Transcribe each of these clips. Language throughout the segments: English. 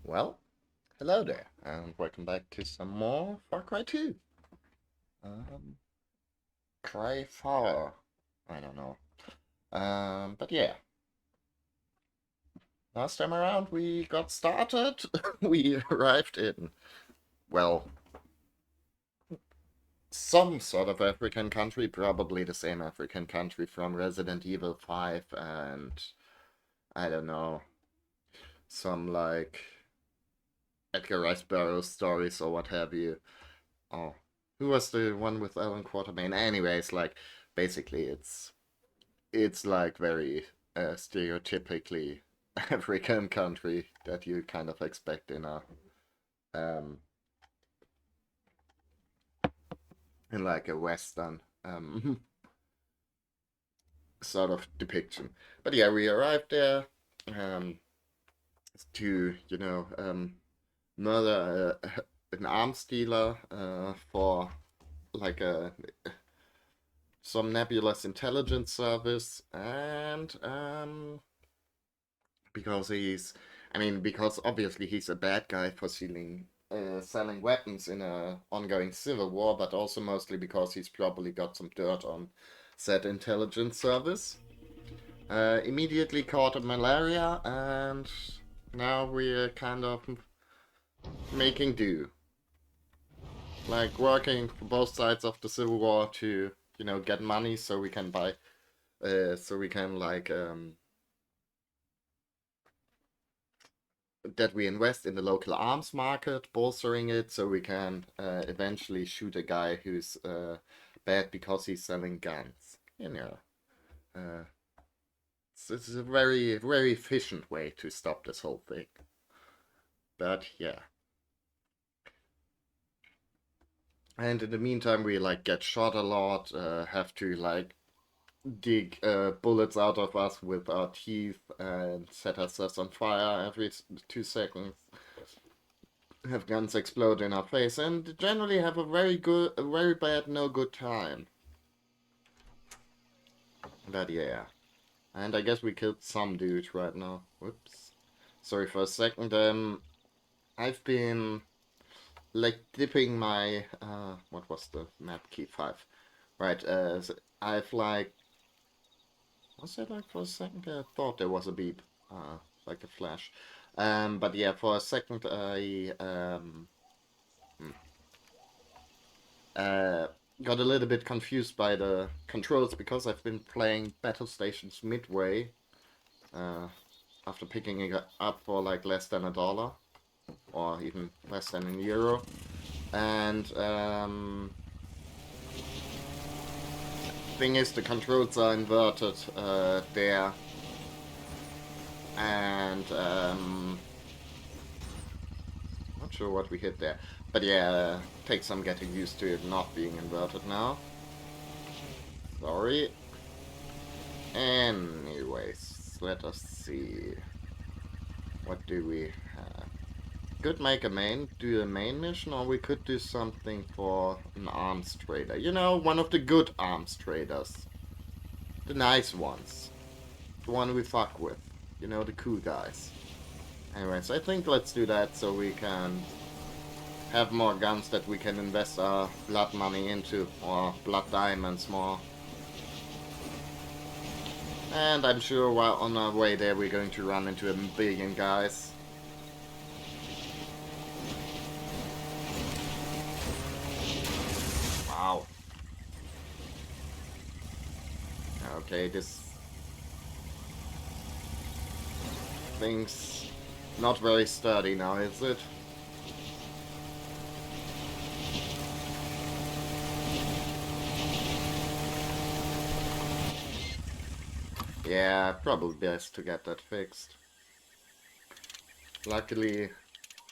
Well, hello there, and welcome back to some more Far Cry 2. Um, Cry Far. I don't know. But yeah, last time around we got started. We arrived in, well, some sort of African country, probably the same African country from Resident Evil 5, and I don't know, some like Edgar Rice Burroughs stories or what have you. Oh, who was the one with Alan Quatermain? Anyways, like basically it's like very stereotypically African country that you kind of expect um in like a Western sort of depiction. But yeah, we arrived there um to murder an arms dealer for like a some nebulous intelligence service and because because obviously he's a bad guy for selling weapons in a ongoing civil war, but also mostly because he's probably got some dirt on said intelligence service. Immediately caught a malaria, and now we're kind of making do, like working for both sides of the civil war to get money so we can buy, so we can that we invest in the local arms market, bolstering it so we can eventually shoot a guy who's bad because he's selling guns. Uh, it's a very, very efficient way to stop this whole thing. But yeah. And in the meantime, we like get shot a lot, have to like dig bullets out of us with our teeth and set ourselves on fire every 2 seconds. Have guns explode in our face and generally have a very bad, no good time. But yeah. And I guess we killed some dude right now. Whoops. Sorry for a second. I've been like dipping my what was the map key 5? Right, I've like was that like for a second? I thought there was a beep. Like a flash. But yeah, for a second I hmm, uh got a little bit confused by the controls because I've been playing Battle Stations Midway uh, after picking it up for like less than $1 or even less than €1. And thing is, the controls are inverted there, and not sure what we hit there, but yeah, takes some getting used to it not being inverted now. Sorry. Anyways, let us see. What do we have? Could make a do a main mission, or we could do something for an arms trader. You know, one of the good arms traders. The nice ones. The one we fuck with. You know, the cool guys. Anyways, I think let's do that so we can have more guns that we can invest our blood money into, or blood diamonds more. And I'm sure while on our way there we're going to run into a billion guys. Wow. Okay, this thing's not very sturdy now, is it? Yeah, probably best to get that fixed. Luckily,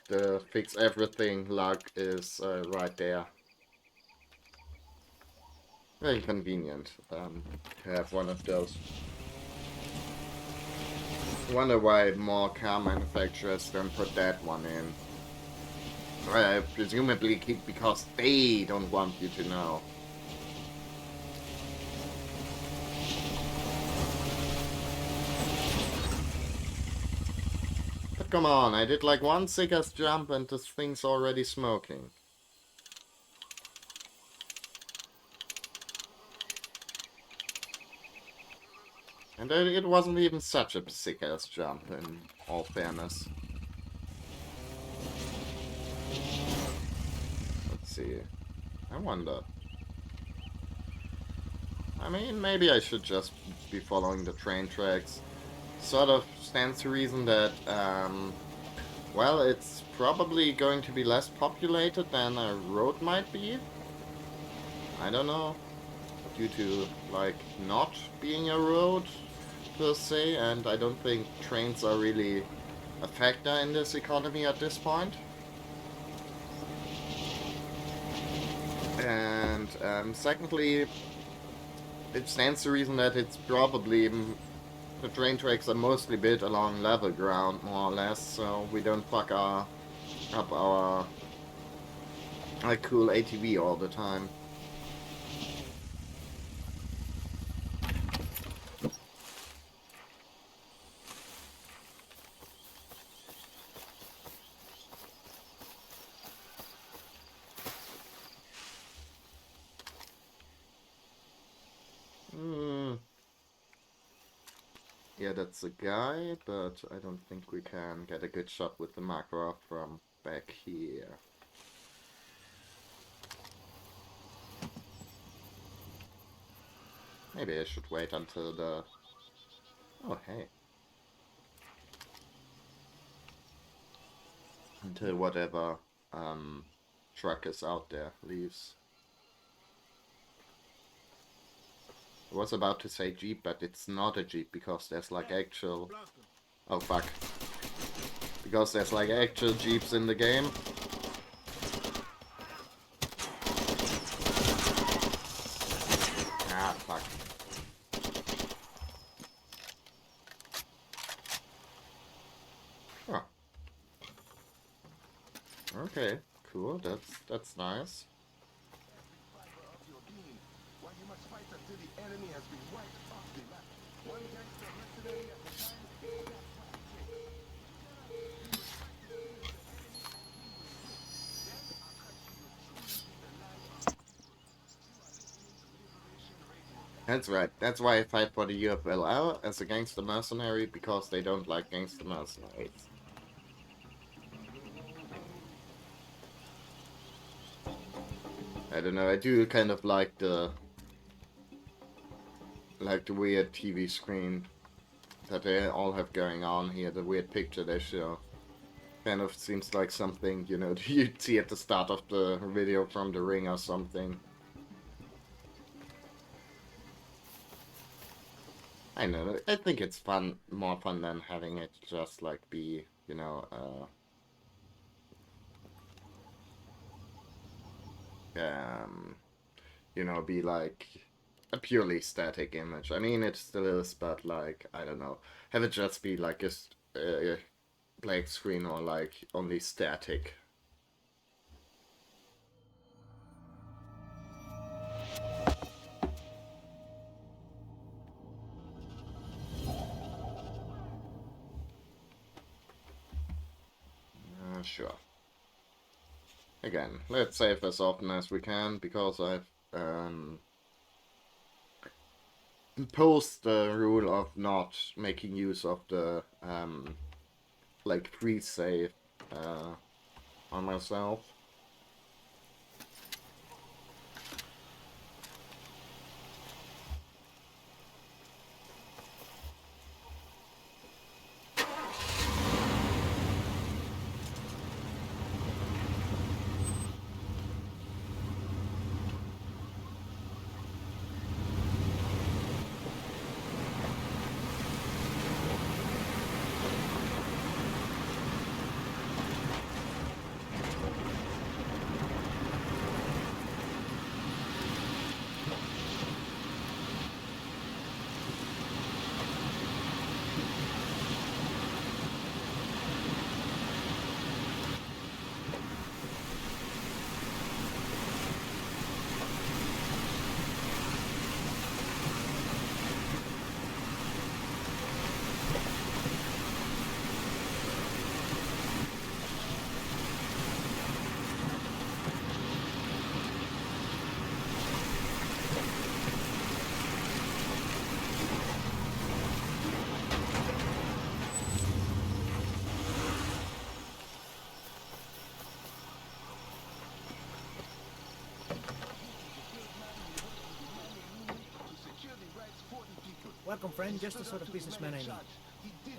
the fix everything lug is right there. Very convenient to have one of those. Wonder why more car manufacturers don't put that one in. Presumably because they don't want you to know. But Come on, I did like one sick-ass jump and this thing's already smoking. And it wasn't even such a sick-ass jump, in all fairness. Let's see. I wonder. I mean, maybe I should just be following the train tracks. Sort of stands to reason that, well, it's probably going to be less populated than a road might be. I don't know. Due to, like, not being a road, per se, and I don't think trains are really a factor in this economy at this point. And secondly, it stands to reason that it's probably the train tracks are mostly built along level ground, more or less, so we don't fuck up our cool ATV all the time. Yeah, that's a guy, but I don't think we can get a good shot with the macro from back here. Maybe I should wait until the... Oh, hey. Until whatever truck is out there leaves. I was about to say Jeep, but it's not a Jeep because there's like actual... Oh fuck. Because there's like actual Jeeps in the game. Ah, fuck. Oh. Okay, cool. That's nice. That's right. That's why I fight for the UFLL as a gangster mercenary, because they don't like gangster mercenaries. I don't know, I do kind of like the weird TV screen that they all have going on here, the weird picture they show. Kind of seems like something, you know, you'd see at the start of the video from The Ring or something. I know, I think it's fun, more fun than having it just like be, you know, be like a purely static image. I mean, it still is, but like, I don't know, have it just be like just black screen or like only static. Sure. Again, let's save as often as we can, because I've imposed the rule of not making use of the like free save on myself. Welcome, friend. Just the sort of businessman I need. I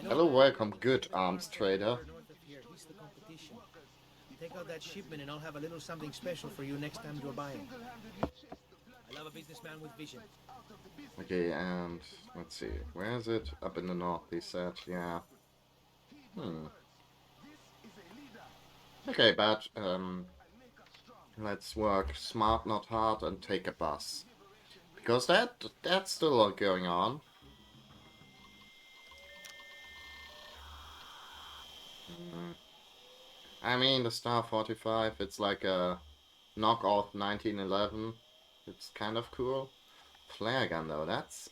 know a Hello, man welcome, working for a good big arms cartel trader. employer north of here. He's the competition. Take out that shipment and I'll have a little something special for you next time you're buying. I love a businessman with vision. Okay, and let's see, where is it? Up in the north, they said, yeah. Hmm. Okay, but let's work smart, not hard, and take a bus. Because that's still going on. Mm. I mean, the Star 45, it's like a knockoff 1911. It's kind of cool. Flare gun, though, that's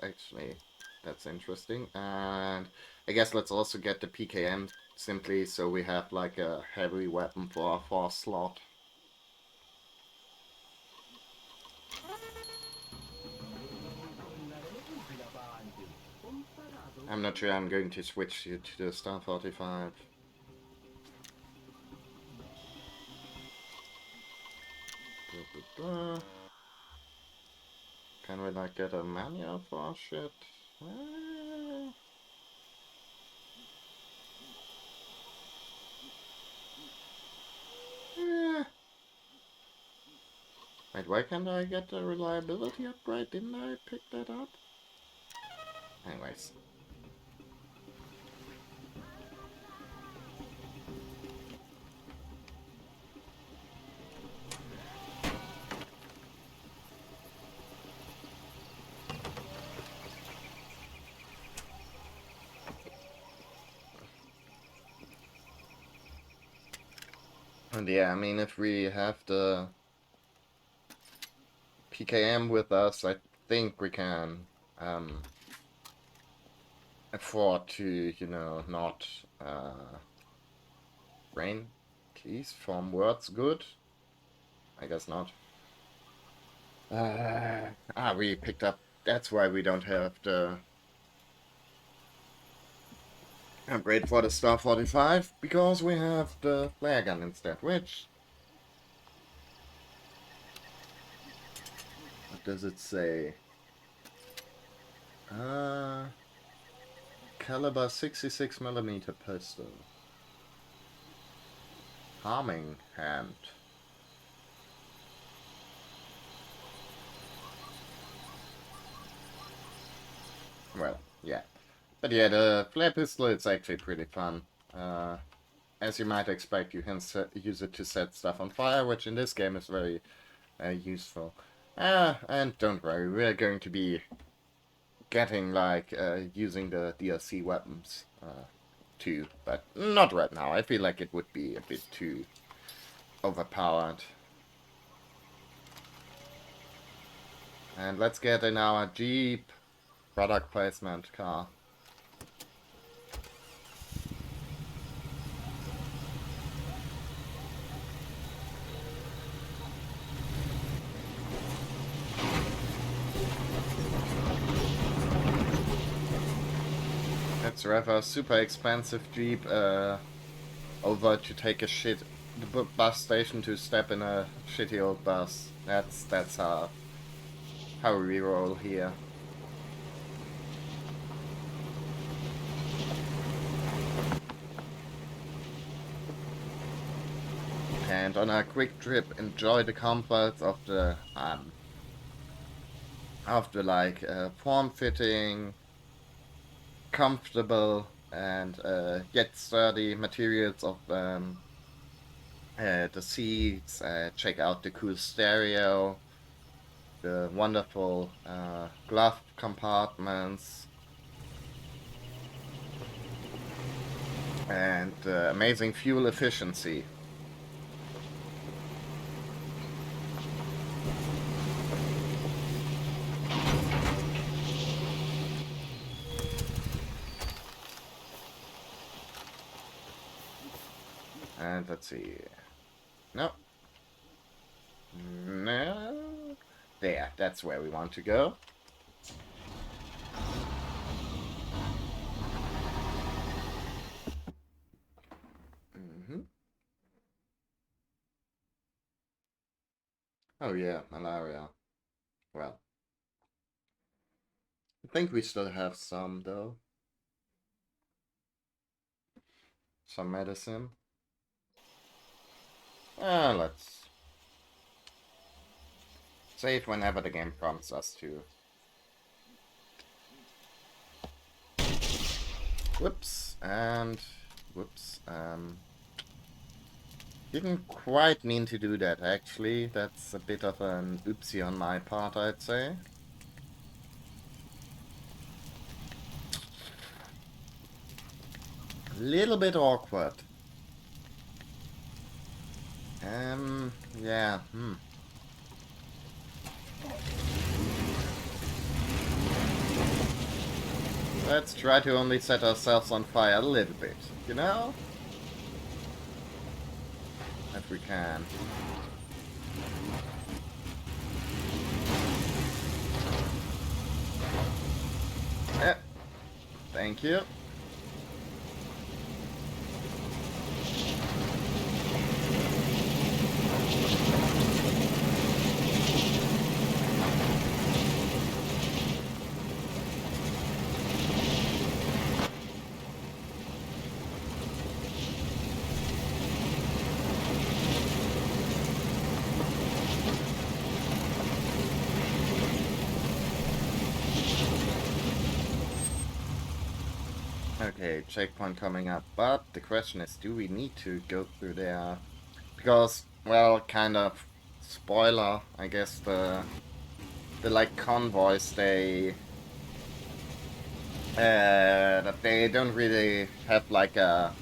interesting. And I guess let's also get the PKM simply so we have like a heavy weapon for our force slot. I'm not sure I'm going to switch you to the Star 45. Can we like get a manual for shit? Eh. Wait, why can't I get a reliability upgrade? Didn't I pick that up? Anyways. And yeah, I mean, if we have the PKM with us, I think we can afford to, not rain. Please, from words good? I guess not. We picked up. That's why we don't have the upgrade for the Star 45, because we have the flare gun instead, which... What does it say? Caliber 66mm pistol. Harming hand. Well, yeah. But yeah, the flare pistol is actually pretty fun. As you might expect, you can use it to set stuff on fire, which in this game is very useful. And don't worry, we're going to be getting, like, using the DLC weapons, too. But not right now. I feel like it would be a bit too overpowered. And let's get in our Jeep product placement car. Let's rev a super expensive Jeep over to take a the bus station to step in a shitty old bus. That's how we roll here. And on a quick trip, enjoy the comforts of the like form-fitting, comfortable, and yet sturdy materials of the seats. Check out the cool stereo, the wonderful glove compartments, and amazing fuel efficiency. And let's see. No. No. There, that's where we want to go. Mm-hmm. Oh yeah, malaria. Well, think we still have some, though. Some medicine. Let's save whenever the game prompts us to. Whoops, and whoops, didn't quite mean to do that, actually. That's a bit of an oopsie on my part, I'd say. A little bit awkward. Yeah, Let's try to only set ourselves on fire a little bit, you know? If we can. Yeah, thank you. Okay, checkpoint coming up, but the question is, do we need to go through there? Because, well, kind of spoiler, I guess the like convoys, that they don't really have like a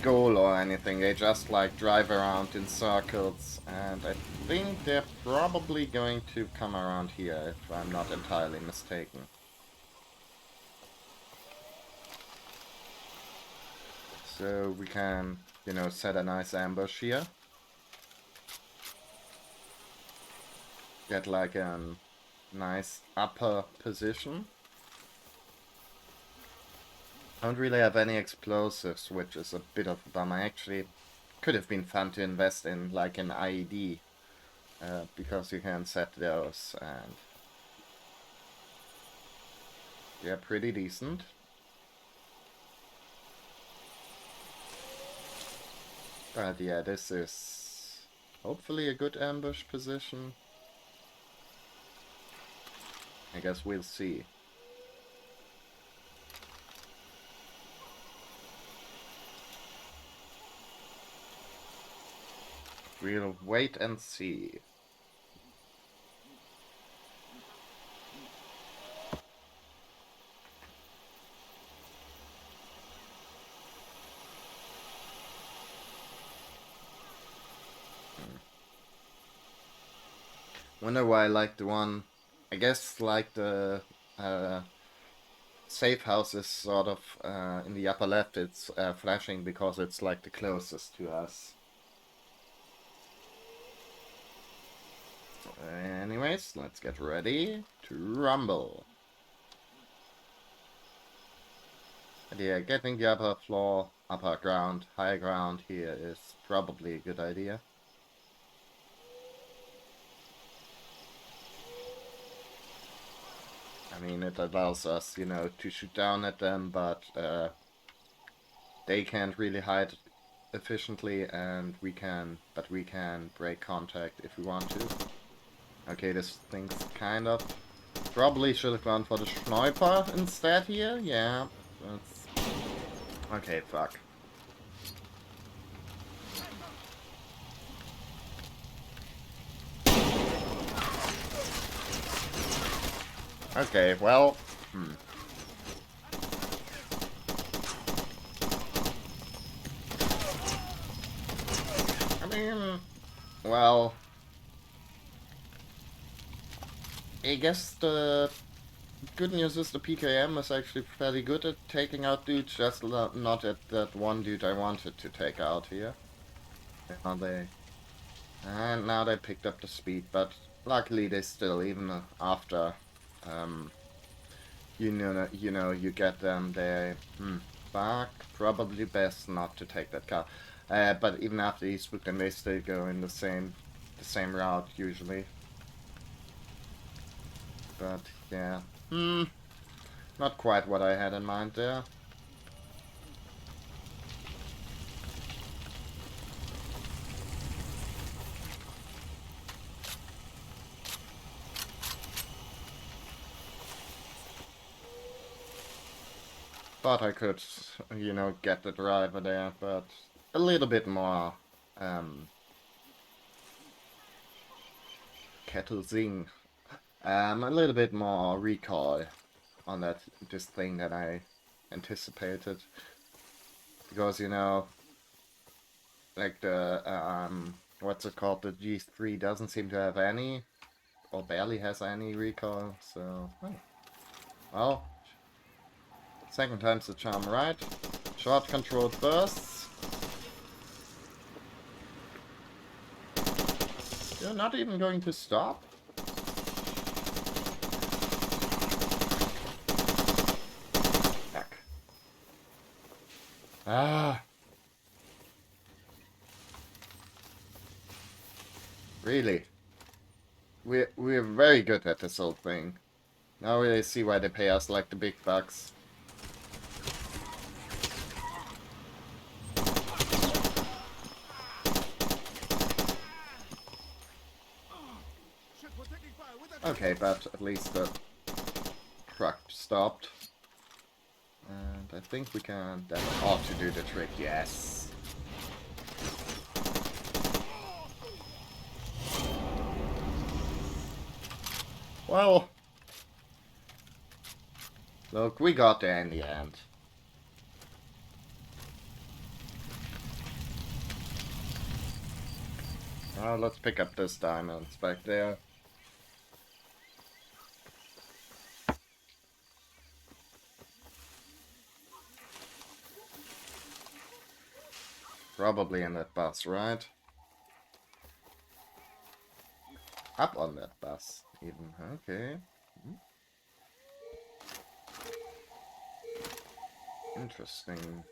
goal or anything. They just like drive around in circles, and I think they're probably going to come around here if I'm not entirely mistaken. So we can, you know, set a nice ambush here. Get like a nice upper position. I don't really have any explosives, which is a bit of a bummer. Actually, could have been fun to invest in like an IED, because you can set those, and they're pretty decent. But yeah, this is hopefully a good ambush position. I guess we'll see. We'll wait and see. Wonder why I like the one. I guess like the safe house is sort of in the upper left. It's flashing because it's like the closest to us. Anyways, let's get ready to rumble. And yeah, getting the upper floor, upper ground, high ground here is probably a good idea. I mean, it allows us, you know, to shoot down at them, but they can't really hide efficiently, and we can break contact if we want to. Okay, this thing's kind of... Probably should have gone for the sniper instead here, yeah. That's... Okay, fuck. Okay, well... I mean... Well... I guess the good news is the PKM is actually fairly good at taking out dudes, just not at that one dude I wanted to take out here. And now they picked up the speed, but luckily they still, even after, you get them, they, fuck, probably best not to take that car. But even after Eastwood, then they still go in the same route usually. But yeah, Hmm, not quite what I had in mind there. Thought I could, you know, get the driver there, but a little bit more, kettle zing. A little bit more recoil on this thing than I anticipated. Because, you know, like what's it called? The G3 doesn't seem to have any, or barely has any recoil, so, oh. Well, second time's the charm, right? Short controlled bursts. You're not even going to stop? Heck. Ah. Really? We're very good at this whole thing. Now I really see why they pay us like the big bucks. Okay, but at least the truck stopped. And I think we can... That ought to do the trick, yes. Well... Look, we got there in the end. Now let's pick up this diamonds back there. Probably in that bus, right? Up on that bus, even. Okay. Interesting.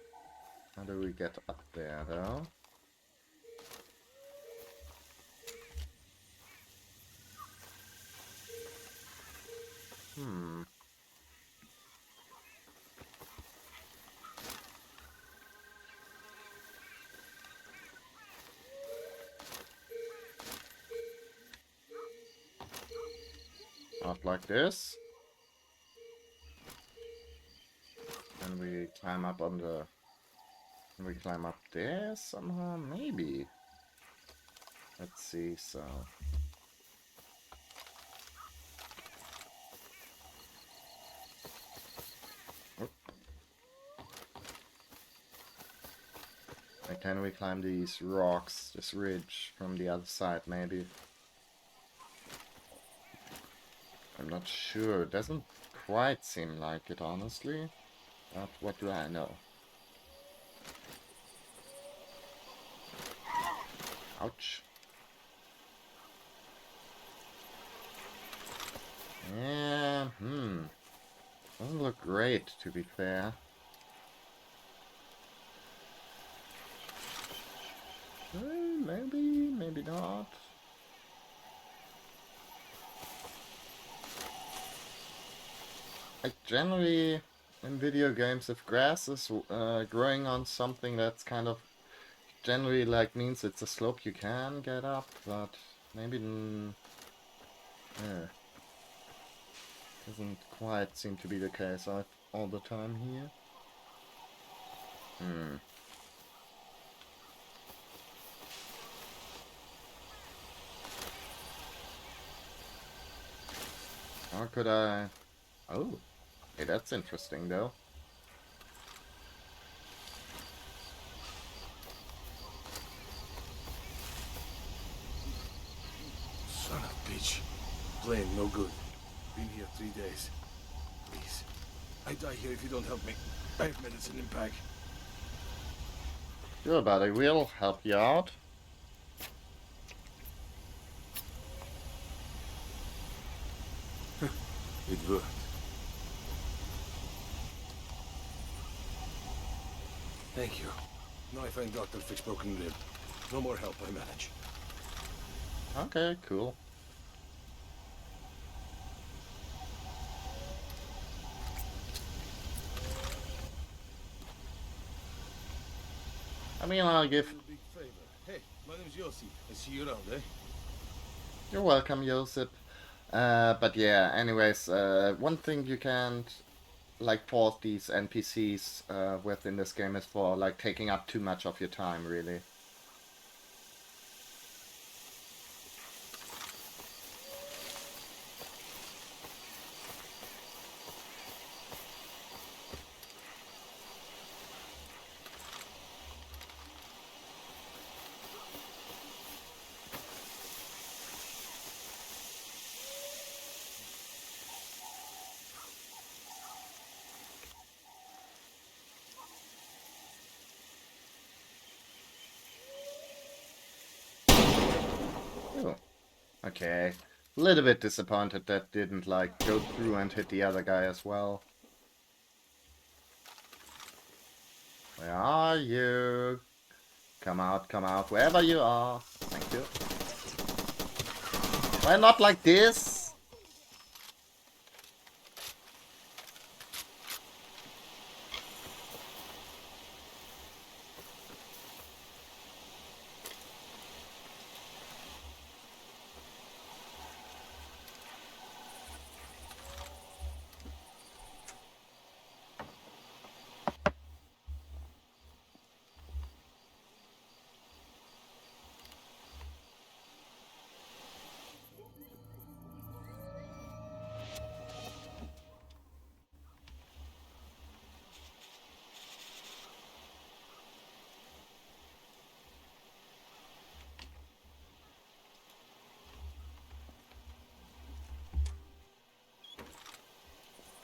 How do we get up there, though? Hmm. Not like this. And we climb up on the... Can we climb up there somehow? Maybe. Let's see, so... Oop. And can we climb these rocks, this ridge, from the other side, maybe? I'm not sure. It doesn't quite seem like it, honestly. But what do I know? Ouch. Yeah, doesn't look great, to be fair. Maybe, maybe not. Like, generally, in video games, if grass is growing on something that's kind of generally, like, means it's a slope you can get up, but maybe, yeah, doesn't quite seem to be the case all the time here. How could I... Oh, hey, that's interesting, though. Son of a bitch. Playing no good. Been here 3 days. Please. I die here if you don't help me. I have medicine in pack. Sure, buddy, we'll help you out. It worked. Thank you. Now I find doctor fix broken limb. No more help, I manage. Okay, cool. I mean, I'll give... You a big favor. Hey, my name's Yossi. I see you around, eh? You're welcome, Josip. But yeah, anyways, one thing you can't, like, fault these NPCs within this game is for, like, taking up too much of your time, really. Oh, okay. A little bit disappointed that didn't, like, go through and hit the other guy as well. Where are you? Come out, wherever you are. Thank you. Why not like this?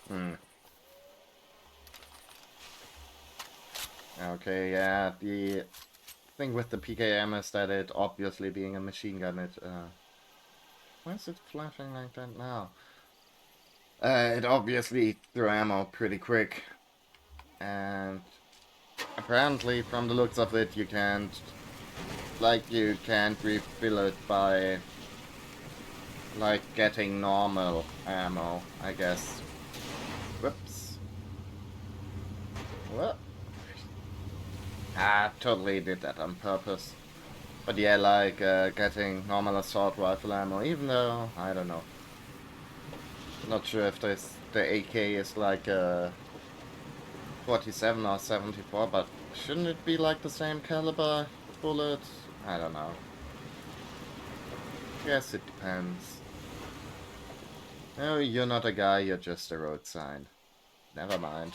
Hmm. Okay, yeah, the thing with the PKM is that it obviously being a machine gun, why is it flashing like that now? It obviously threw ammo pretty quick, and apparently from the looks of it you can't refill it by like getting normal ammo, I guess. Whoops. What? Ah, totally did that on purpose. But yeah, like getting normal assault rifle ammo, even though, I don't know. Not sure if the AK is like 47 or 74, but shouldn't it be like the same caliber bullet? I don't know. Guess it depends. Oh, you're not a guy, you're just a road sign. Never mind.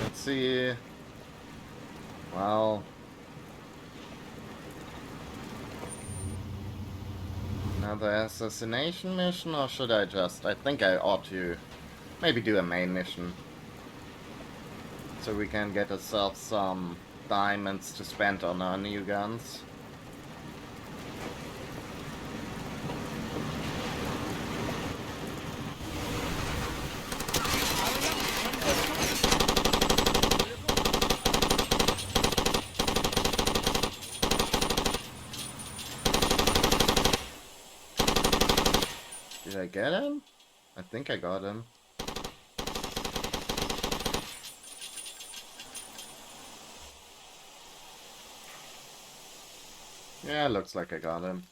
Let's see. Well, another assassination mission, or should I just... I think I ought to maybe do a main mission. So we can get ourselves some diamonds to spend on our new guns. Did I get him? I think I got him. Yeah, looks like I got him.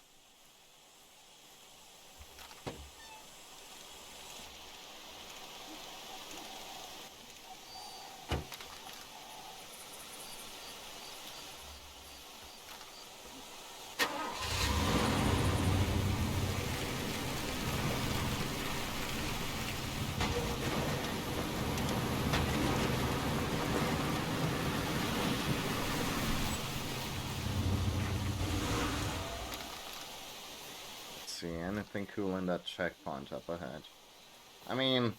See anything cool in that checkpoint up ahead. I mean,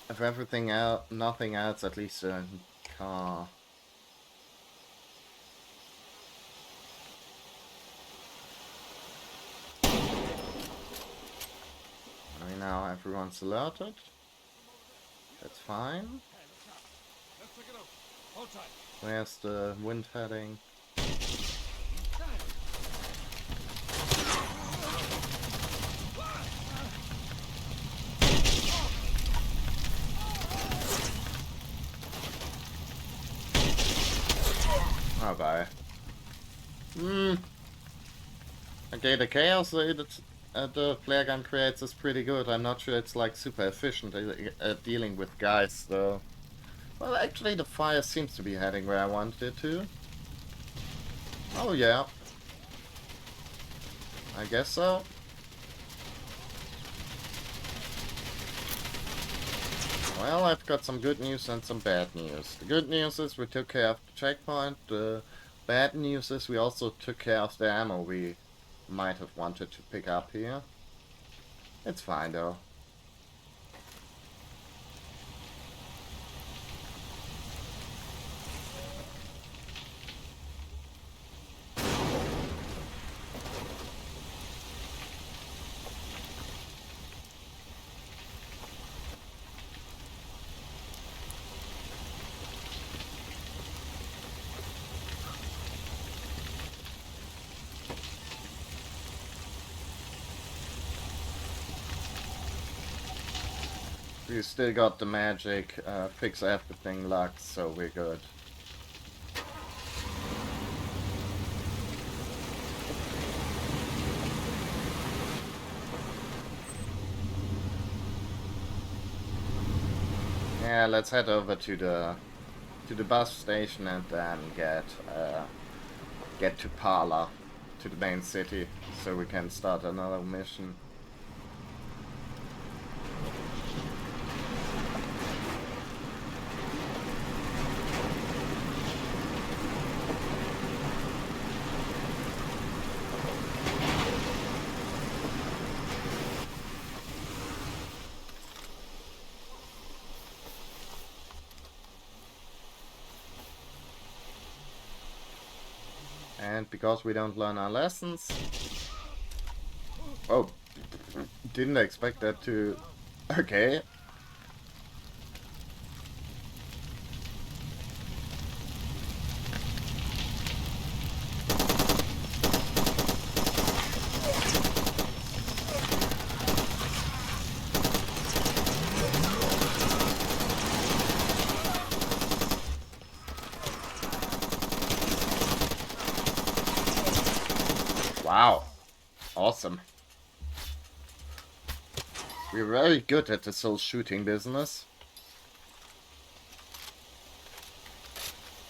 if everything else, nothing else, at least a car. I mean, now everyone's alerted. That's fine. Where's the wind heading? Okay, the chaos that the flare gun creates is pretty good. I'm not sure it's like super efficient at dealing with guys though. Well, actually the fire seems to be heading where I wanted it to. Oh yeah, I guess so. Well, I've got some good news and some bad news. The good news is we took care of the checkpoint. The bad news is we also took care of the ammo we might have wanted to pick up here. It's fine though. We still got the magic fix everything luck, so we're good. Yeah, let's head over to the bus station and then get to Pala, to the main city, so we can start another mission. And because we don't learn our lessons... Oh, didn't expect that to... Okay. Wow. Awesome. We're very good at this whole shooting business.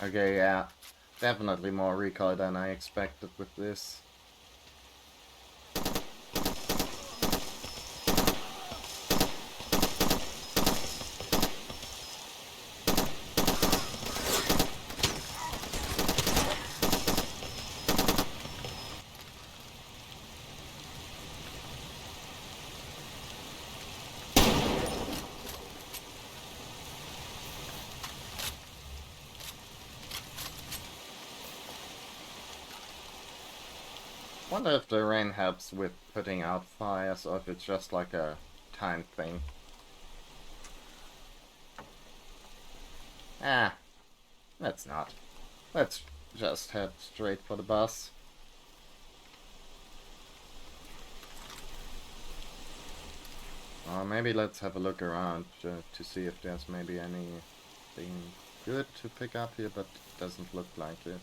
Okay, yeah. Definitely more recoil than I expected with this. Wonder if the rain helps with putting out fires or if it's just like a time thing. Ah, let's not. Let's just head straight for the bus. Or maybe let's have a look around to see if there's maybe anything good to pick up here, but it doesn't look like it.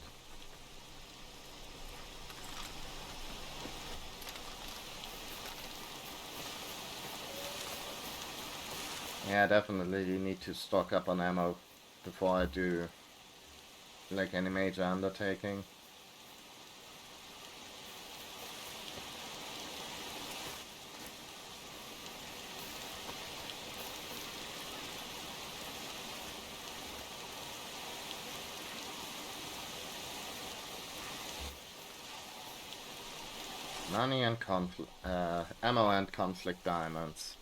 Yeah, definitely you need to stock up on ammo before I do like any major undertaking. Money and ammo and conflict diamonds.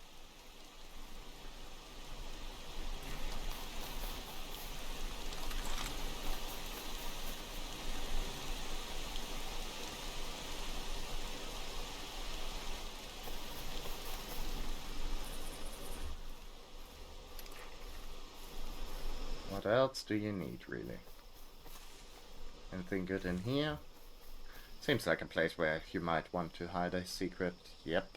What else do you need, really? Anything good in here? Seems like a place where you might want to hide a secret. Yep.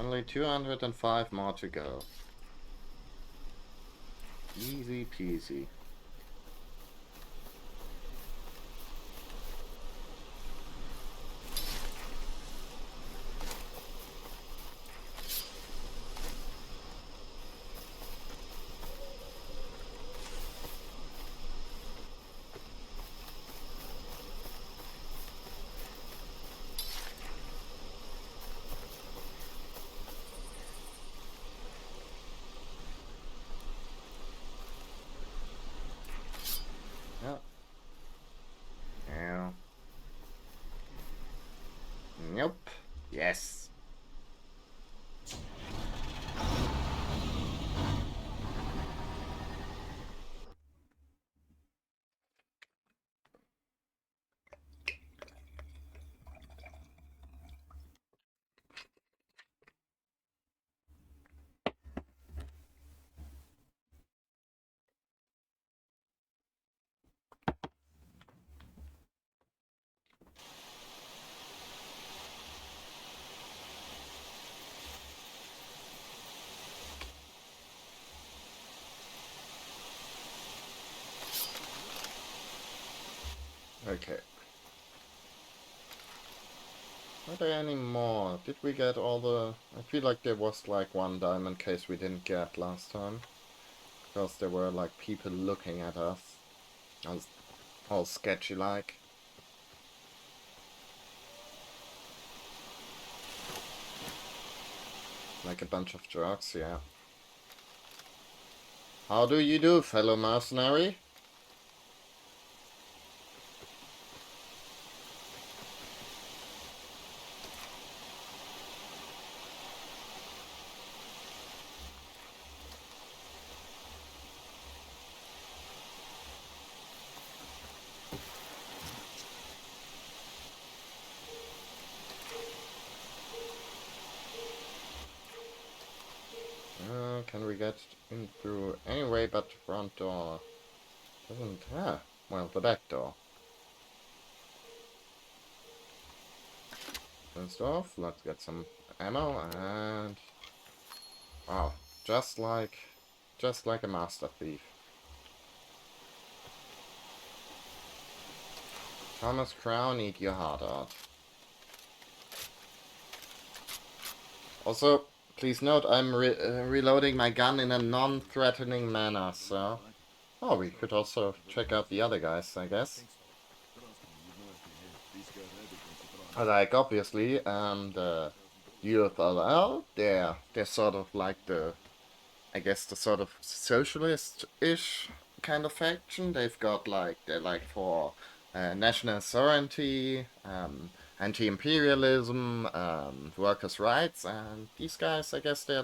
Only 205 more to go. Easy peasy. Yeah. Yeah. Nope. Yes. Okay. Are there any more? Did we get all the... I feel like there was like one diamond case we didn't get last time. Because there were like people looking at us. All sketchy like. Like a bunch of drugs, yeah. How do you do, fellow mercenary? Can we get in through any way but the front door? Doesn't... Ah, well, the back door. First off, let's get some ammo and... Wow, just like a master thief. Thomas Crown, eat your heart out. Also, please note I'm reloading my gun in a non-threatening manner, so... Oh, we could also check out the other guys, I guess. Like, obviously, the UFLL, they're sort of like the... I guess the sort of socialist-ish kind of faction. They've got like, they're like for national sovereignty, anti-imperialism, workers' rights, and these guys, I guess they're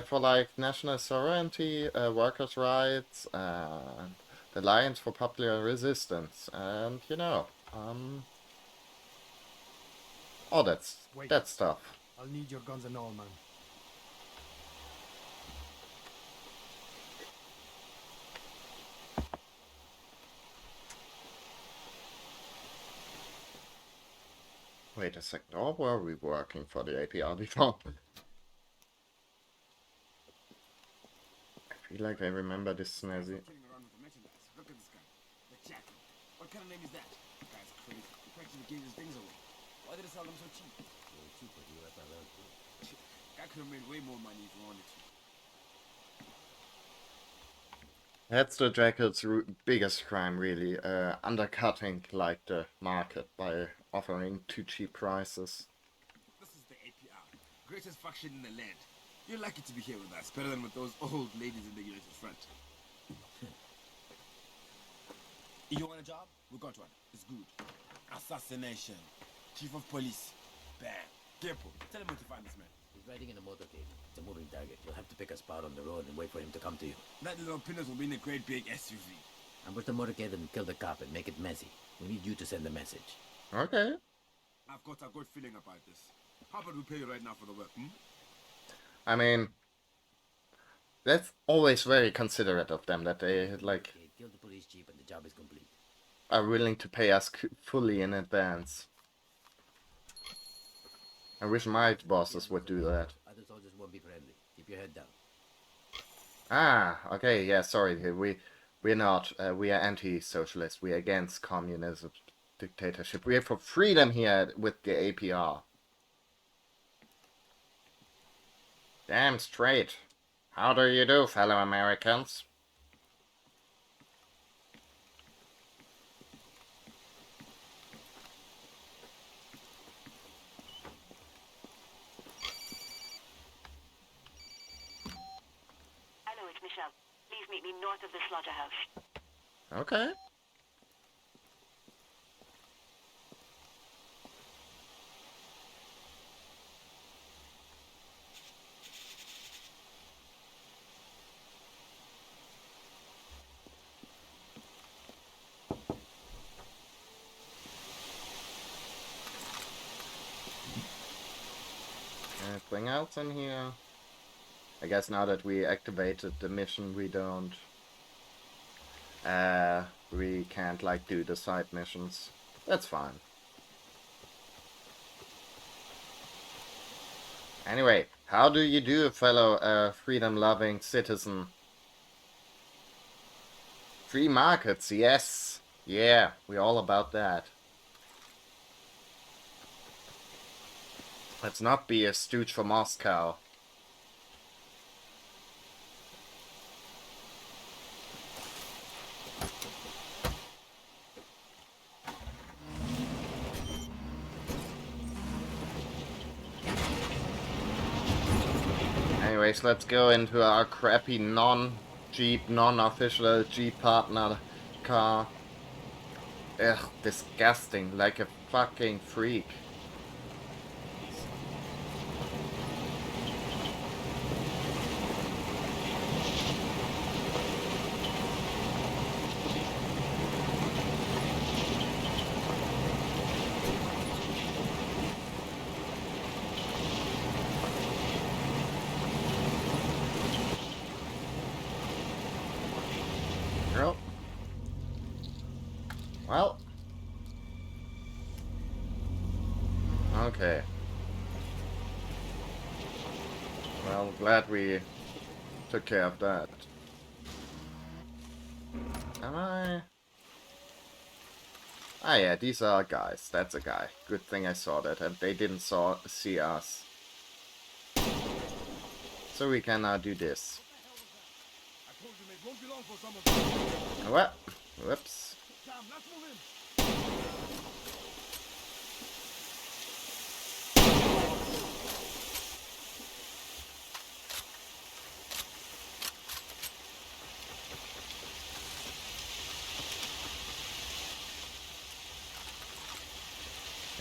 for like national sovereignty, workers' rights, and the Alliance for Popular Resistance, and you know, all that stuff. I'll need your guns and all, man. Wait a second, or were we working for the APR before? I feel like I remember this snazzy. Look at this guy. The jacket. What kind of name is that? The guy's crazy. He practically gave his things away. Why did he sell them so cheap? Well, cheaper to UFLL. Guy could have made way more money if he wanted to. That's the Jackal's biggest crime, really. Undercutting, like, the market by offering too cheap prices. This is the APR. Greatest faction in the land. You're lucky to be here with us. Better than with those old ladies in the United Front. You want a job? We got one. It's good. Assassination. Chief of police. Bam. Careful. Tell him where to find this man. He's riding in a motorcade. It's a moving target. You'll have to pick a spot on the road and wait for him to come to you. That little penis will be in a great big SUV. Ambush the motorcade and kill the cop and make it messy. We need you to send the message. Okay. I've got a good feeling about this. How about we pay you right now for the work, I mean, that's always very considerate of them, that they, like, Okay, kill the police chief and the job is complete. are willing to pay us fully in advance. I wish my bosses would do that. Other soldiers won't be friendly. Keep your head down. Ah, okay, yeah, sorry. We're not. We are anti-socialist. We're against communism, dictatorship. We're for freedom here with the APR. Damn straight. How do you do, fellow Americans? Hello, it's Michelle. Please meet me north of the slaughterhouse. Okay. Anything else in here? I guess now that we activated the mission, we don't... we can't, like, do the side missions. That's fine. Anyway, how do you do, fellow, freedom-loving citizen? Free markets, yes! Yeah, we're all about that. Let's not be a stooge for Moscow. Anyways, let's go into our crappy non-Jeep, non-official Jeep partner car. Ugh, disgusting, like a fucking freak. Well. Well. Okay. Well, glad we took care of that. Am I? Ah yeah, these are guys. That's a guy. Good thing I saw that, and they didn't see us. So we can now do this. I told you, mate, won't be long for some of them. What? Whoops. Damn, let's move in.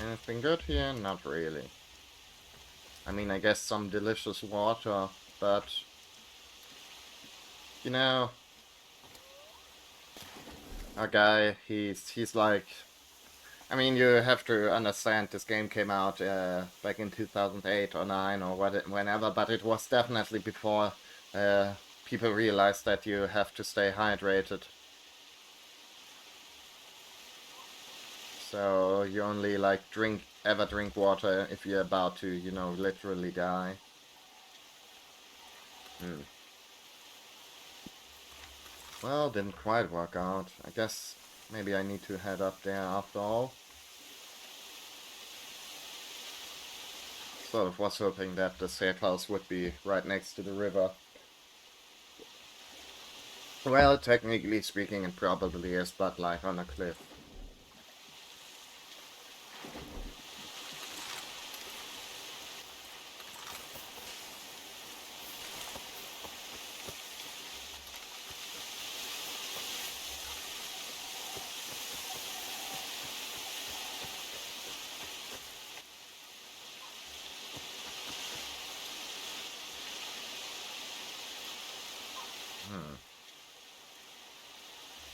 Anything good here? Not really. I mean, I guess some delicious water, but... You know... Our guy, he's like... I mean, you have to understand this game came out back in 2008 or 9 or whenever, but it was definitely before people realized that you have to stay hydrated. So you only like ever drink water if you're about to, you know, literally die. Well, didn't quite work out. I guess maybe I need to head up there after all. Sort of was hoping that the safe house would be right next to the river. Well, technically speaking, it probably is, but like on a cliff.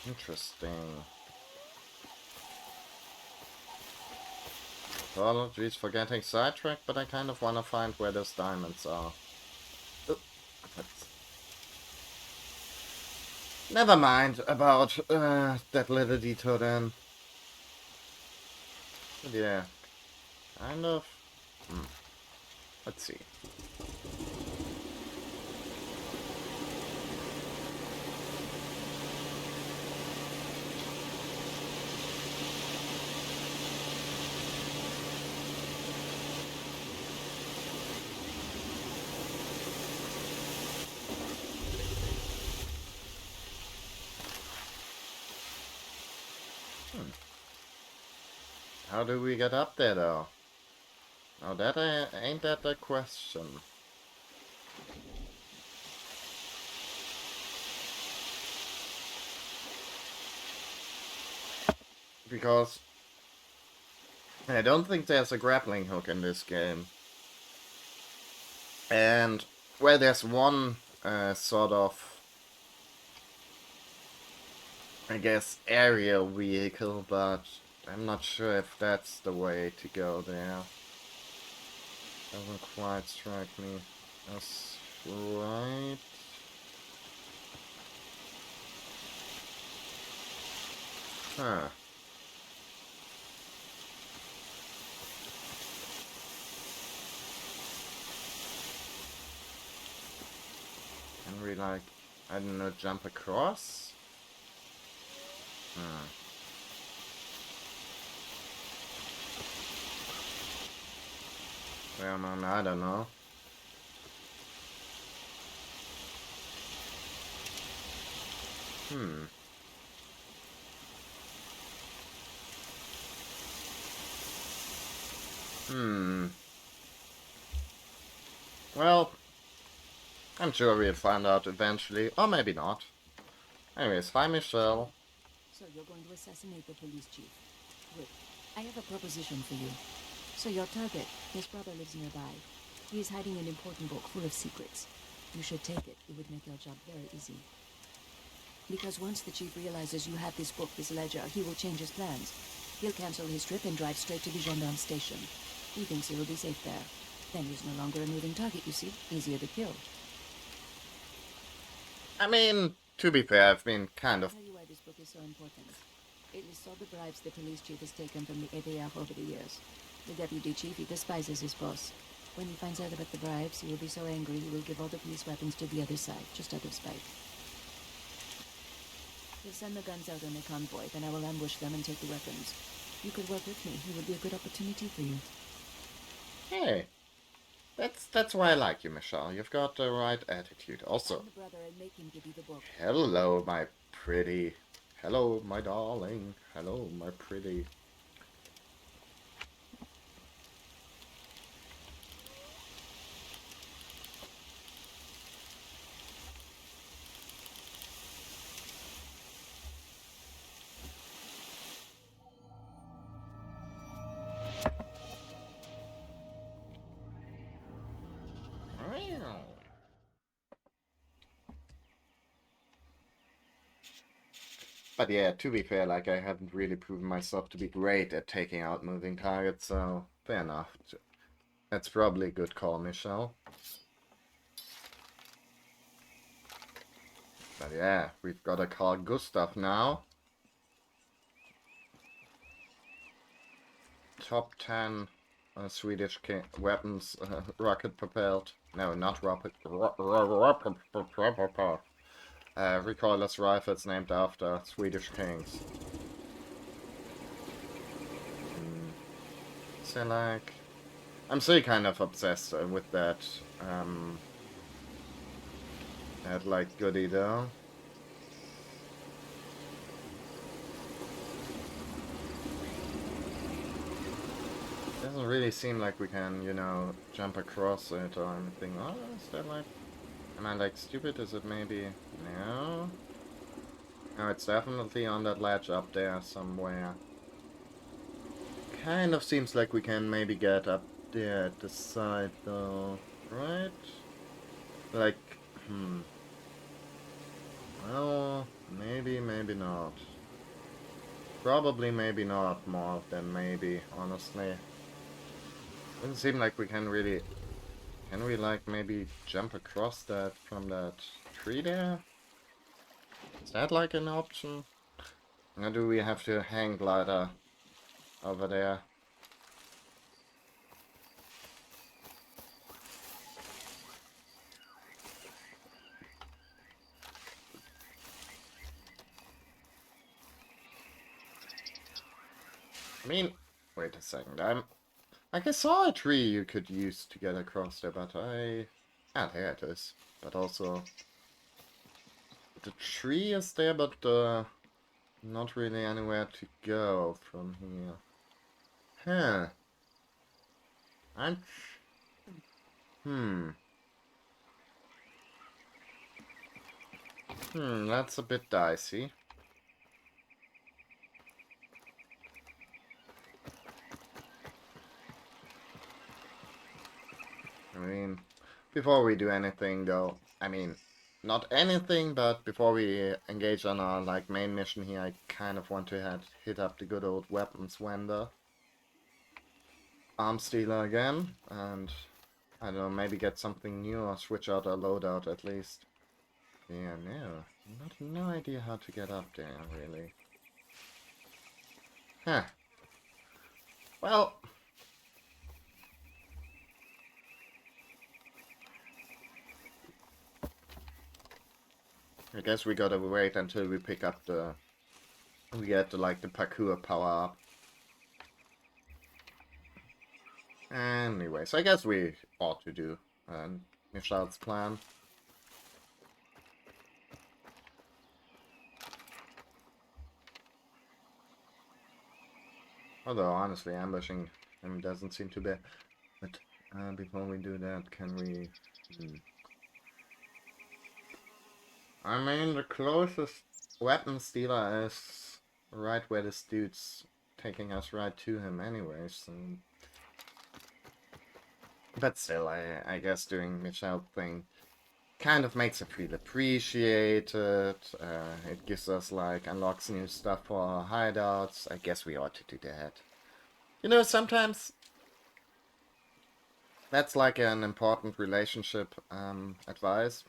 Interesting. Apologies for getting sidetracked, but I kind of want to find where those diamonds are. Never mind about that little detour then. But yeah, kind of. Let's see. How do we get up there, though? Oh, that ain't that the question. Because I don't think there's a grappling hook in this game. And where there's one sort of, I guess, aerial vehicle, but I'm not sure if that's the way to go there. Doesn't quite strike me as right. Huh. Can we, like, I don't know, jump across? Hmm. Well, man, I don't know. Hmm. Hmm. Well, I'm sure we'll find out eventually, or maybe not. Anyways, hi Michelle. So you're going to assassinate the police chief? Good. I have a proposition for you. So your target, his brother lives nearby. He is hiding an important book full of secrets. You should take it. It would make your job very easy. Because once the chief realizes you have this book, this ledger, he will change his plans. He'll cancel his trip and drive straight to the gendarme station. He thinks he will be safe there. Then he's no longer a moving target, you see. Easier to kill. I mean, to be fair, I've been kind I'll of... tell you why this book is so important. It lists all the bribes the police chief has taken from the ADF over the years. The deputy chief, he despises his boss. When he finds out about the bribes, he will be so angry he will give all the police weapons to the other side, just out of spite. He'll send the guns out on a convoy, then I will ambush them and take the weapons. You could work with me. It would be a good opportunity for you. Hey, that's why I like you, Michelle. You've got the right attitude. Also, Find the brother and make him give you the book. hello, my pretty. Hello, my darling. Hello, my pretty. But yeah, to be fair, like, I haven't really proven myself to be great at taking out moving targets, so fair enough. That's probably a good call, Michelle. But yeah, we've got to call Gustav now. Top 10 Swedish weapons, rocket propelled. No, not rocket. Rocket propelled. Recoilless rifles named after Swedish kings. So, like, I'm still kind of obsessed with that, that, like, goodie, though. Doesn't really seem like we can, you know, jump across it or anything. Oh, is that, like... Am I, like, stupid? Is it maybe... No? No, it's definitely on that ledge up there somewhere. Kind of seems like we can maybe get up there at the side, though. Right? Like, well, maybe, maybe not. Probably maybe not more than maybe, honestly. Doesn't seem like we can really... Can we, like, maybe jump across that from that tree there? Is that, like, an option? Or do we have to hang glider over there? I mean, wait a second. Like I saw a tree you could use to get across there, but ah, there it is. But also, the tree is there, but not really anywhere to go from here. Huh. I'm... Hmm. That's a bit dicey. I mean, before we do anything though, I mean, not anything, but before we engage on our, like, main mission here, I kind of want to hit up the good old weapons vendor. Arms dealer again, and, I don't know, maybe get something new or switch out our loadout at least. Yeah, no idea how to get up there, really. Huh. Well, I guess we gotta wait until we pick up we get, like, the parkour power up. Anyway, so I guess we ought to do Michelle's plan. Although, honestly, ambushing him doesn't seem too bad. But before we do that, can we... I mean, the closest weapons dealer is right where this dude's taking us right to him anyways. So... But still, I guess doing Michelle thing kind of makes it feel appreciated. It gives us, like, unlocks new stuff for our hideouts. I guess we ought to do that. You know, sometimes that's like an important relationship advice.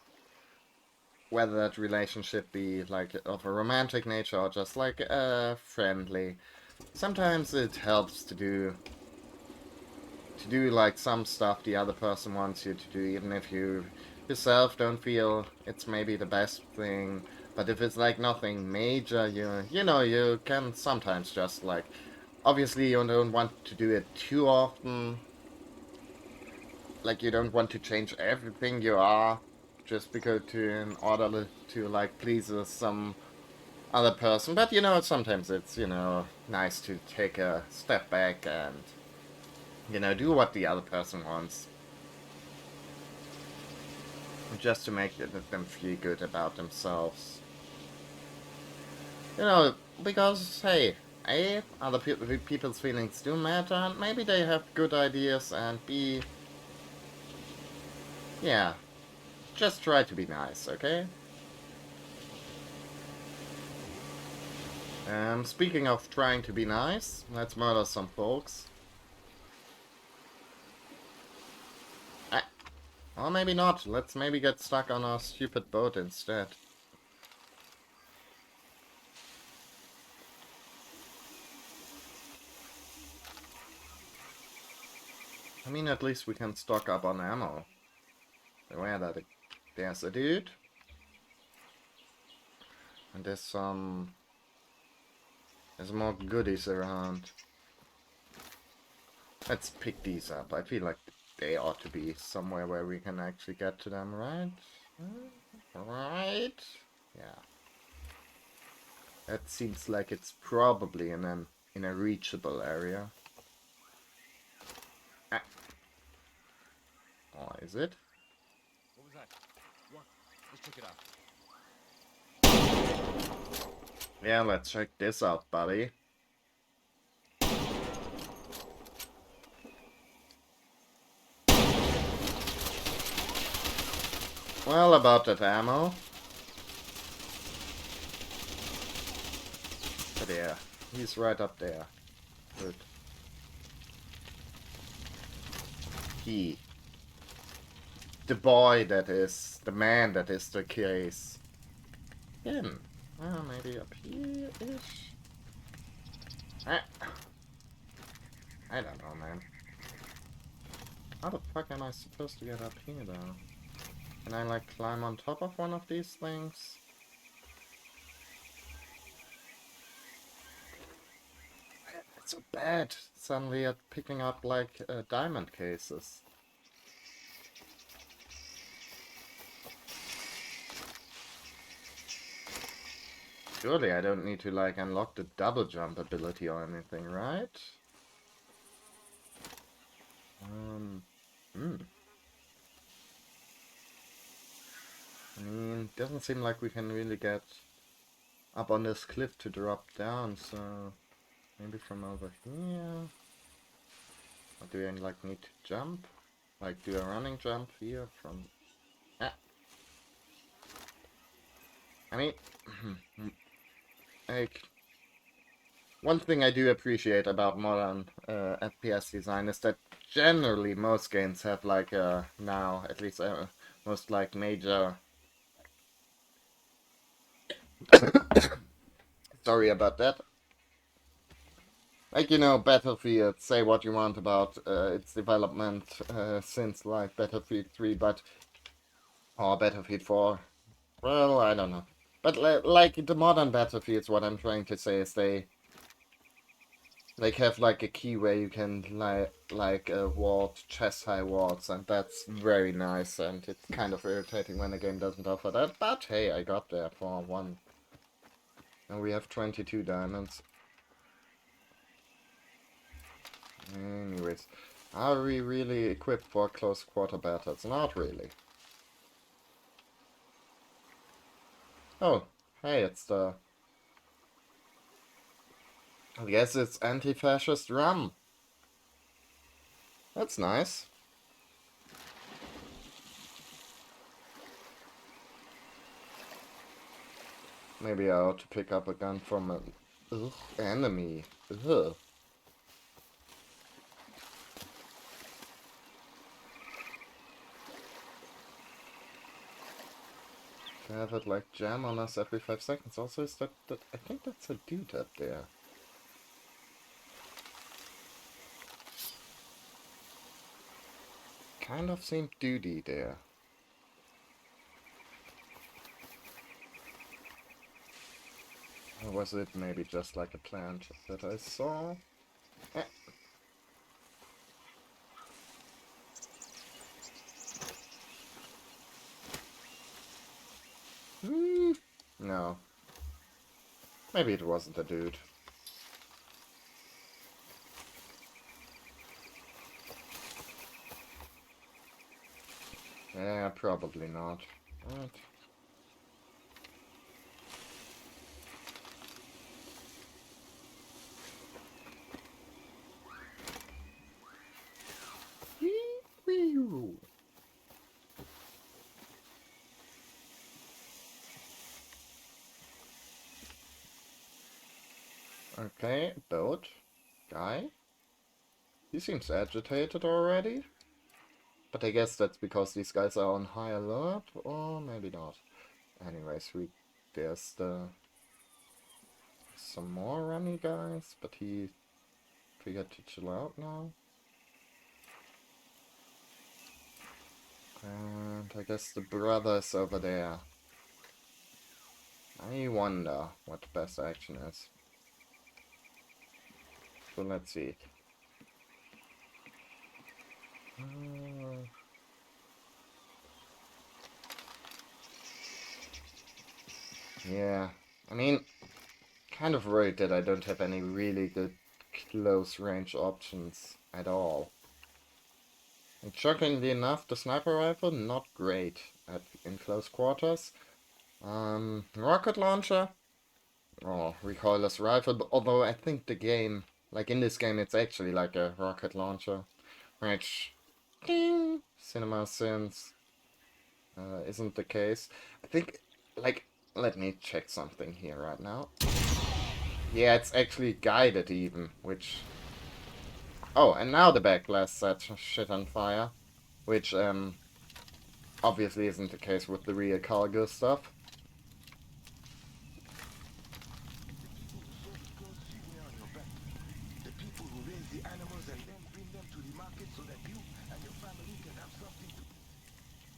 Whether that relationship be like of a romantic nature or just like friendly. Sometimes it helps to do like some stuff the other person wants you to do, even if you yourself don't feel it's maybe the best thing. But if it's like nothing major, you know, you can sometimes just like, obviously you don't want to do it too often. Like, you don't want to change everything you are just because in order to like please some other person. But you know, sometimes it's, you know, nice to take a step back and, you know, do what the other person wants. Just to make them feel good about themselves. You know, because, hey, A, other people's feelings do matter, and maybe they have good ideas, and B, yeah, just try to be nice, okay? Speaking of trying to be nice, let's murder some folks. Or maybe not. Let's maybe get stuck on our stupid boat instead. I mean, at least we can stock up on ammo. Where that? There's a dude. And there's more goodies around. Let's pick these up. I feel like they ought to be somewhere where we can actually get to them, right? Right? Yeah. That seems like it's probably in a reachable area. Ah. Oh, is it? What was that? What? Let's check it out. Yeah, let's check this out, buddy. Well, about that ammo. But yeah, he's right up there. Good. He. The boy that is, the man that is the case. Him. Well, maybe up here-ish? I don't know, man. How the fuck am I supposed to get up here, though? Can I, like, climb on top of one of these things? It's so bad suddenly at picking up like diamond cases. Surely I don't need to like unlock the double jump ability or anything, right? Hmm. I mean, doesn't seem like we can really get up on this cliff to drop down, so maybe from over here. Or do I like need to jump? Like do a running jump here from... Ah. I mean, like, one thing I do appreciate about modern FPS design is that generally most games have like now, at least most like major... Sorry about that. Like, you know, Battlefield, say what you want about its development since like Battlefield 3, but... Or Battlefield 4. Well, I don't know. But like the modern Battlefields, what I'm trying to say is they like have like a key where you can like ward chest high wards, and that's very nice. And it's kind of irritating when a game doesn't offer that. But hey, I got there for one, and we have 22 diamonds. Anyways, are we really equipped for close quarter battles? Not really. Oh, hey, it's the... I guess it's anti-fascist rum. That's nice. Maybe I ought to pick up a gun from an enemy. Ugh. To have it like jam on us every 5 seconds. Also, is that I think that's a dude up there. Kind of seemed dudey there. Or was it maybe just like a plant that I saw? Eh. No. Maybe it wasn't a dude. Yeah, probably not. What? Wee-wee-oo. Okay, boat. Guy. He seems agitated already. But I guess that's because these guys are on high alert, or maybe not. Anyways, there's some more runny guys, but he figured to chill out now. And I guess the brother's over there. I wonder what the best action is. So let's see. Yeah, I mean, kind of worried that I don't have any really good close range options at all. And shockingly enough, the sniper rifle, not great in close quarters. Rocket launcher, or recoilless rifle, although I think the game, like in this game, it's actually like a rocket launcher, which, ding, cinema sins, isn't the case. I think, like, let me check something here right now. Yeah, it's actually guided even, which... Oh, and now the backblast sets shit on fire, which, obviously isn't the case with the real cargo stuff.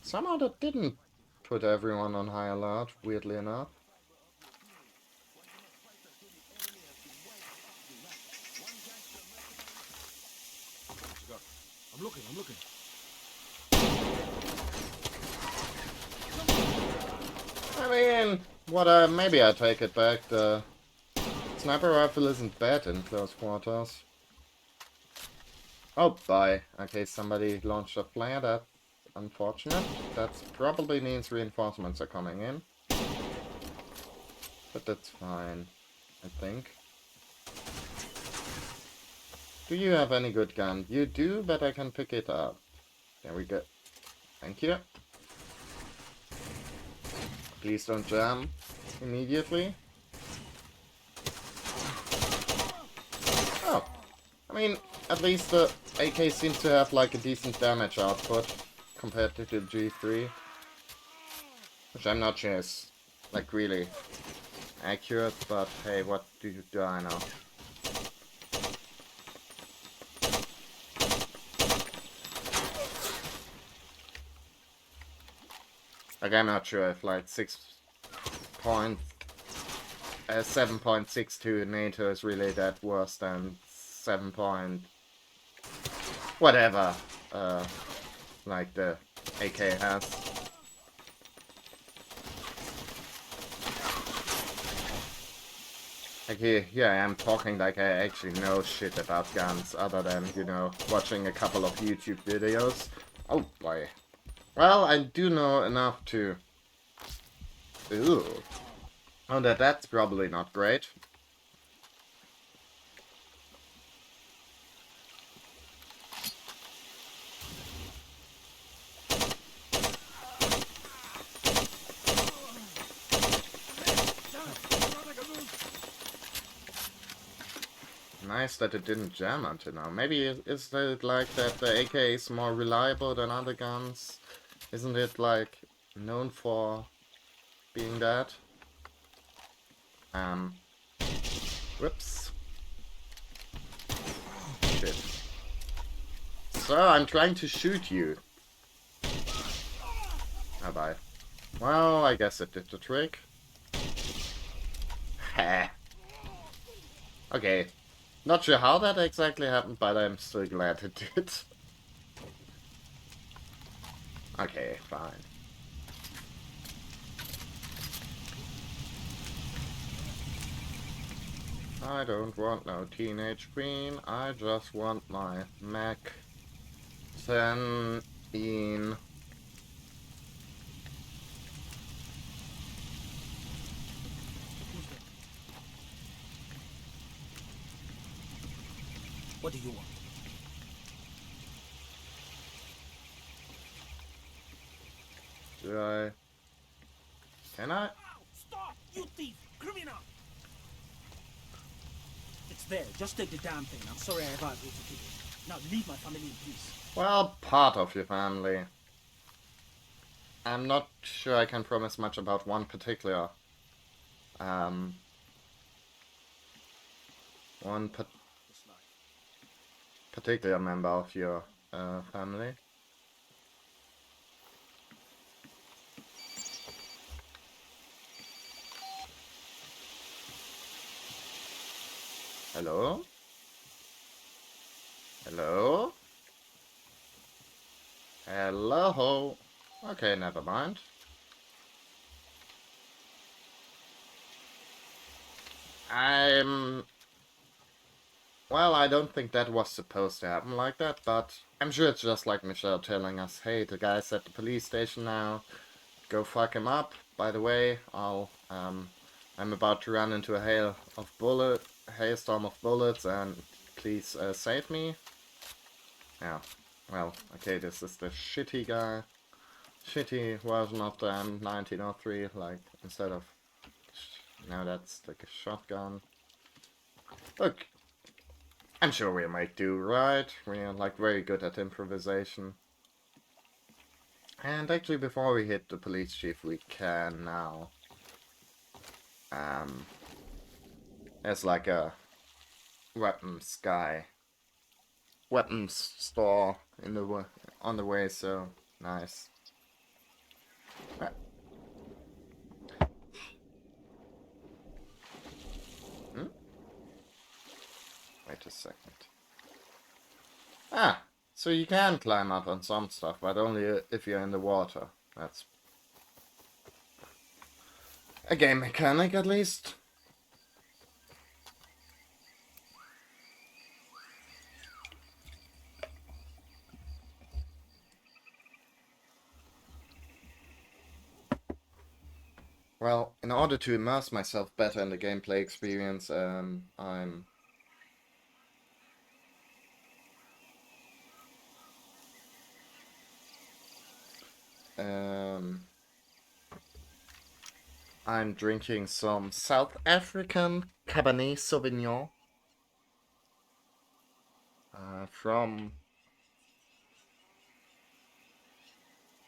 Somehow that didn't put everyone on high alert, weirdly enough. I'm looking. I mean, maybe I take it back. The sniper rifle isn't bad in close quarters. Oh, bye. Okay, somebody launched a flare. That's unfortunate. That probably means reinforcements are coming in. But that's fine, I think. Do you have any good gun? You do, but I can pick it up. There we go. Thank you. Please don't jam immediately. Oh, I mean, at least the AK seems to have like a decent damage output compared to the G3. Which I'm not sure is like really accurate, but hey, what do I know? Like, I'm not sure if like 7.62 NATO is really that worse than 7 point whatever like the AK has. Like here I am talking like I actually know shit about guns other than, you know, watching a couple of YouTube videos. Oh boy. Well, I do know enough to... Ooh. Oh, that's probably not great. Nice that it didn't jam until now. Maybe is it like that the AK is more reliable than other guns? Isn't it like known for being that? Whoops. Shit. Sir, I'm trying to shoot you. Oh, bye. Well, I guess it did the trick. Heh. Okay. Not sure how that exactly happened, but I'm still glad it did. Okay, fine. I don't want no teenage queen, I just want my Mac 10 in. What do you want? Do I? Can I? Stop! You thief! Criminal! It's there. Just take the damn thing. I'm sorry I ever agreed to keep it. Now leave my family in peace. Well, part of your family. I'm not sure I can promise much about one particular um one pa particular member of your family. Hello? Hello? Hello? Okay, never mind. Well, I don't think that was supposed to happen like that, but I'm sure it's just like Michelle telling us, hey, the guy's at the police station now, go fuck him up. By the way, I'm about to run into a hailstorm of bullets, and please save me. Yeah, well, okay, this is the shitty shitty version of the M1903, like, instead of, now that's like a shotgun. Look, I'm sure we might do, right? We're like very good at improvisation. And actually, before we hit the police chief, we can now. There's like a weapons store in the on the way, so nice. Ah. Hmm? Wait a second. Ah, So you can climb up on some stuff, but only if you're in the water. That's a game mechanic, at least. Well, in order to immerse myself better in the gameplay experience, um, I'm drinking some South African Cabernet Sauvignon from,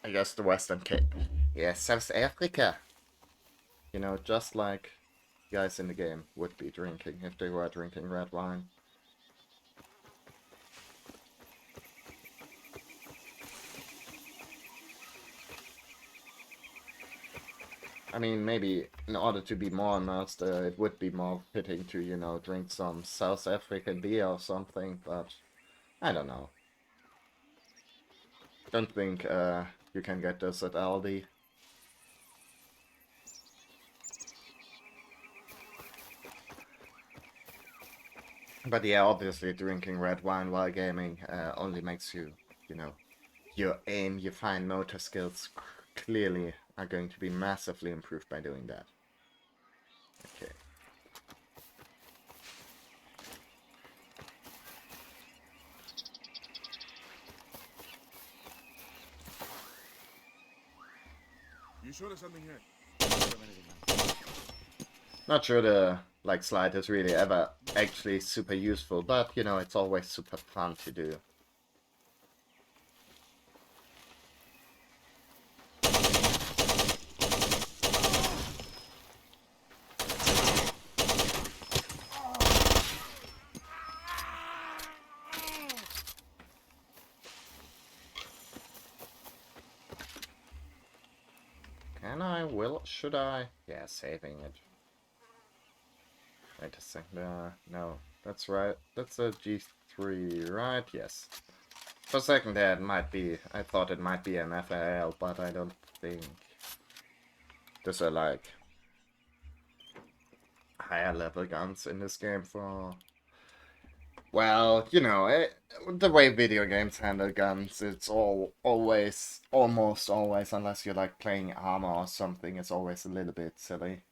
I guess, the Western Cape. Yeah, South Africa. You know, just like guys in the game would be drinking if they were drinking red wine. I mean, maybe in order to be more immersed, it would be more fitting to, you know, drink some South African beer or something, but I don't know. Don't think you can get this at Aldi. But yeah, obviously drinking red wine while gaming only makes you, you know, your aim, your fine motor skills clearly are going to be massively improved by doing that. Okay. You sure there's something here? Not sure the like slide is really ever actually super useful, but you know, it's always super fun to do. Can I? Should I? Yeah, saving it. Wait a second. No, that's right. That's a G3, right? Yes. For a second there, it might be. I thought it might be an FAL, but I don't think. Those are like higher level guns in this game for. Well, you know, the way video games handle guns, it's almost always, unless you're like playing armor or something, it's always a little bit silly.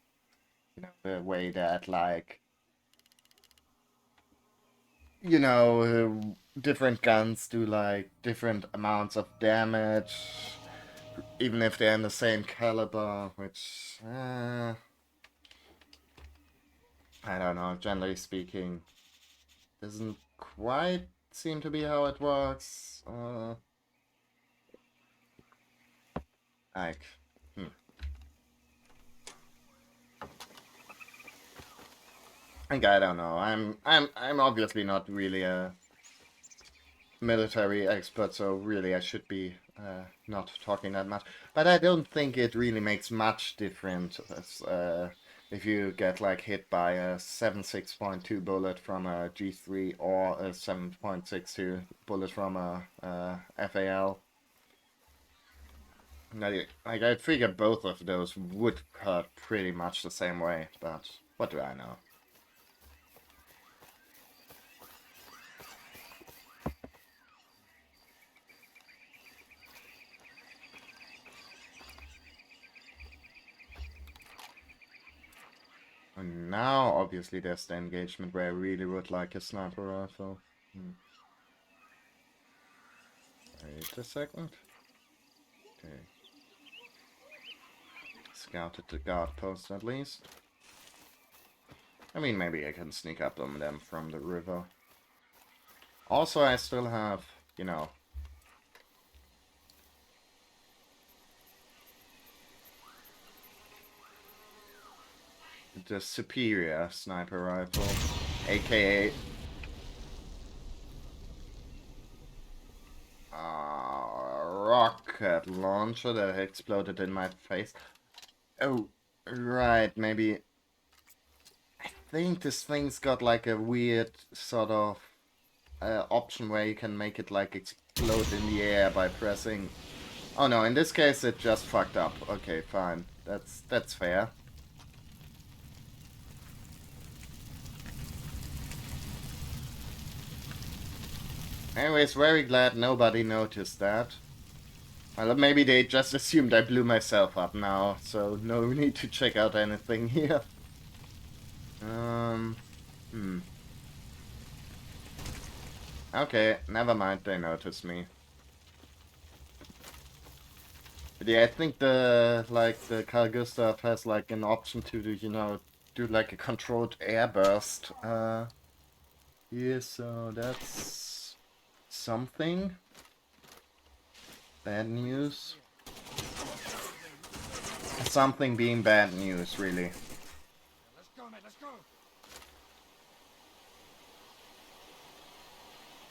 You know, the way that like, you know, different guns do like different amounts of damage, even if they're in the same caliber, which, I don't know, generally speaking, doesn't quite seem to be how it works. Like, hmm. Like, I don't know. I'm obviously not really a military expert, so really I should be not talking that much. But I don't think it really makes much difference if you get like hit by a 7.6.2 bullet from a G3 or a 7.62 bullet from a FAL. Like I figure both of those would hurt pretty much the same way, but what do I know? And now, obviously, there's the engagement where I really would like a sniper rifle. Wait a second. Okay. Scouted the guard post at least. I mean, maybe I can sneak up on them from the river. Also, I still have, you know, the superior sniper rifle, aka rocket launcher that exploded in my face. Oh, right, maybe. I think this thing's got like a weird sort of option where you can make it like float in the air by pressing... Oh no, in this case it just fucked up. Okay, fine. That's fair. Anyways, very glad nobody noticed that. Well, maybe they just assumed I blew myself up now, so no need to check out anything here. Okay, never mind, they noticed me. But yeah, I think the Carl Gustav has like an option to do, you know, do like a controlled airburst. Yeah, so that's something. Bad news. Something being bad news, really. Let's go, mate, let's go.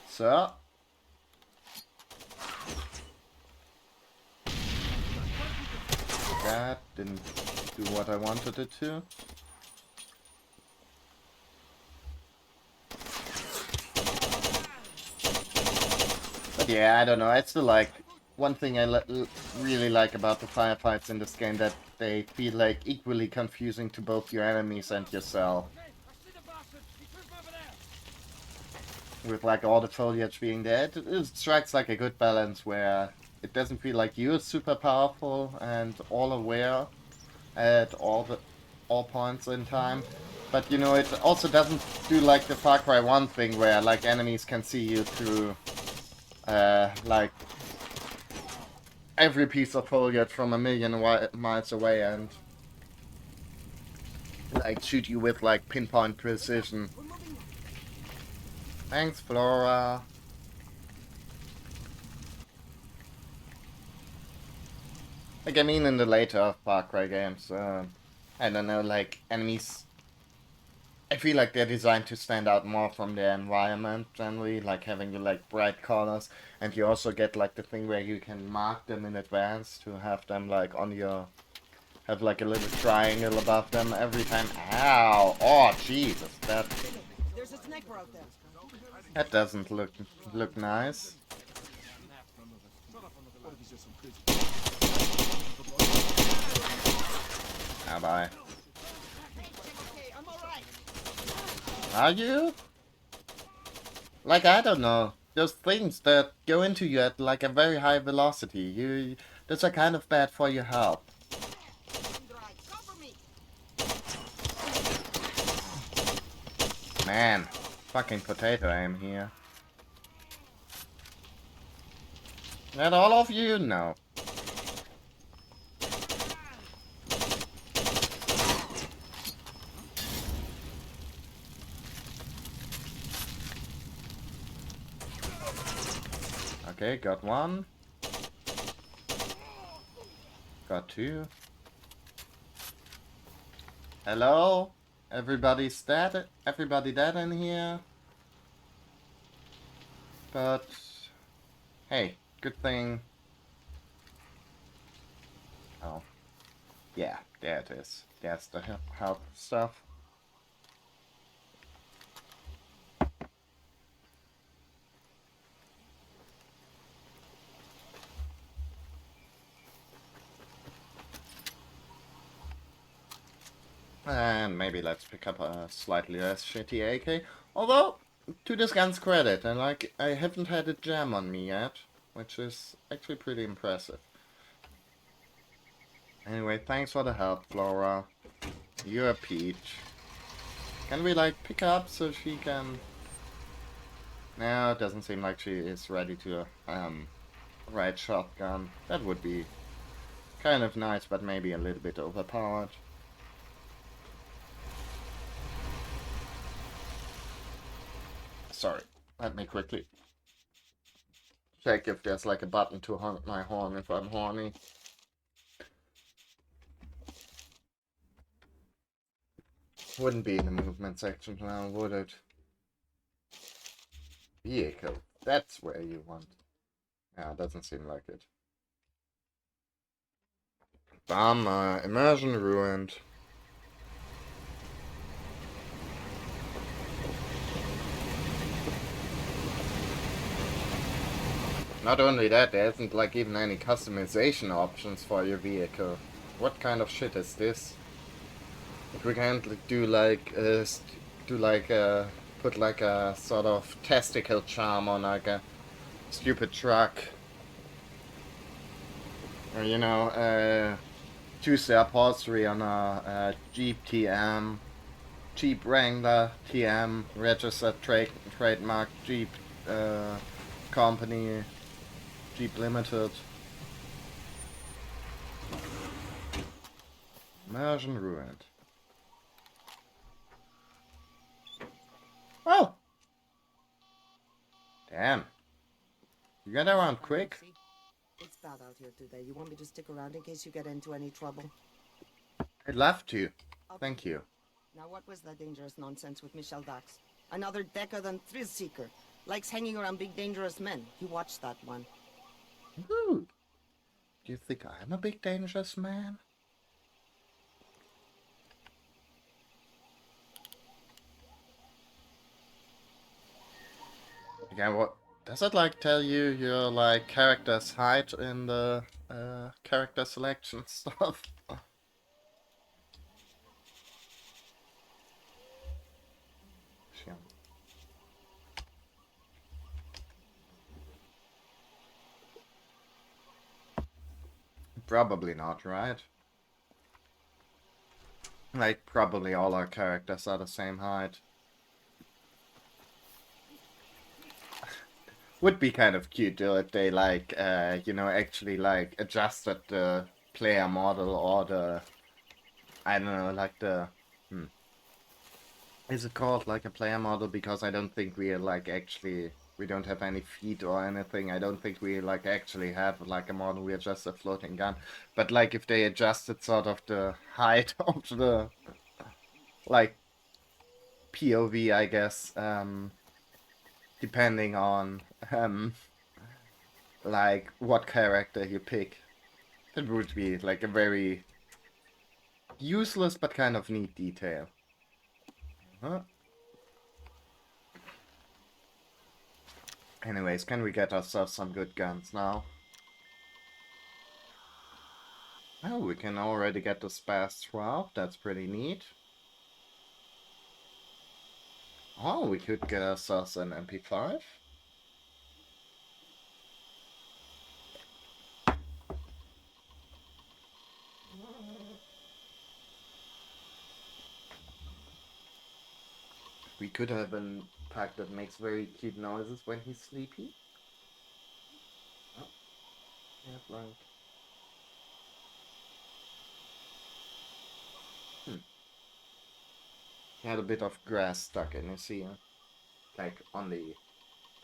So. That didn't do what I wanted it to. But yeah, I don't know. I still like one thing I really like about the firefights in this game, that they feel like equally confusing to both your enemies and yourself. Okay, I see the bastard. He took over there. With like all the foliage being there, it strikes like a good balance where it doesn't feel like you're super powerful and all aware at all points in time. But you know, it also doesn't do like the Far Cry 1 thing where like enemies can see you through like every piece of foliage from a million miles away and like shoot you with like pinpoint precision. Thanks, Flora. Like, I mean, in the later Far Cry games, I don't know, like, enemies, I feel like they're designed to stand out more from their environment, generally, like having the, like, bright colors, and you also get, like, the thing where you can mark them in advance to have them, like, on your, have, like, a little triangle above them every time. Ow! Oh, Jesus, There's a sniper out there. that doesn't look nice. Ah, bye. Okay, I'm alright. Are you? Like, I don't know. Those things that go into you at like a very high velocity. Those are kind of bad for your health. Cover me. Man, fucking potato aim here. That all of you? No. Okay, got one. Got two. Hello? Everybody's dead? Everybody dead in here? But... hey, good thing... oh. Yeah, there it is. That's the health stuff. And maybe let's pick up a slightly less shitty AK. Although, to this gun's credit, and like, I haven't had a jam on me yet, which is actually pretty impressive. Anyway, thanks for the help, Flora. You're a peach. Can we, like, pick her up so she can... no, it doesn't seem like she is ready to, ride shotgun. That would be kind of nice, but maybe a little bit overpowered. Sorry, let me quickly check if there's like a button to honk my horn if I'm horny. Wouldn't be in the movement section now, would it? Vehicle, that's where you want. Yeah, doesn't seem like it. Bummer, immersion ruined. Not only that, there isn't like even any customization options for your vehicle. What kind of shit is this? We can't do like put like a sort of testicle charm on like a stupid truck, or you know, choose the upholstery on a Jeep TM, Jeep Wrangler TM, registered trademark Jeep company, Jeep Limited. Immersion ruined. Oh! Damn. You got around quick? It's bad out here today. You want me to stick around in case you get into any trouble? I'd love to. Okay. Thank you. Now, what was that dangerous nonsense with Michel Dax? Another decadent thrill seeker. Likes hanging around big dangerous men. You watched that one. Ooh. Do you think I'm a big dangerous man? Again, what does it like tell you your like character's height in the character selection stuff? Shit. Probably not, right? Like, probably all our characters are the same height. Would be kind of cute though if they like, you know, actually like adjusted the player model or the, I don't know, like the, is it called like a player model? Because I don't think we are like actually, we don't have any feet or anything. I don't think we like actually have like a model. We are just a floating gun. But like if they adjusted sort of the height of the like POV, I guess, depending on like what character you pick, it would be like a very useless but kind of neat detail. Huh? Anyways, can we get ourselves some good guns now? Oh, we can already get the Spas 12. That's pretty neat. Oh, we could get ourselves an MP5. We could have a pack that makes very cute noises when he's sleepy. Oh, yeah, like... He had a bit of grass stuck in his ear. Like, on the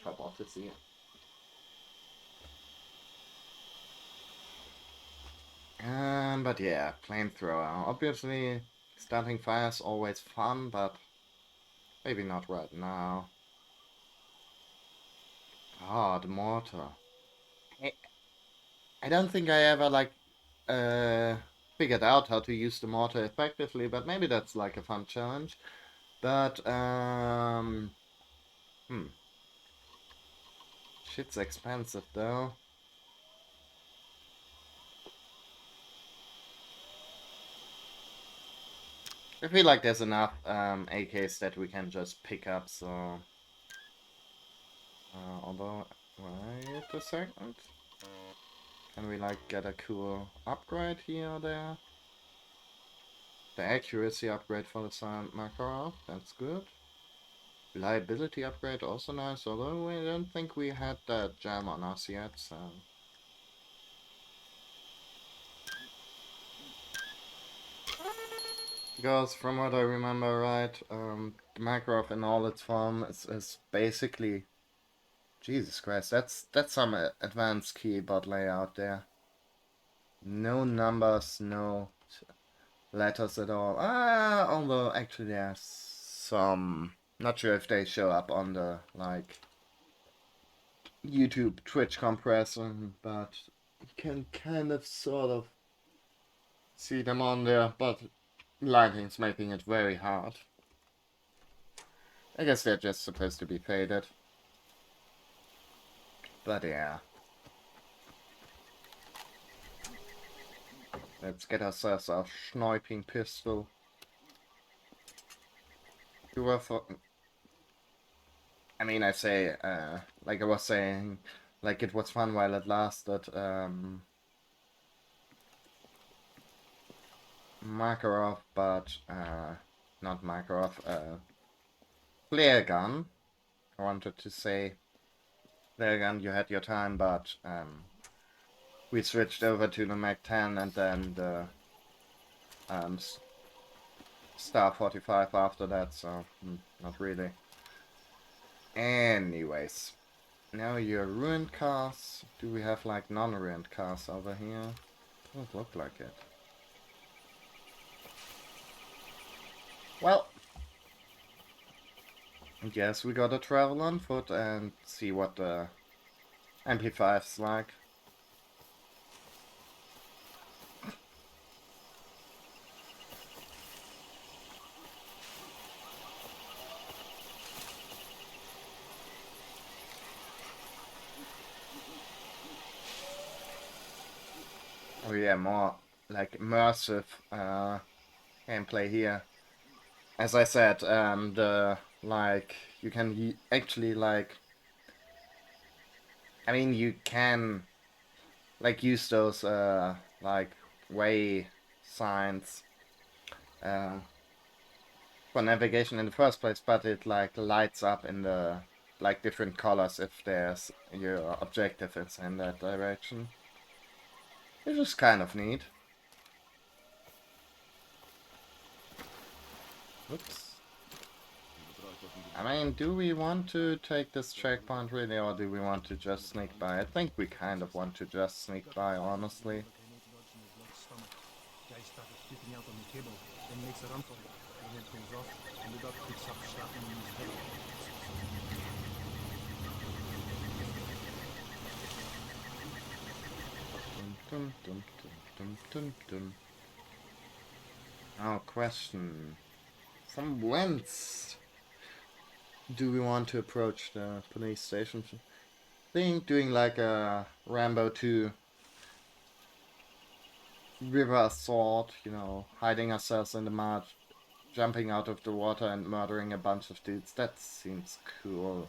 top of his ear. But yeah, flamethrower. Obviously, starting fire is always fun, but maybe not right now. Ah, the mortar. I don't think I ever like figured out how to use the mortar effectively, but maybe that's like a fun challenge. But shit's expensive though. I feel like there's enough AKs that we can just pick up, so although wait a second. Can we like get a cool upgrade here or there? The accuracy upgrade for the silent Makarov, that's good. Reliability upgrade also nice, although I don't think we had that gem on us yet, so... Because from what I remember right, the Makarov in all its form is basically... Jesus Christ, that's some advanced keyboard layout there. No numbers, no letters at all. Although actually there's some... Not sure if they show up on the, like... YouTube Twitch compressor, but you can kind of sort of see them on there, but lighting's making it very hard. I guess they're just supposed to be faded. But yeah. Let's get ourselves a sniping pistol. I mean, I say, like I was saying, like it was fun while it lasted. Makarov, but not Makarov. Flare gun. I wanted to say flare gun. You had your time, but we switched over to the Mac 10 and then the um, Star 45 after that. So not really. Anyways, now your ruined cars. Do we have like non-ruined cars over here? Doesn't look like it. Well, yes, we gotta travel on foot and see what the MP5's like. Oh yeah, more like immersive gameplay here. As I said, the like you can actually like, I mean you can like use those like way signs uh for navigation in the first place, but it like lights up in the like different colors if there's your objective is in that direction. Which is kind of neat. Oops. I mean, do we want to take this checkpoint really, or do we want to just sneak by? I think we kind of want to just sneak by, honestly. Guy started flipping out on the cable, then makes a run for it. The net goes off, and the dog picks up shrapnel in his head. Dum, dum, dum, dum, dum, dum. Now, question. From whence do we want to approach the police station? I think doing like a Rambo 2 river assault, you know, hiding ourselves in the mud, jumping out of the water and murdering a bunch of dudes. That seems cool.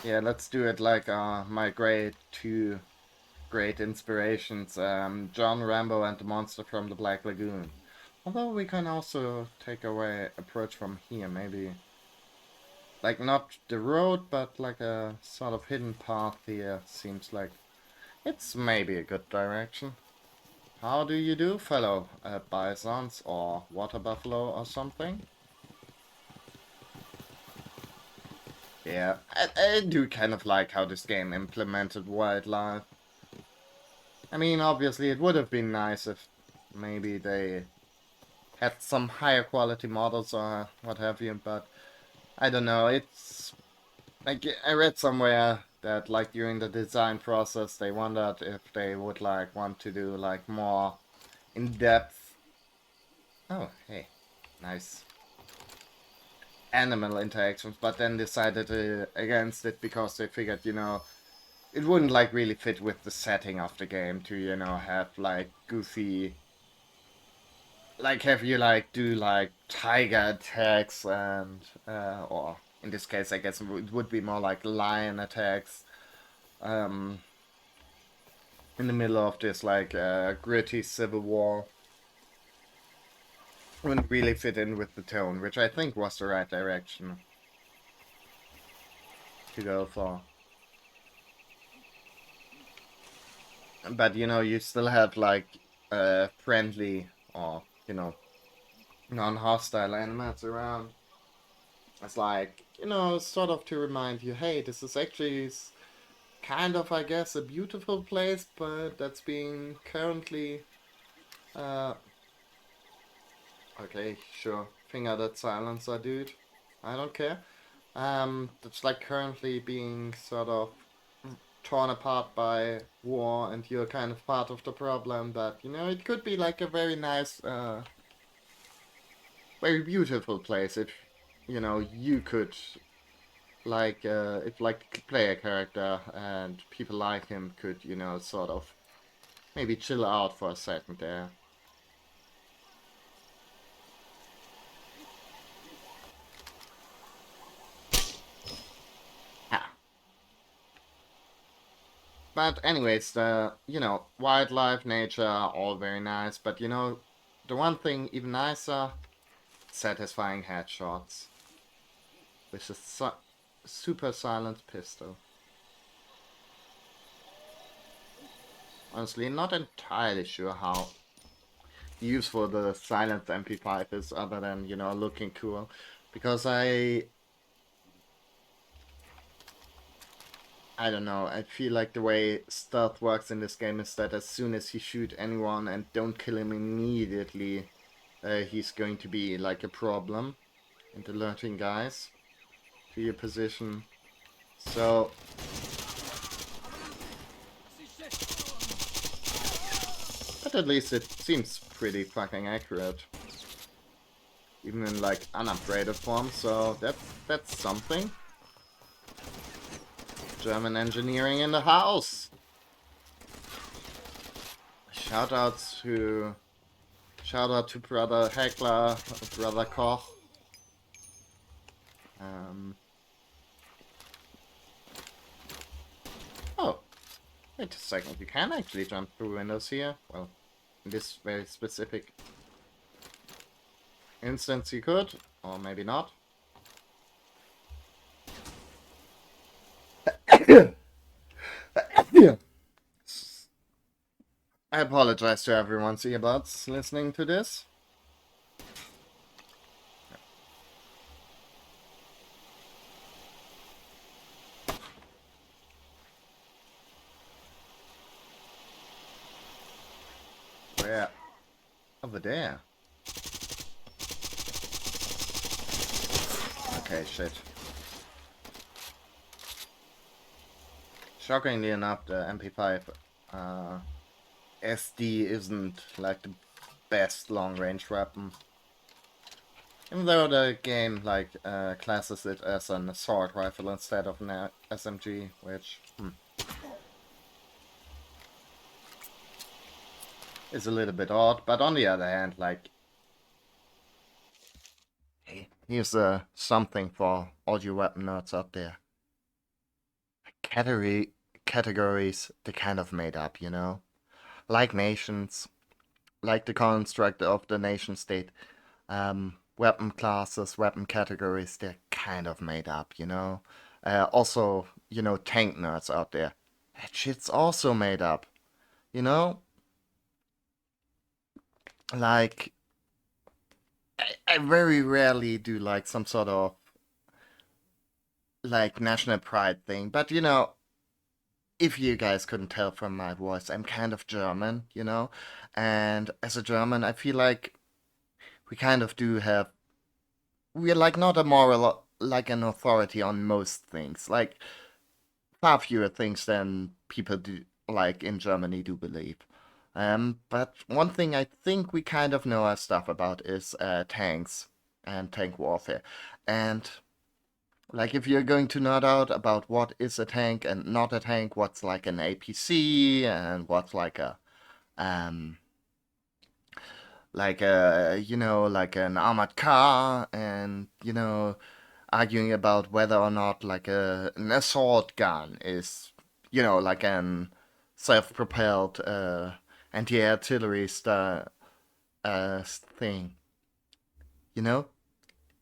Yeah, let's do it like my two great inspirations, John Rambo and the Monster from the Black Lagoon. Although we can also take away approach from here, maybe like not the road, but like a sort of hidden path here. Seems like it's maybe a good direction. How do you do, fellow bisons or water buffalo or something? Yeah, I do kind of like how this game implemented wildlife. I mean, obviously it would have been nice if maybe they had some higher quality models or what have you, but I don't know, it's like I read somewhere that like during the design process they wondered if they would like want to do like more in-depth, oh hey, nice, animal interactions, but then decided against it because they figured, you know, it wouldn't like really fit with the setting of the game to, you know, have like goofy, like have you like do like tiger attacks and or in this case I guess it would be more like lion attacks um in the middle of this like gritty civil war. Wouldn't really fit in with the tone, which I think was the right direction to go for. But you know, you still have like friendly or, you know, non-hostile animals around. It's like, you know, sort of to remind you, hey, this is actually kind of, I guess, a beautiful place, but that's being currently, uh, okay, sure, finger that silencer, dude. I don't care. That's like currently being sort of torn apart by war, and you're kind of part of the problem. But you know, it could be like a very nice, very beautiful place if you know you could if like the player character and people like him could, sort of maybe chill out for a second there. Ah. But anyways, wildlife, nature, all very nice. But the one thing even nicer, satisfying headshots with a super silent pistol. Honestly, not entirely sure how useful the silent MP5 is, other than looking cool, because I don't know. I feel like the way stealth works in this game is that as soon as you shoot anyone and don't kill him immediately, he's going to be like a problem and alerting guys to your position. So, but at least it seems pretty fucking accurate, even in like unupgraded form. So that's something. German engineering in the house. Shout out to brother Heckler, brother Koch. Oh, wait a second. You can actually jump through windows here. Well, in this very specific instance, you could, or maybe not. I apologize to everyone's earbuds listening to this. Where? Over there. Okay, shit. Shockingly enough, the MP5 SD isn't like the best long-range weapon. Even though the game classes it as an assault rifle instead of an SMG, which is a little bit odd. But on the other hand, here's something for all you weapon nerds out there. Categories, they kind of made up, like nations, like the construct of the nation state. Weapon classes, weapon categories, they're kind of made up, Also, tank nerds out there. That shit's also made up, you know? Like, I very rarely do like some sort of like national pride thing, but if you guys couldn't tell from my voice, I'm kind of German, And as a German, I feel like we kind of do have we're like not a moral like an authority on most things. Like far fewer things than people do like in Germany do believe. But one thing I think we kind of know our stuff about is tanks and tank warfare. And like if you're going to nerd out about what is a tank and not a tank, what's like an APC and what's like a um like an armored car, and arguing about whether or not like an assault gun is like an self-propelled anti-artillery style thing. You know,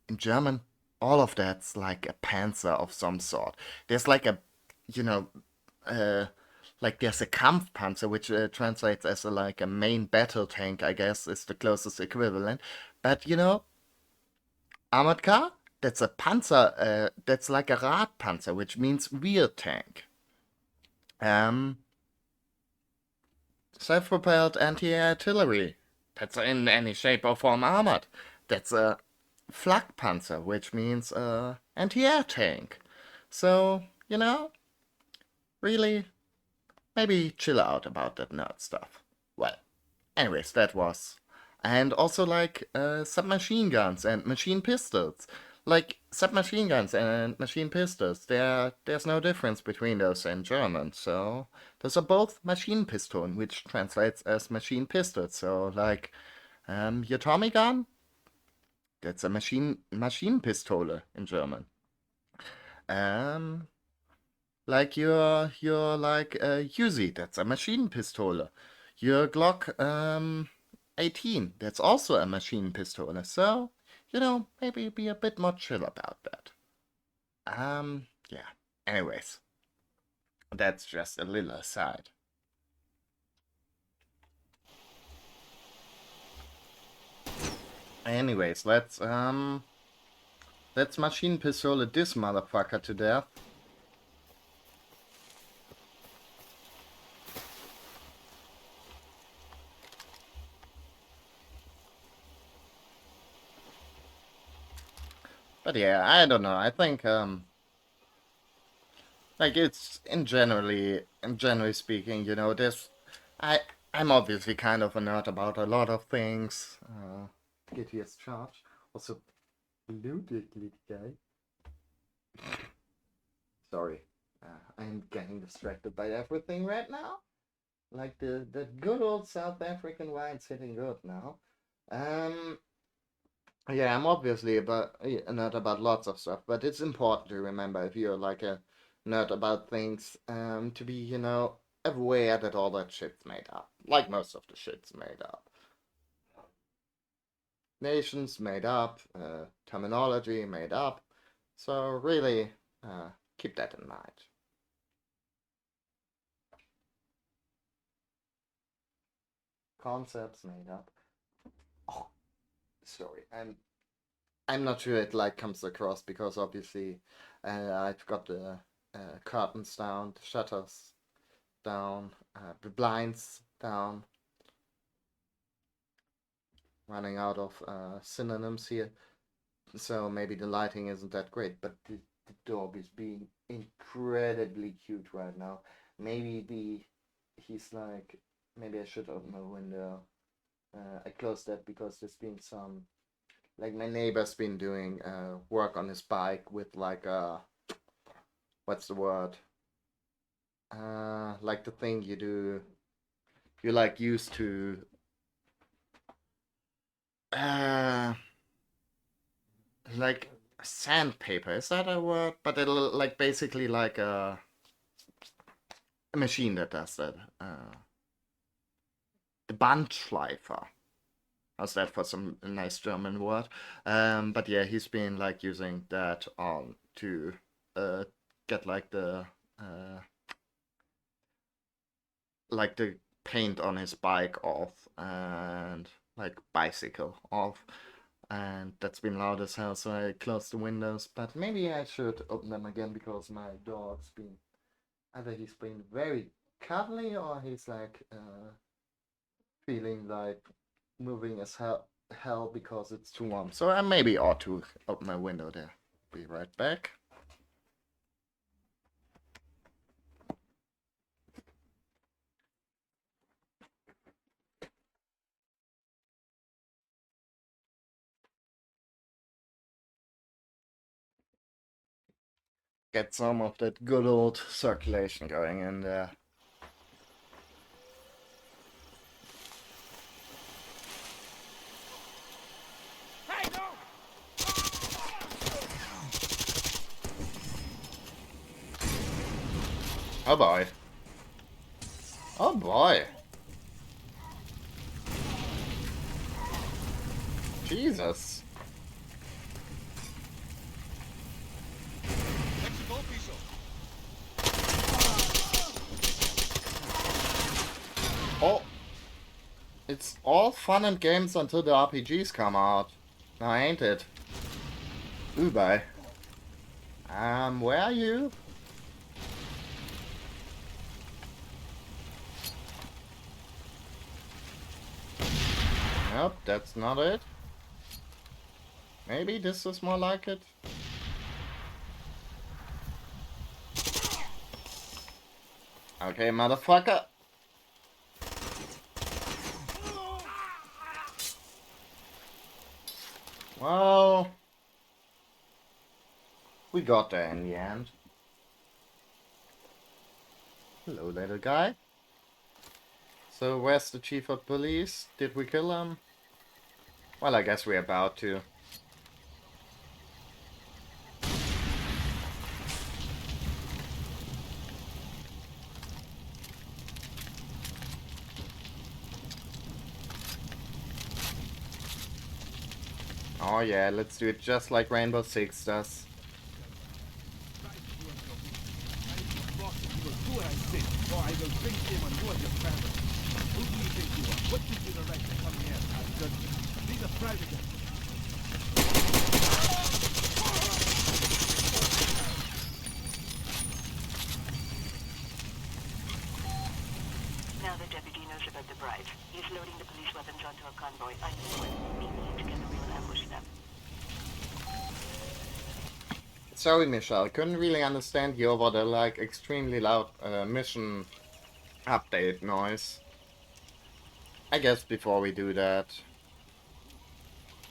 in German, all of that's like a panzer of some sort. There's like a, you know, uh, like there's a Kampfpanzer, which translates as like a main battle tank, I guess, is the closest equivalent. But armored car, that's a panzer, that's like a Radpanzer, which means rear tank. Um, Self-propelled anti-artillery, that's in any shape or form armored. That's a Flakpanzer, which means anti-air tank. So, really, maybe chill out about that nerd stuff. Well, anyways, that was. And also like submachine guns and machine pistols. Like submachine guns and machine pistols, there's no difference between those in German. So those are both machine Pistolen, which translates as machine pistol. So like your Tommy gun, that's a machine Pistole in German. Um, like your like Uzi, that's a machine Pistole. Your Glock 18, that's also a machine Pistole. So maybe be a bit more chill about that. Yeah. Anyways, that's just a little aside. Anyways, let's machine pistol this motherfucker to death. But yeah, I don't know. I think like it's in generally speaking, there's I I'm obviously kind of a nerd about a lot of things. Get his charge. Also, ludically guy. Sorry, I'm getting distracted by everything right now. Like the good old South African wine's hitting good now. Um, yeah, I'm obviously a nerd about lots of stuff, but it's important to remember if you're like a nerd about things, to be, aware that all that shit's made up. Like most of the shit's made up. Nations made up, terminology made up. So really, keep that in mind. Concepts made up. Oh, sorry, I'm not sure it like comes across because obviously I've got the curtains down, the shutters down, the blinds down. Running out of synonyms here, so maybe the lighting isn't that great. But the dog is being incredibly cute right now. He's like, maybe I should open my window. I closed that because there's been some, like my neighbor's been doing work on his bike with like what's the word? Like the thing you like used to uh like sandpaper, is that a word? But it'll like basically like a machine that does that. The Bandschleifer. How's that for some nice German word? But yeah, he's been like using that on to get uh like the paint on his bike off and like bicycle off. And that's been loud as hell, so I closed the windows. But maybe I should open them again because my dog's been either he's been very cuddly or he's like feeling like moving as hell because it's too warm. So I maybe ought to open my window there. Be right back. Get some of that good old circulation going in there. Hey, no! Oh boy. Oh boy. Jesus. Oh, it's all fun and games until the RPGs come out. Now ain't it? Ooh, bye. Where are you? Nope, that's not it. Maybe this is more like it. Okay, motherfucker. Well, We got there in the end. Hello, little guy. So, where's the chief of police? Did we kill him? Well, I guess we're about to. Oh yeah, let's do it just like Rainbow Six does. You will do what I say, or I will bring shame on you and your family. Who do you think you are? What gives you the right to come here and ask judgment? These are private entities. Now the deputy knows about the bribes. He's loading the police weapons onto a convoy. I need one. Meet me to get a real ambush them. Sorry, Michelle, couldn't really understand you over the like extremely loud mission update noise. I guess before we do that,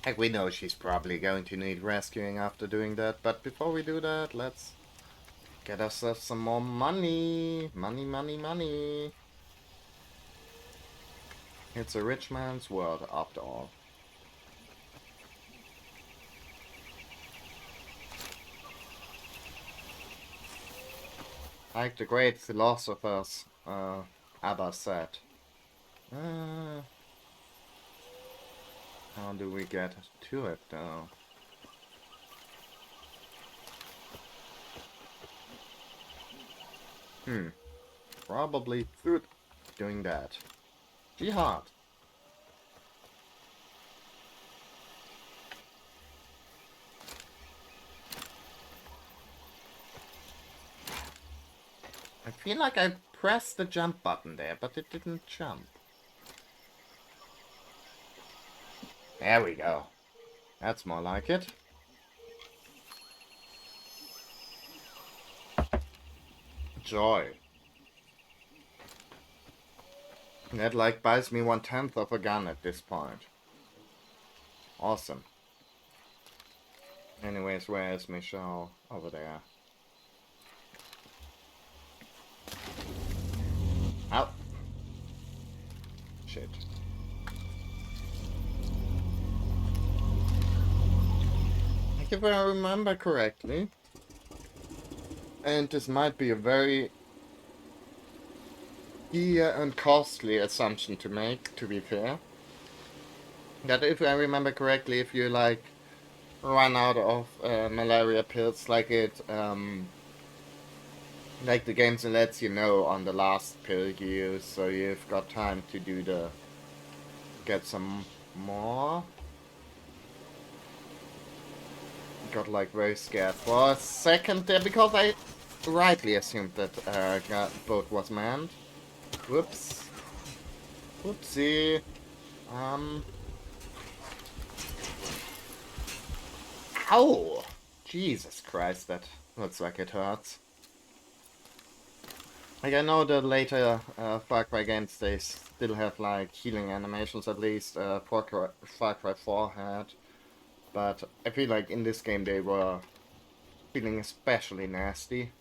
like we know she's probably going to need rescuing after doing that, but before we do that, let's get ourselves some more money. Money, money, money. It's a rich man's world after all. Like the great philosophers Abba said. How do we get to it though? Probably through doing that. Jihad. I feel like I pressed the jump button there, but it didn't jump. There we go. That's more like it. Joy. That like buys me 1/10 of a gun at this point. Awesome. Anyways, where is Michelle? Over there. Ow. Shit. Like if I remember correctly, and this might be a very and costly assumption to make, to be fair, that if I remember correctly, if you like run out of malaria pills, like like the game lets you know on the last pill you use, so you've got time to do get some more. Got like very scared for a second there because I rightly assumed that boat was manned. Whoops. Whoopsie. Ow! Jesus Christ, that looks like it hurts. Like, I know the later Far Cry games, they still have, like, healing animations, at least Far Cry 4 had. But I feel like in this game they were feeling especially nasty.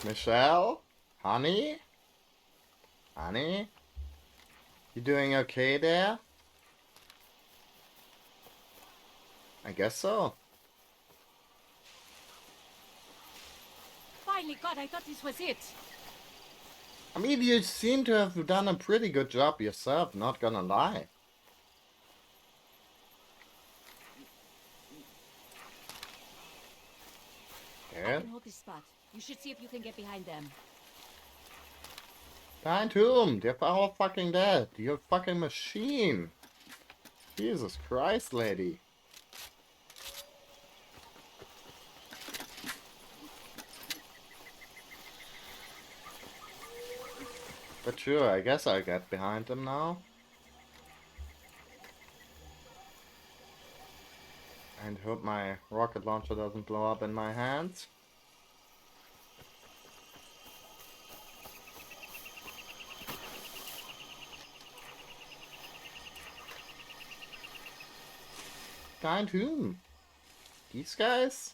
Michelle? Honey? Honey? You doing okay there? I guess so. Finally, God, I thought this was it. I mean, you seem to have done a pretty good job yourself, not gonna lie. I Yeah? can hold this spot. You should see if you can get behind them. Behind whom? They're all fucking dead. You're a fucking machine. Jesus Christ, lady. But sure, I guess I'll get behind them now. And hope my rocket launcher doesn't blow up in my hands. Behind whom? These guys?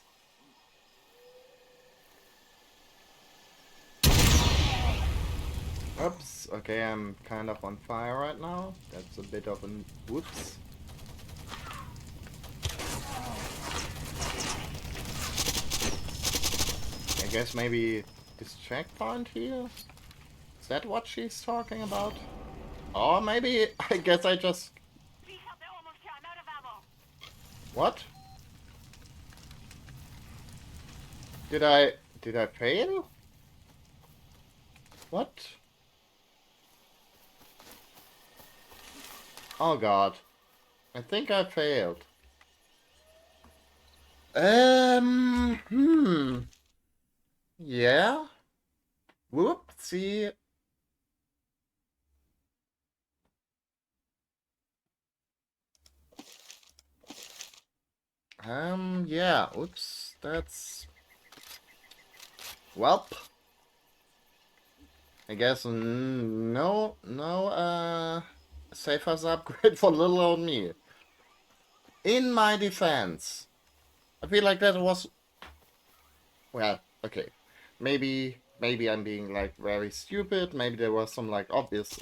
Oops, okay, I'm kind of on fire right now. That's a bit of an whoops. I guess maybe this checkpoint here? Is that what she's talking about? Or maybe, I guess I just... Please help, they're almost here. I'm out of ammo. What? Did I fail? What? Oh god. I think I failed. Yeah? Whoopsie. Yeah, oops, that's... Welp. I guess no, safe house upgrade for little old me. In my defense, I feel like that was... Well, okay. Maybe I'm being, like, very stupid. Maybe there was some, like, obvious,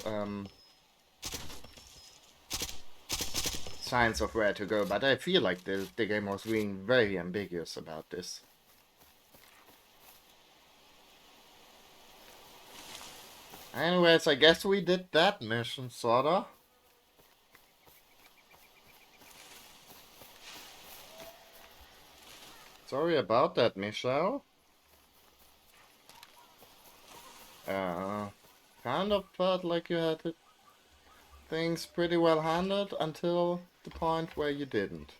signs of where to go, but I feel like the game was being very ambiguous about this. Anyways, I guess we did that mission, sorta. Sorry about that, Michelle. Kind of felt like you had things pretty well handled until the point where you didn't.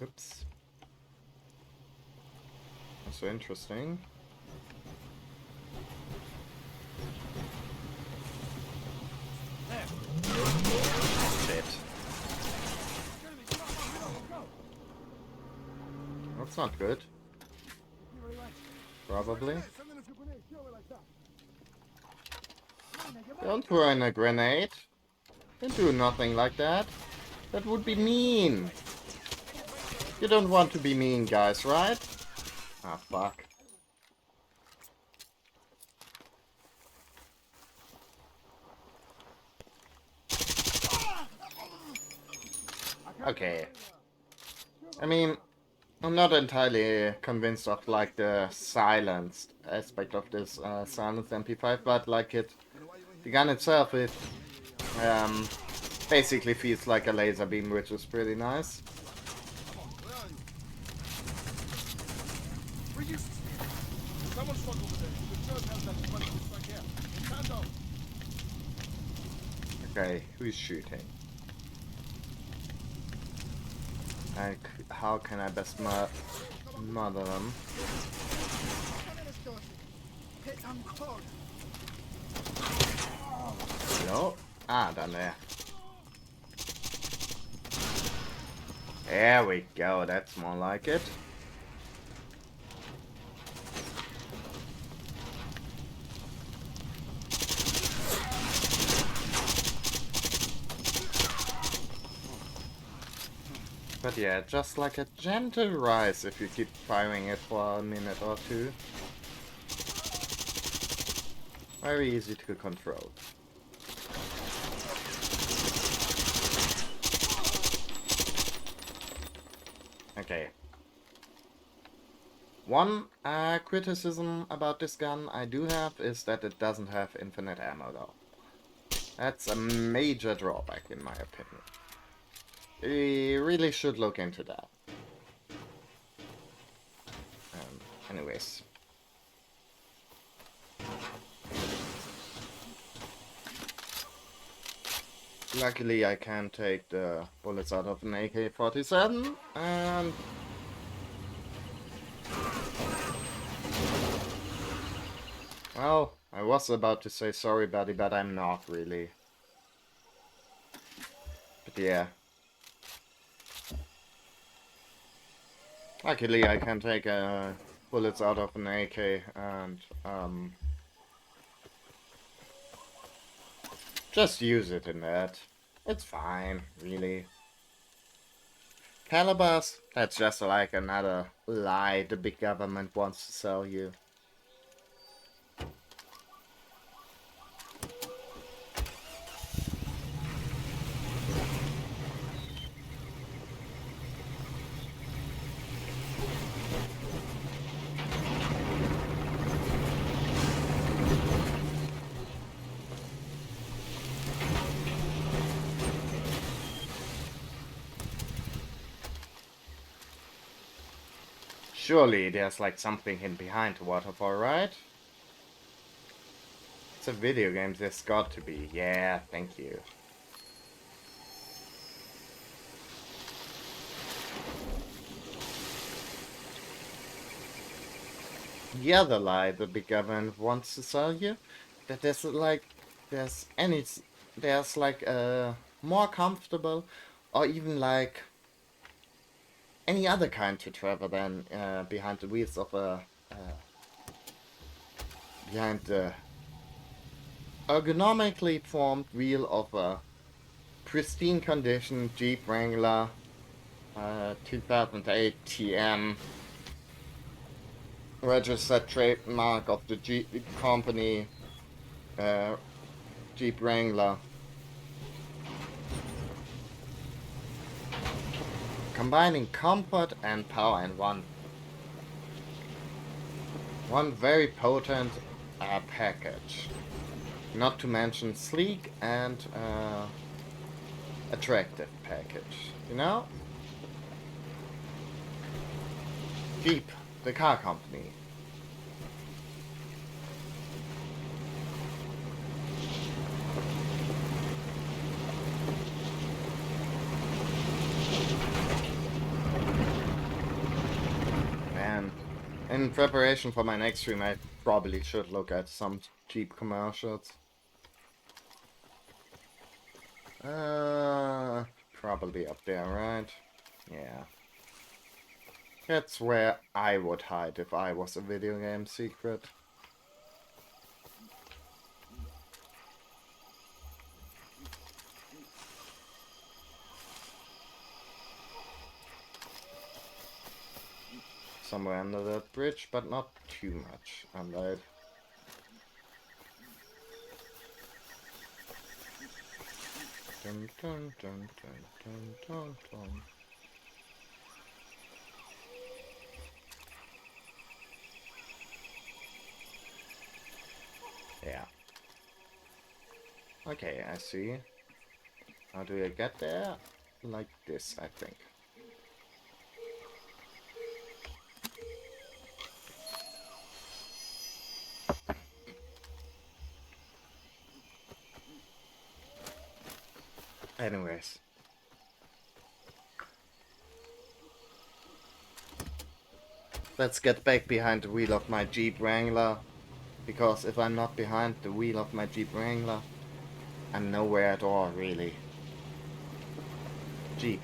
Oops. That's so interesting. Shit. That's not good. Probably. Don't throw in a grenade. Don't do nothing like that. That would be mean. You don't want to be mean, guys, right? Ah, fuck. Okay. I mean, I'm not entirely convinced of, like, the silenced aspect of this silenced MP5, but, like, the gun itself, it basically feels like a laser beam, which is pretty nice. Okay, who's shooting? Like, how can I best murder them? Hello? Ah, down there. There we go, that's more like it. But yeah, just like a gentle rise if you keep firing it for a minute or two. Very easy to control. Okay. One criticism about this gun I do have is that it doesn't have infinite ammo though. That's a major drawback in my opinion. We really should look into that. Anyways. Luckily, I can take the bullets out of an AK-47, and well, I was about to say sorry, buddy, but I'm not really. But yeah. Luckily, I can take bullets out of an AK and just use it in that. It's fine, really. Calibers, that's just like another lie the big government wants to sell you. Surely there's like something hidden behind the waterfall, right? It's a video game, there's got to be. Yeah, thank you. The other lie the big government wants to sell you, that there's like a more comfortable or even like any other kind to travel than behind the wheels of a behind the ergonomically formed wheel of a pristine condition Jeep Wrangler 2008 TM, registered trademark of the Jeep company, uh, Jeep Wrangler. Combining comfort and power in one very potent package. Not to mention sleek and attractive package, you know? Jeep, the car company. Man, in preparation for my next stream, I probably should look at some Jeep commercials. Probably up there, right? Yeah. That's where I would hide if I was a video game secret. Somewhere under that bridge, but not too much under it. Dun, dun, dun, dun, dun, dun, dun. Yeah. Okay, I see. How do I get there? Like this, I think. Anyways. Let's get back behind the wheel of my Jeep Wrangler. Because if I'm not behind the wheel of my Jeep Wrangler, I'm nowhere at all, really. Jeep.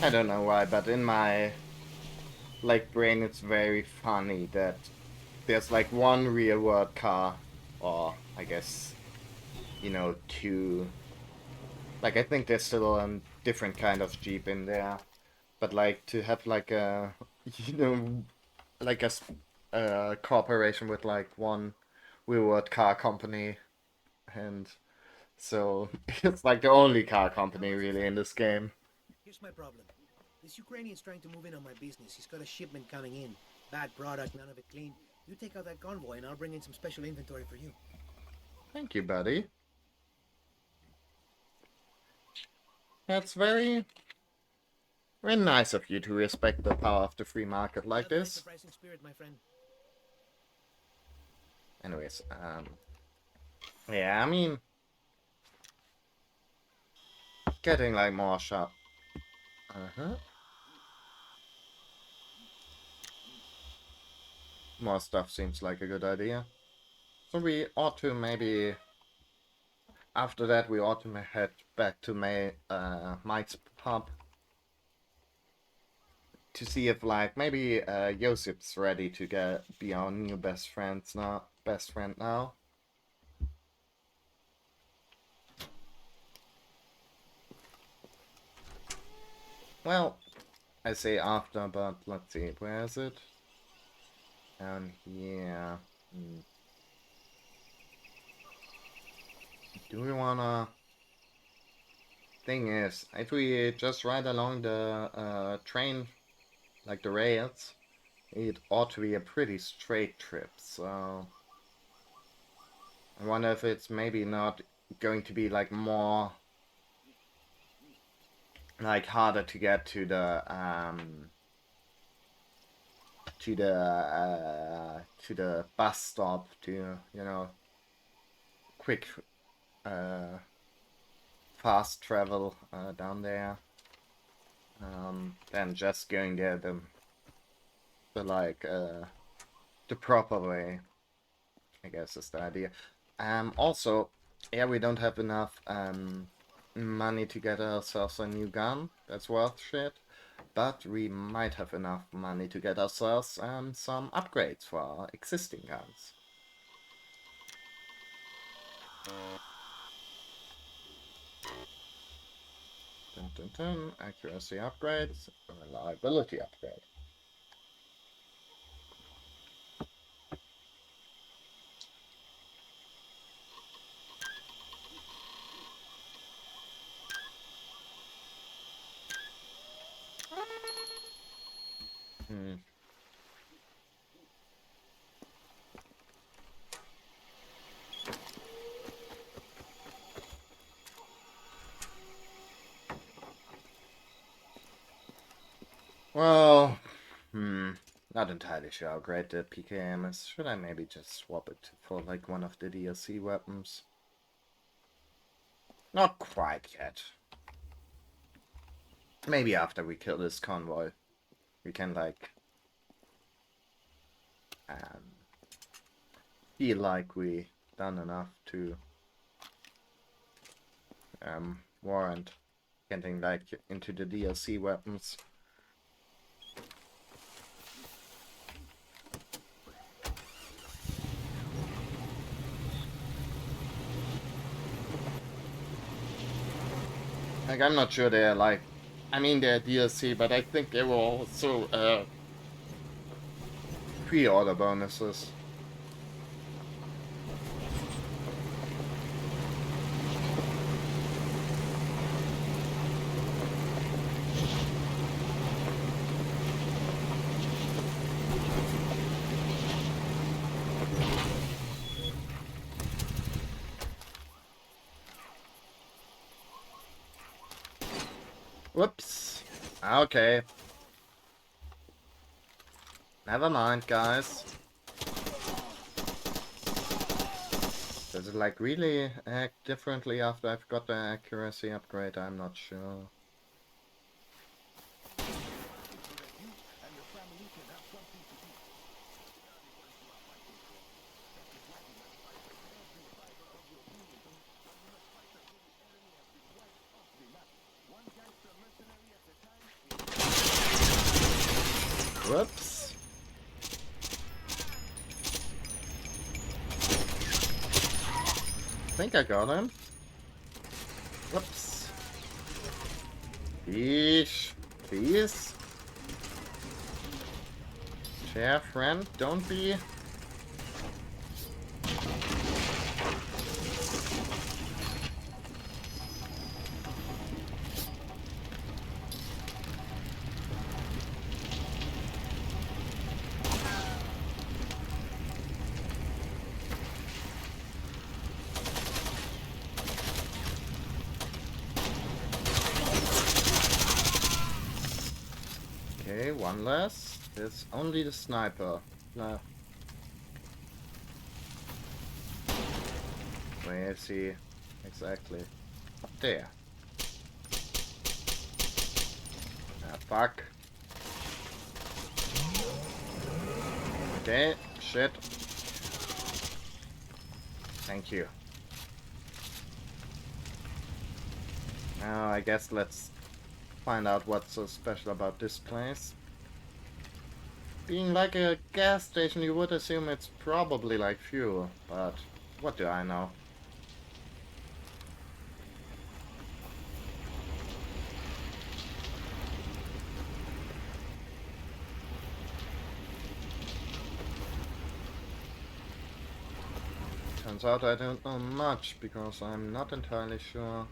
I don't know why, but in my like brain it's very funny that there's like one real world car, or I guess, you know, two. Like I think there's still a different kind of Jeep in there, but like to have like a, you know, like a cooperation with like one real world car company, and so it's like the only car company really in this game. Here's my problem. This Ukrainian's trying to move in on my business. He's got a shipment coming in. Bad product, none of it clean. You take out that convoy and I'll bring in some special inventory for you. Thank you, buddy. That's very, very nice of you to respect the power of the free market like Not my this. surprising spirit, my friend. Anyways, yeah, I mean, getting like more sharp. More stuff seems like a good idea. So we ought to maybe, after that, we ought to head back to Mike's pub to see if like maybe Josip's ready to be our new best friend now. Well, I say after, but let's see, where is it? Down here. Do we wanna... Thing is, if we just ride along the train, like the rails, it ought to be a pretty straight trip, so... I wonder if it's maybe not going to be like more... like harder to get to the bus stop to, you know, quick fast travel down there, than just going there the proper way, I guess is the idea. Also, yeah, we don't have enough money to get ourselves a new gun that's worth shit, but we might have enough money to get ourselves some upgrades for our existing guns. Dun, dun, dun. Accuracy upgrades, reliability upgrade. Well, not entirely sure how great the PKM is. Should I maybe just swap it for like one of the DLC weapons? Not quite yet. Maybe after we kill this convoy, we can like feel like we done enough to warrant getting like into the DLC weapons. Like, I'm not sure they're like, I mean they're DLC, but I think they were also pre-order bonuses. Whoops. Okay. Never mind, guys. Does it like really act differently after I've got the accuracy upgrade? I'm not sure. Whoops. I think I got him. Whoops. Yeesh. Please. Chair friend, don't be. Okay, one less. There's only the sniper. No. Where is he? Exactly. Up there. Ah, fuck. Okay, shit. Thank you. Now, I guess let's find out what's so special about this place. Being like a gas station, you would assume it's probably like fuel, but what do I know? Turns out I don't know much, because I'm not entirely sure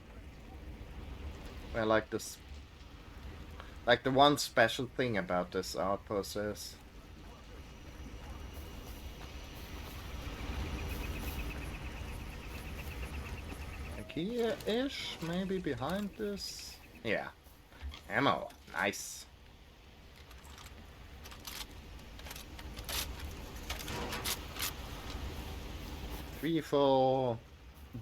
where like this... Like the one special thing about this outpost is... Like here-ish? Maybe behind this? Yeah. Ammo. Nice. 3 full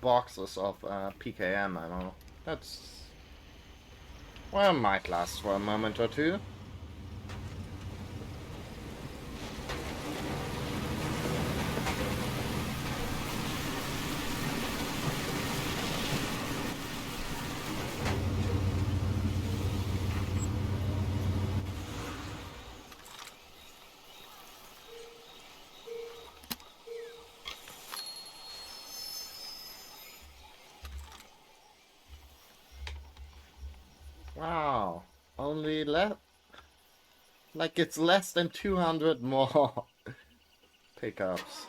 boxes of PKM ammo. That's... Well, might last for a moment or two. Wow. Only less... Like it's less than 200 more pickups.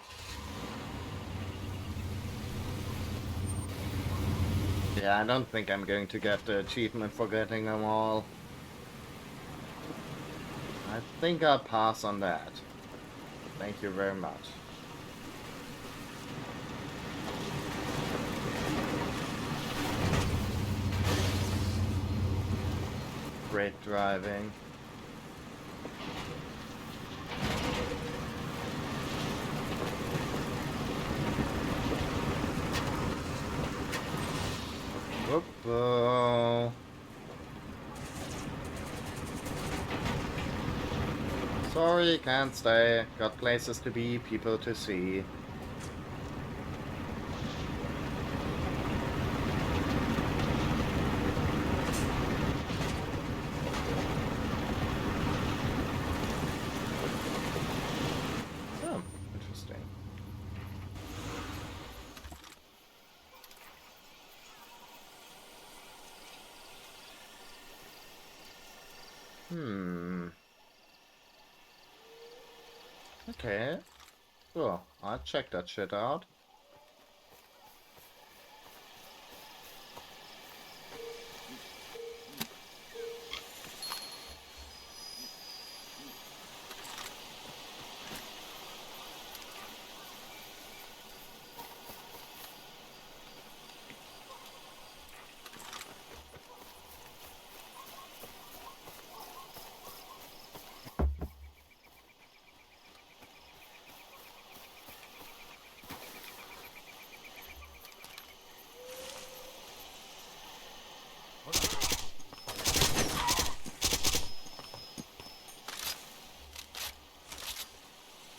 Yeah, I don't think I'm going to get the achievement for getting them all. I think I'll pass on that. Thank you very much. Great driving. Whoop. Sorry, can't stay. Got places to be, people to see. Oh, interesting. Okay. Cool. I'll check that shit out.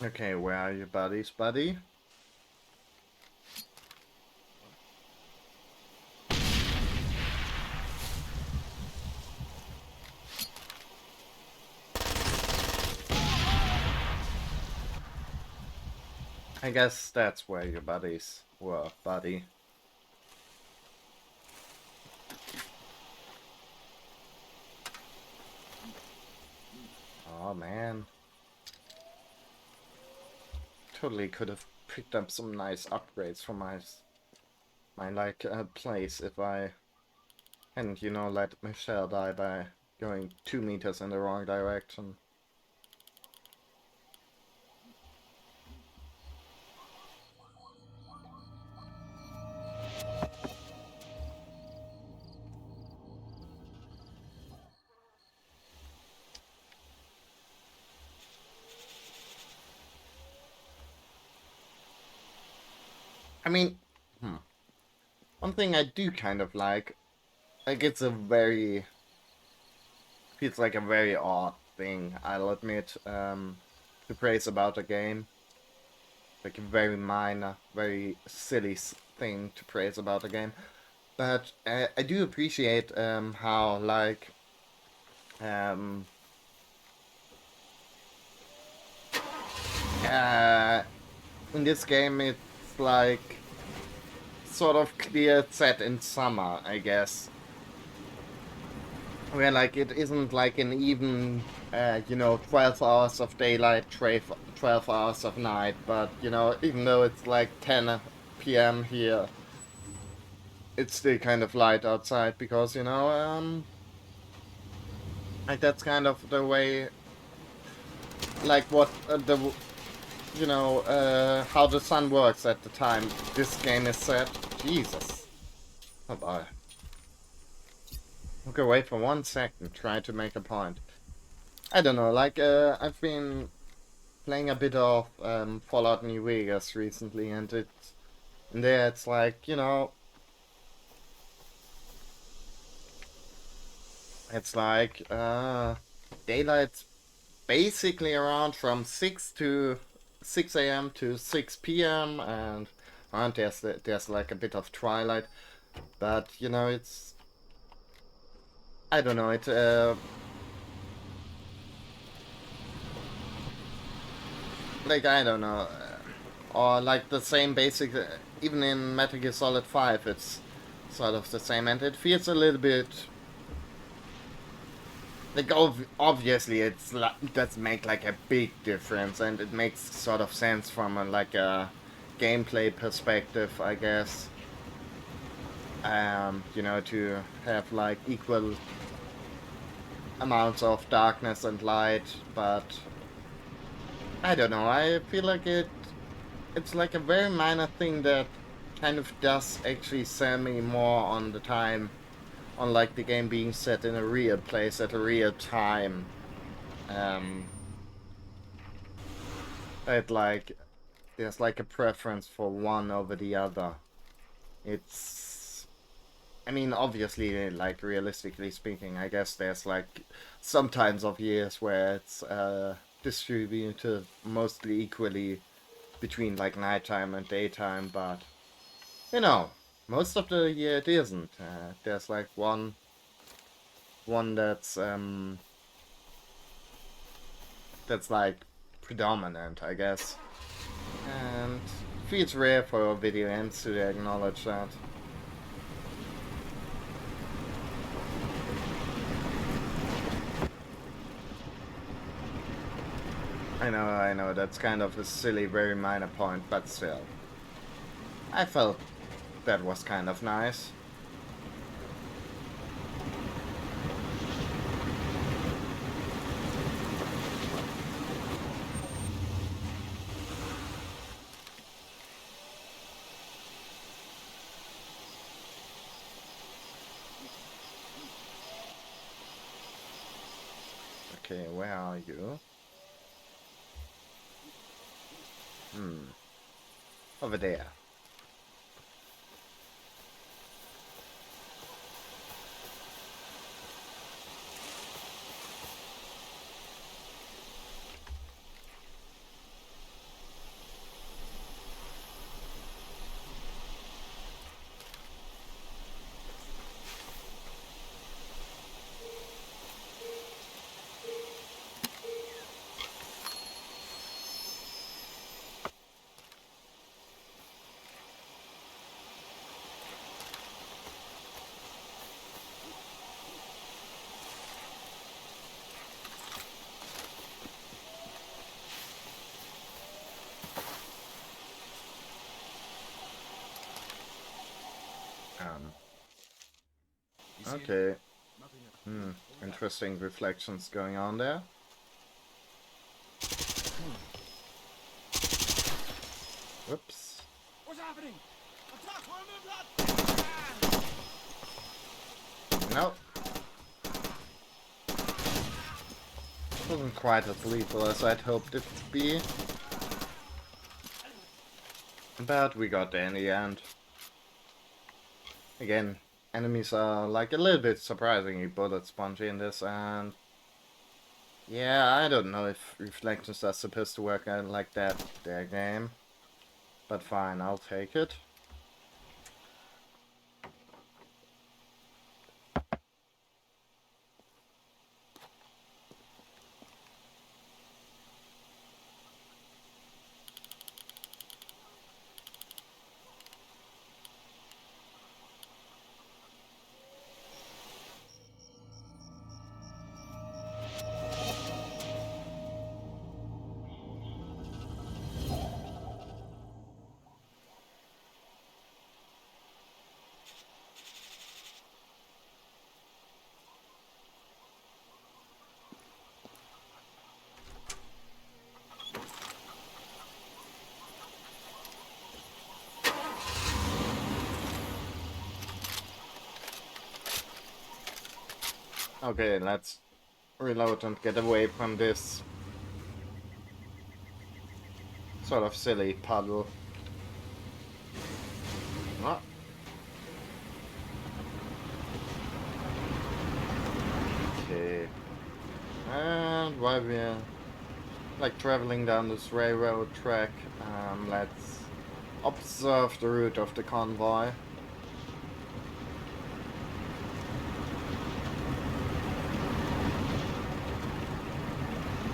Okay, where are your buddies, buddy? I guess that's where your buddies were, buddy. Oh man. Totally could have picked up some nice upgrades for my like place if I hadn't, you know, let Michelle die by going 2 meters in the wrong direction. mean, one thing I do kind of like it's a very, feels like a very odd thing, I'll admit, to praise about a game. Like a very minor, very silly thing to praise about a game. But I do appreciate how, like, um, uh, in this game it's like sort of clear set in summer, I guess. Where like it isn't like an even, 12 hours of daylight, 12 hours of night, but even though it's like 10 p.m. here, it's still kind of light outside because, like that's kind of the way, like what how the sun works at the time this game is set. Jesus. Oh boy. Okay, wait for 1 second, try to make a point. I don't know, like, I've been playing a bit of Fallout New Vegas recently, and it's like, it's like, daylight's basically around from 6 a.m. to 6 p.m. and there's like a bit of twilight, but it's, I don't know, like, I don't know, or like the same basic, even in Metal Gear Solid 5 it's sort of the same, and it feels a little bit like, obviously it's it does make like a big difference, and it makes sort of sense from like a gameplay perspective, I guess. To have like equal amounts of darkness and light, but I don't know, I feel like it's like a very minor thing that kind of does actually sell me more on the time, on like the game being set in a real place at a real time. It like, there's like a preference for one over the other. It's, I mean, obviously, like realistically speaking, I guess there's like some times of years where it's distributed mostly equally between like nighttime and daytime, but most of the year it isn't. There's like one that's like predominant, I guess, and feels rare for video games to acknowledge that. I know, that's kind of a silly, very minor point, but still. I felt that was kind of nice. Okay, where are you? Over there. Okay. Interesting reflections going on there. Whoops. What's happening? Attack! Blood! Nope. Wasn't quite as lethal as I'd hoped it to be. But we got there in the end. Again, enemies are like a little bit surprisingly bullet spongy in this, and yeah, I don't know if reflections are supposed to work out like that their game. But fine, I'll take it. Okay, let's reload and get away from this sort of silly puddle. Oh. Okay. And while we're like traveling down this railroad track, let's observe the route of the convoy.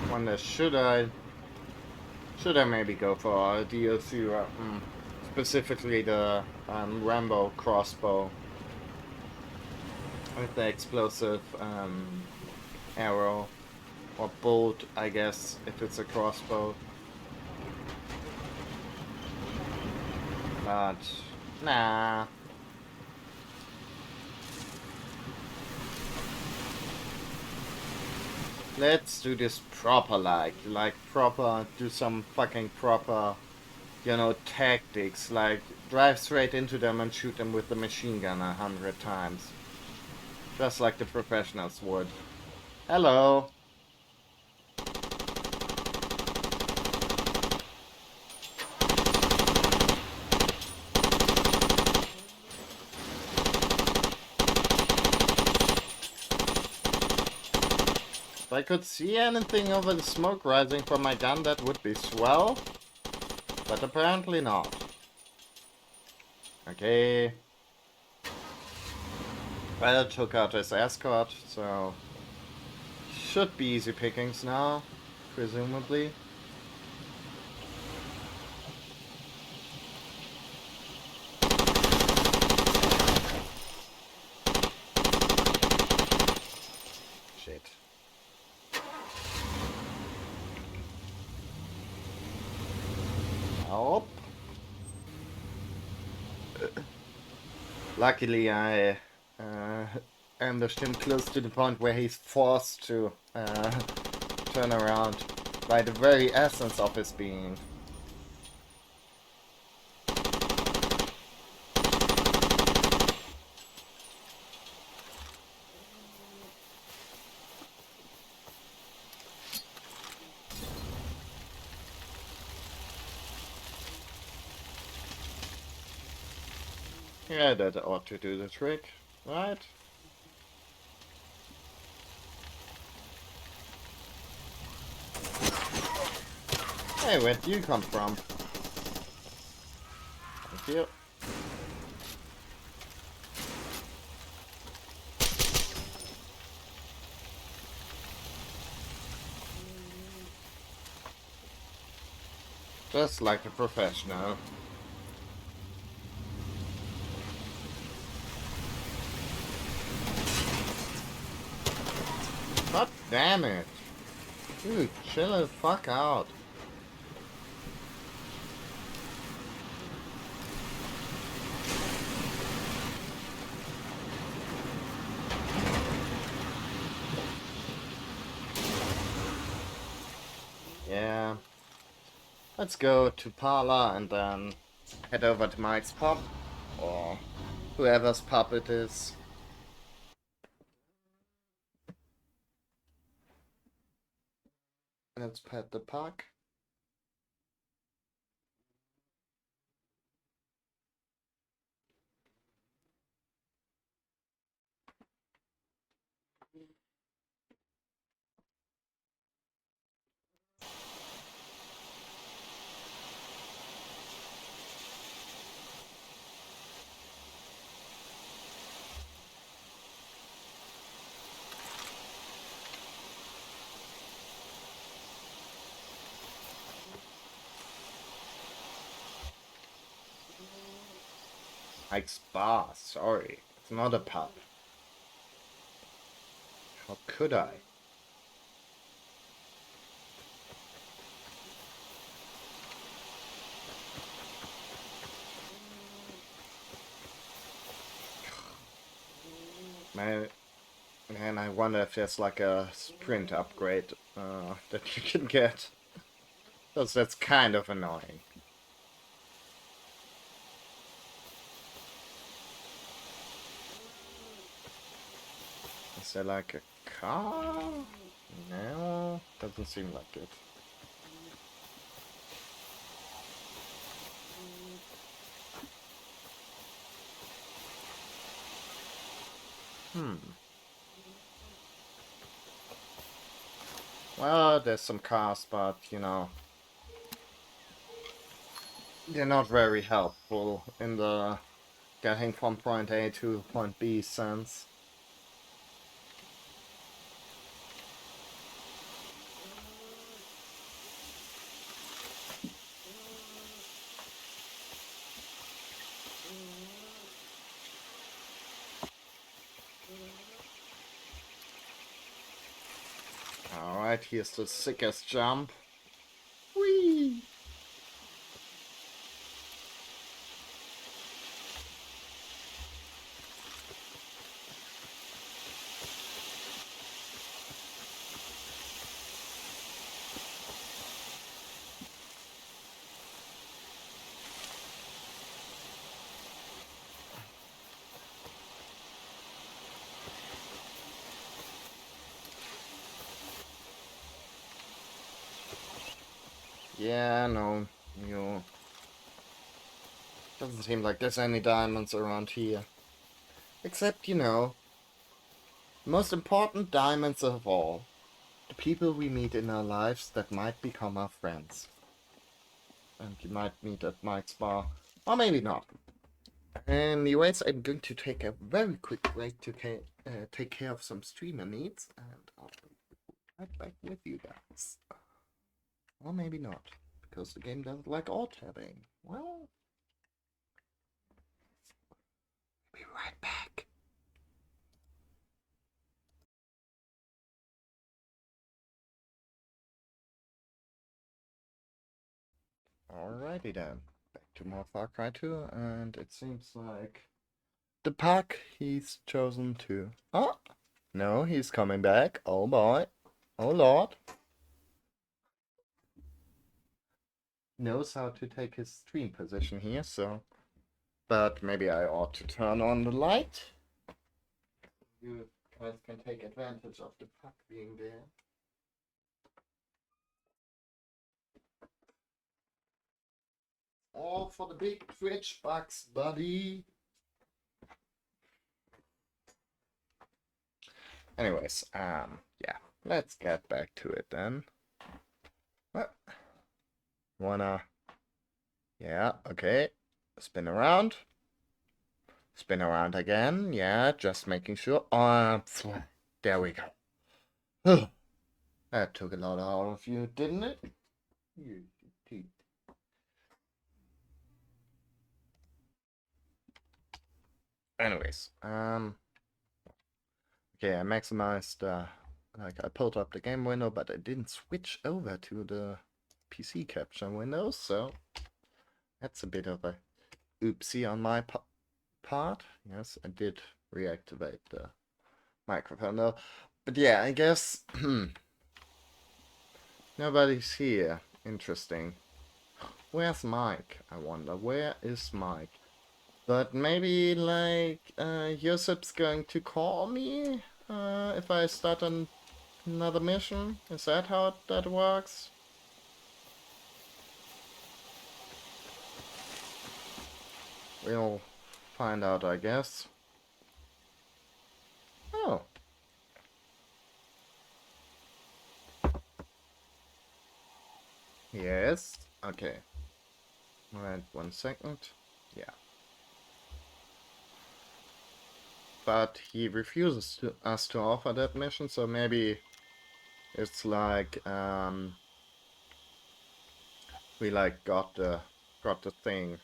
Wonder, should I maybe go for a DLC weapon? Specifically the Rambo crossbow with the explosive arrow or bolt, I guess, if it's a crossbow. But nah. Let's do this proper, like proper, do some fucking proper, you know, tactics, like drive straight into them and shoot them with the machine gun 100 times. Just like the professionals would. Hello. If I could see anything over the smoke rising from my gun, that would be swell. But apparently not. Okay. Well, took out his escort, so should be easy pickings now, presumably. Shit. Help. Luckily, I ambushed him close to the point where he's forced to turn around by the very essence of his being. Yeah, that ought to do the trick, right? Hey, where'd you come from? Thank you. Just like a professional. God damn it. Dude, chill the fuck out. Yeah. Let's go to Parla and then head over to Mike's pub. Or whoever's pub it is. Let's pet the park. Mike's bar, sorry. It's not a pub. How could I? Man, I wonder if there's like a sprint upgrade that you can get. Because that's kind of annoying. Is there like a car? No, doesn't seem like it. Well, there's some cars, but you know, they're not very helpful in the getting from point A to point B sense. Alright, here's the sickest jump. Whee! Yeah, no, you. Doesn't seem like there's any diamonds around here. Except, you know, most important diamonds of all. The people we meet in our lives that might become our friends. And you might meet at Mike's bar. Or maybe not. Anyways, I'm going to take a very quick break to take care of some streamer needs. And I'll be right back with you guys. Or maybe not. Because the game doesn't like alt-tabbing. Well, be right back. Alrighty then. Back to more Far Cry 2, and it seems like the pack he's chosen to. Oh! No, he's coming back. Oh boy. Oh lord. Knows how to take his stream position here, so. But maybe I ought to turn on the light. You guys can take advantage of the pack being there. All for the big Twitch bucks, buddy. Anyways, yeah, let's get back to it then. Wanna, yeah, okay, spin around again, yeah, just making sure, there we go. That took a lot out of you, didn't it? Anyways, okay, I maximized, like, I pulled up the game window, but I didn't switch over to the PC capture window, so that's a bit of a oopsie on my part. Yes, I did reactivate the microphone though. But yeah, I guess nobody's here. Interesting. Where's Mike? I wonder. Where is Mike? But maybe like Yusup's going to call me if I start another mission. Is that how that works? We'll find out, I guess. Oh. Yes. Okay. Alright, 1 second. Yeah. But he refuses us to offer that mission, so maybe it's like we like got the thing.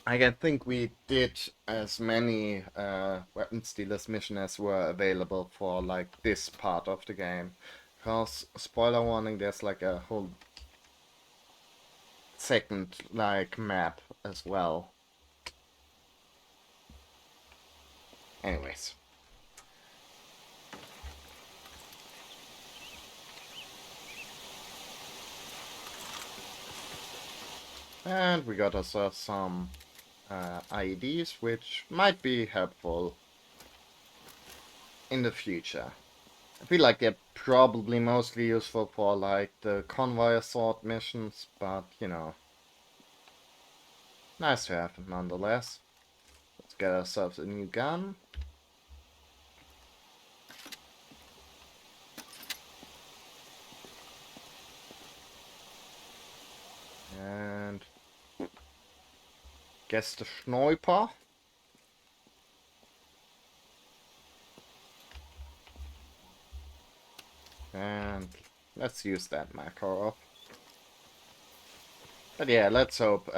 I think we did as many weapon stealers mission as were available for like this part of the game. Because, spoiler warning, there's like a whole second like map as well. Anyways. And we got ourselves some IEDs, which might be helpful in the future. I feel like they're probably mostly useful for like the convoy assault missions, but you know, nice to have nonetheless. Let's get ourselves a new gun. And guess the sniper. And let's use that Makarov. But yeah, let's hope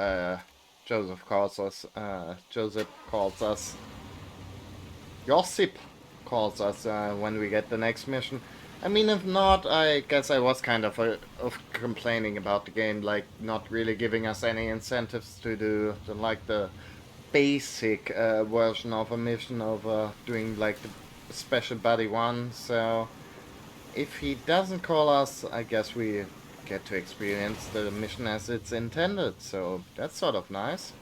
Joseph calls us. Josip calls us when we get the next mission. I mean, if not, I guess I was kind of complaining about the game, like not really giving us any incentives to do the basic version of a mission of doing like the special buddy one. So if he doesn't call us, I guess we get to experience the mission as it's intended. So that's sort of nice.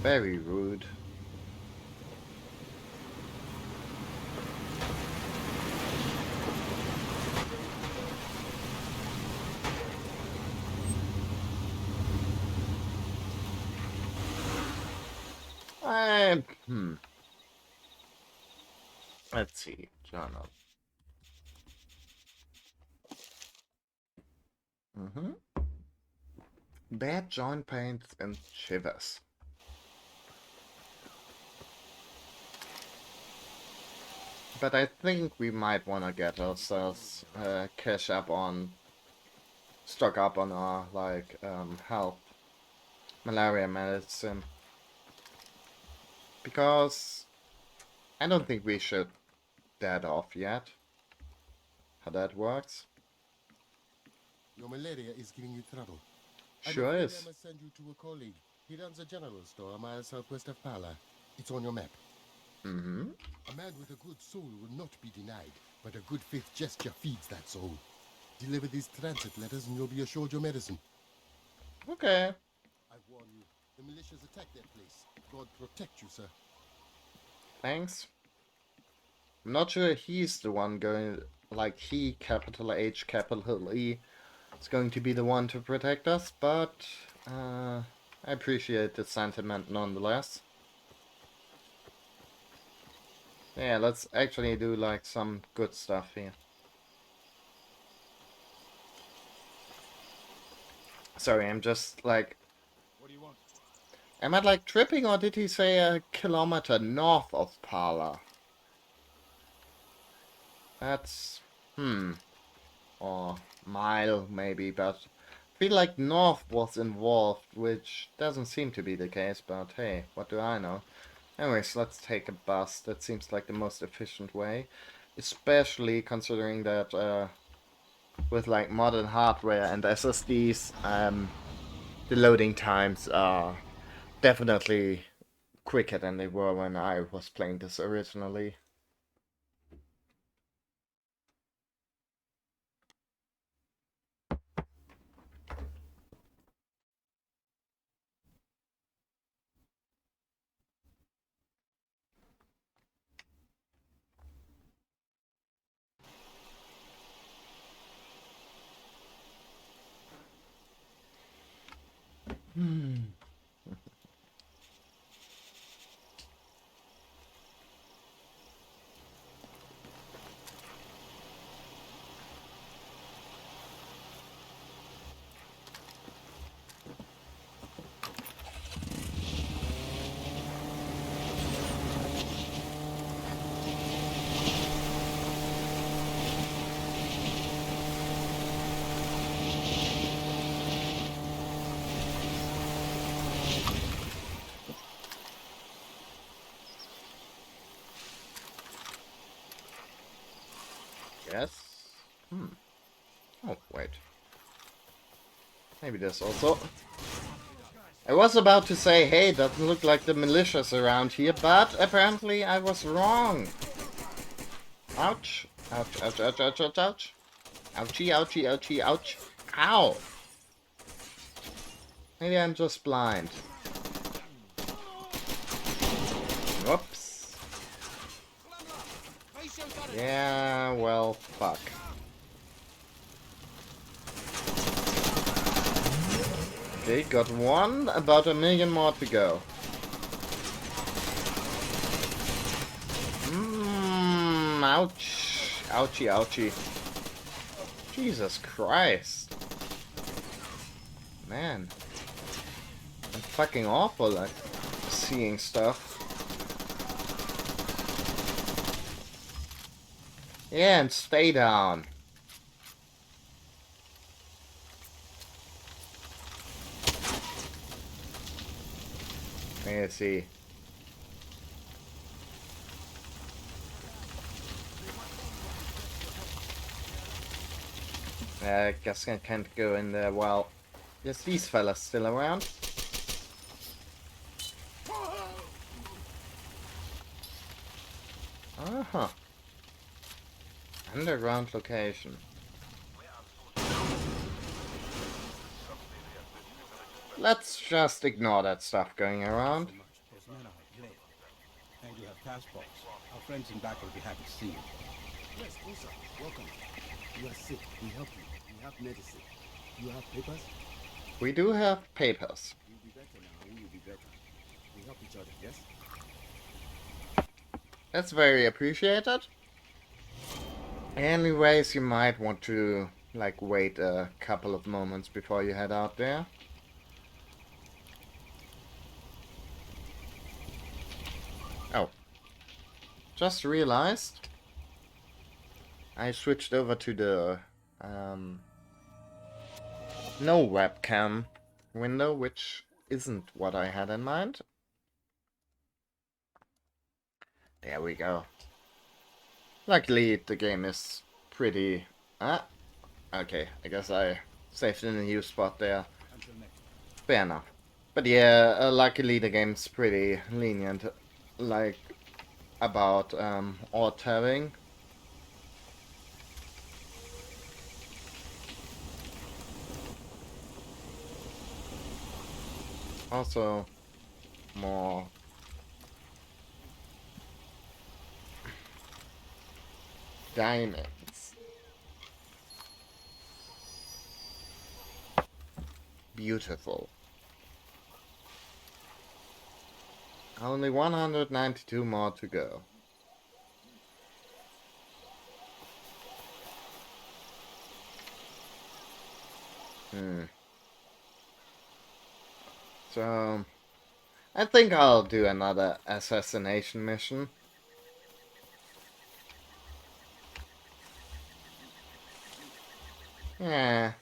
Very rude. Hmm. Let's see. Journal. Bad joint pains and shivers. But I think we might want to get ourselves stock up on our like health, malaria medicine, because I don't think we should dead off yet. How that works? Your malaria is giving you trouble. Sure I'm afraid is. I must send you to a colleague. He runs a general store a mile southwest of Pala. It's on your map. Mm-hmm. A man with a good soul will not be denied, but a good faith gesture feeds that soul. Deliver these transit letters and you'll be assured your medicine. Okay. I warn you, the militias attack that place. God protect you, sir. Thanks. I'm not sure he's the one going, like he, capital H, capital E, is going to be the one to protect us, but I appreciate the sentiment nonetheless. Yeah, let's actually do like some good stuff here. Sorry, I'm just like... What do you want? Am I like tripping, or did he say a kilometer north of Pala? That's... Or mile, maybe, but... I feel like north was involved, which doesn't seem to be the case, but hey, what do I know? Anyways, let's take a bus. That seems like the most efficient way. Especially considering that with like modern hardware and SSDs, the loading times are definitely quicker than they were when I was playing this originally. Yes. Oh, wait. Maybe this also. I was about to say, hey, doesn't look like the militia's around here, but apparently I was wrong. Ouch. Ouch, ouch, ouch, ouch, ouch, ouch. Ouchie, ouchie, ouchie, ouch. Ow! Maybe I'm just blind. Whoops. Yeah, well, fuck. Okay, got one, about 1,000,000 more to go. Ouch. Ouchie, ouchie. Jesus Christ. Man. I'm fucking awful at seeing stuff. Yeah, and stay down. Let's see. I guess I can't go in there. Well, yes, these fellas still around. Uh-huh. Underground location. Let's just ignore that stuff going around. Those men are great. And you have passports. Our friends in back will be happy to see you. Yes, Osa, welcome. You are sick. We help you. We have medicine. You have papers? We do have papers. You'll be better now, and we will be better. We help each other, yes? That's very appreciated. Anyways, you might want to, like, wait a couple of moments before you head out there. Oh. Just realized I switched over to the no webcam window, which isn't what I had in mind. There we go. Luckily, the game is pretty... okay, I guess I saved in a new spot there. Fair enough. But yeah, luckily the game's pretty lenient, like, about alt-tabbing. Also, more diamonds. Beautiful. Only 192 more to go. So, I think I'll do another assassination mission. Yeah.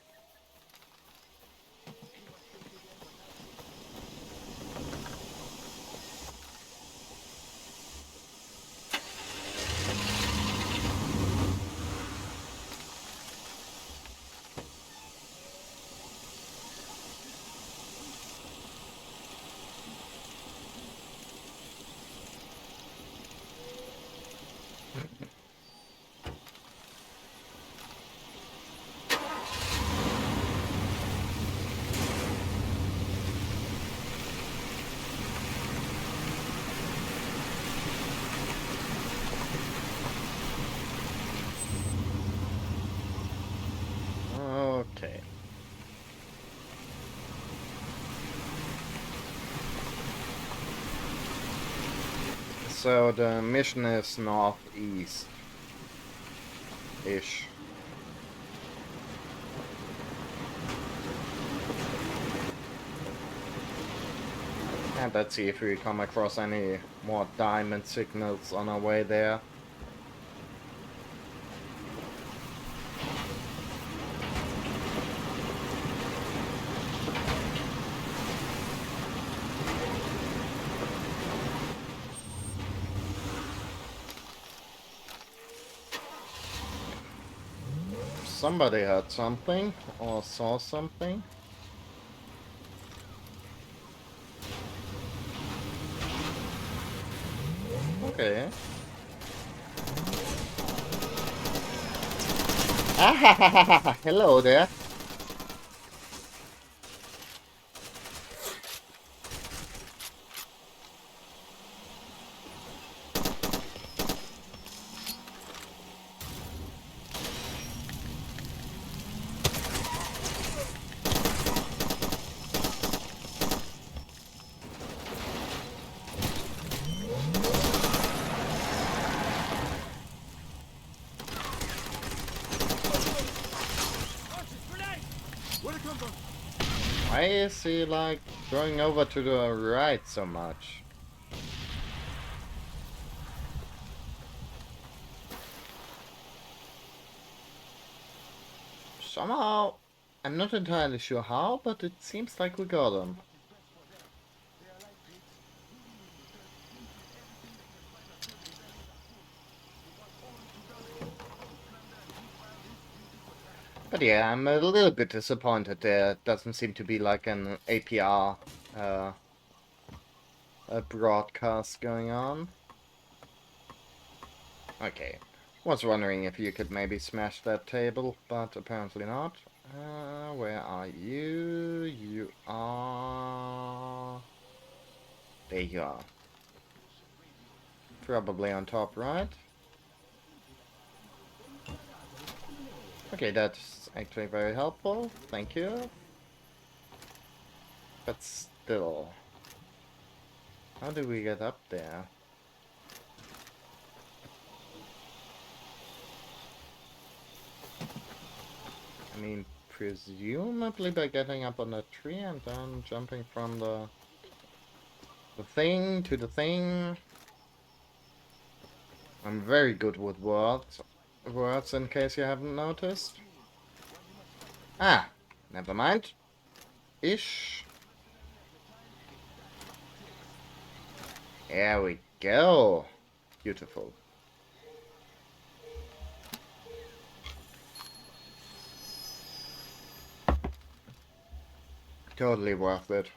Okay. So the mission is northeast-ish. And let's see if we come across any more diamond signals on our way there. somebody heard something or saw something. Okay. Ah, hello there. Why is he like going over to the right so much? Somehow, I'm not entirely sure how, but it seems like we got him. But yeah, I'm a little bit disappointed there doesn't seem to be like an APR a broadcast going on. Okay. Was wondering if you could maybe smash that table, but apparently not. Where are you? You are... There you are. Probably on top right. Okay, that's actually very helpful. Thank you. But still... How do we get up there? I mean, presumably by getting up on the tree and then jumping from the thing to the thing. I'm very good with words in case you haven't noticed. Ah, never mind. Ish. There we go. Beautiful. Totally worth it.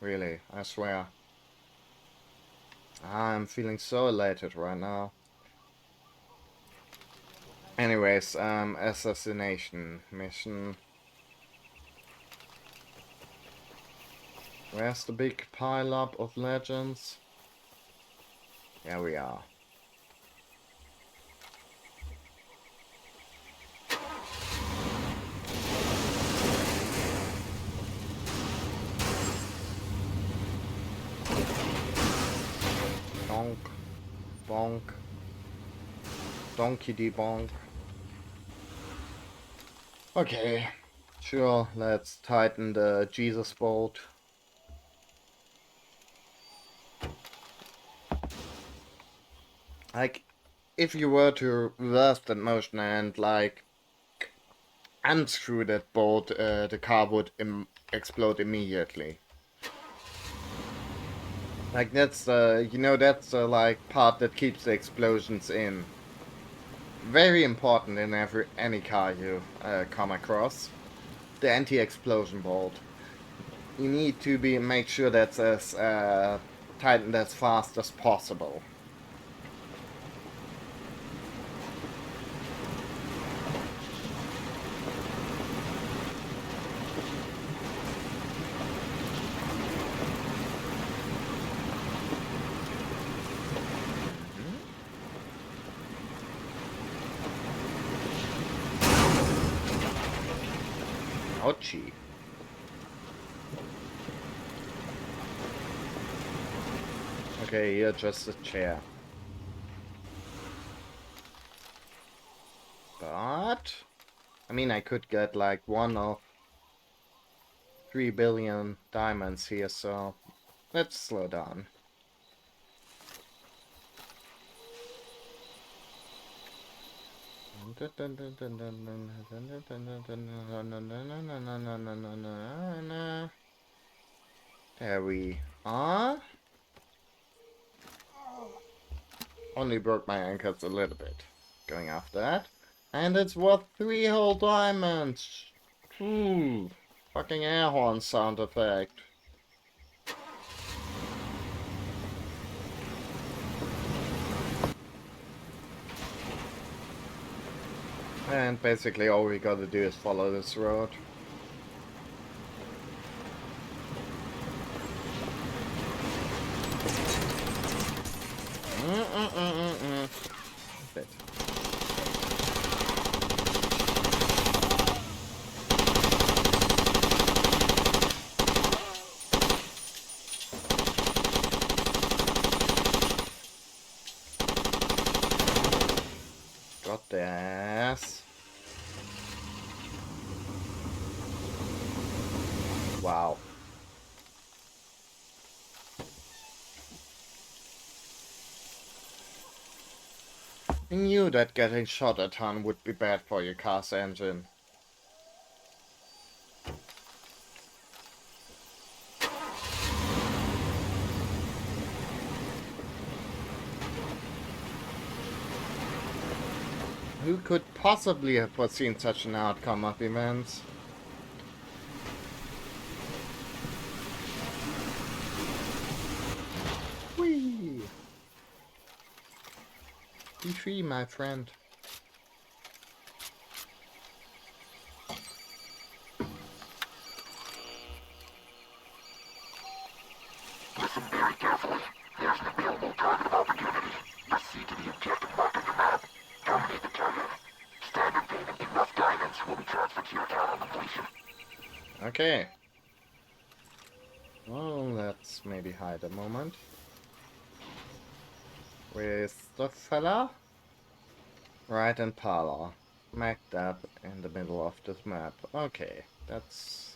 Really, I swear. I'm feeling so elated right now. Anyways, assassination mission. Where's the big pile-up of legends? Here we are. Donk. Bonk. Donkey de bonk. Okay. Sure, let's tighten the Jesus bolt. Like, if you were to reverse that motion and, like, unscrew that bolt, the car would explode immediately. Like, that's, you know, that's the, like, part that keeps the explosions in. Very important in any car you come across. The anti-explosion bolt. You need to make sure that's as tightened as fast as possible. Ouchie. Okay, you're just a chair. But... I mean, I could get like 1 of 3 billion diamonds here, so... Let's slow down. There we are. Only broke my ankles a little bit going after that. And it's worth 3 whole diamonds. Ooh, fucking air horn sound effect. And basically all we gotta do is follow this road. Bit. Got the ass. Wow. I knew that getting shot a ton would be bad for your car's engine. Who could possibly have foreseen such an outcome of events? Whee! Be free, my friend. Listen very carefully. There's an available target opportunity. Proceed to the objective marked on your map. Dominate the target. Standard payment and rough guidance will be transferred to your account on completion. Okay. Well, let's maybe hide a moment. Where's the fella? Right in parlor. Smacked up in the middle of this map. Okay, that's...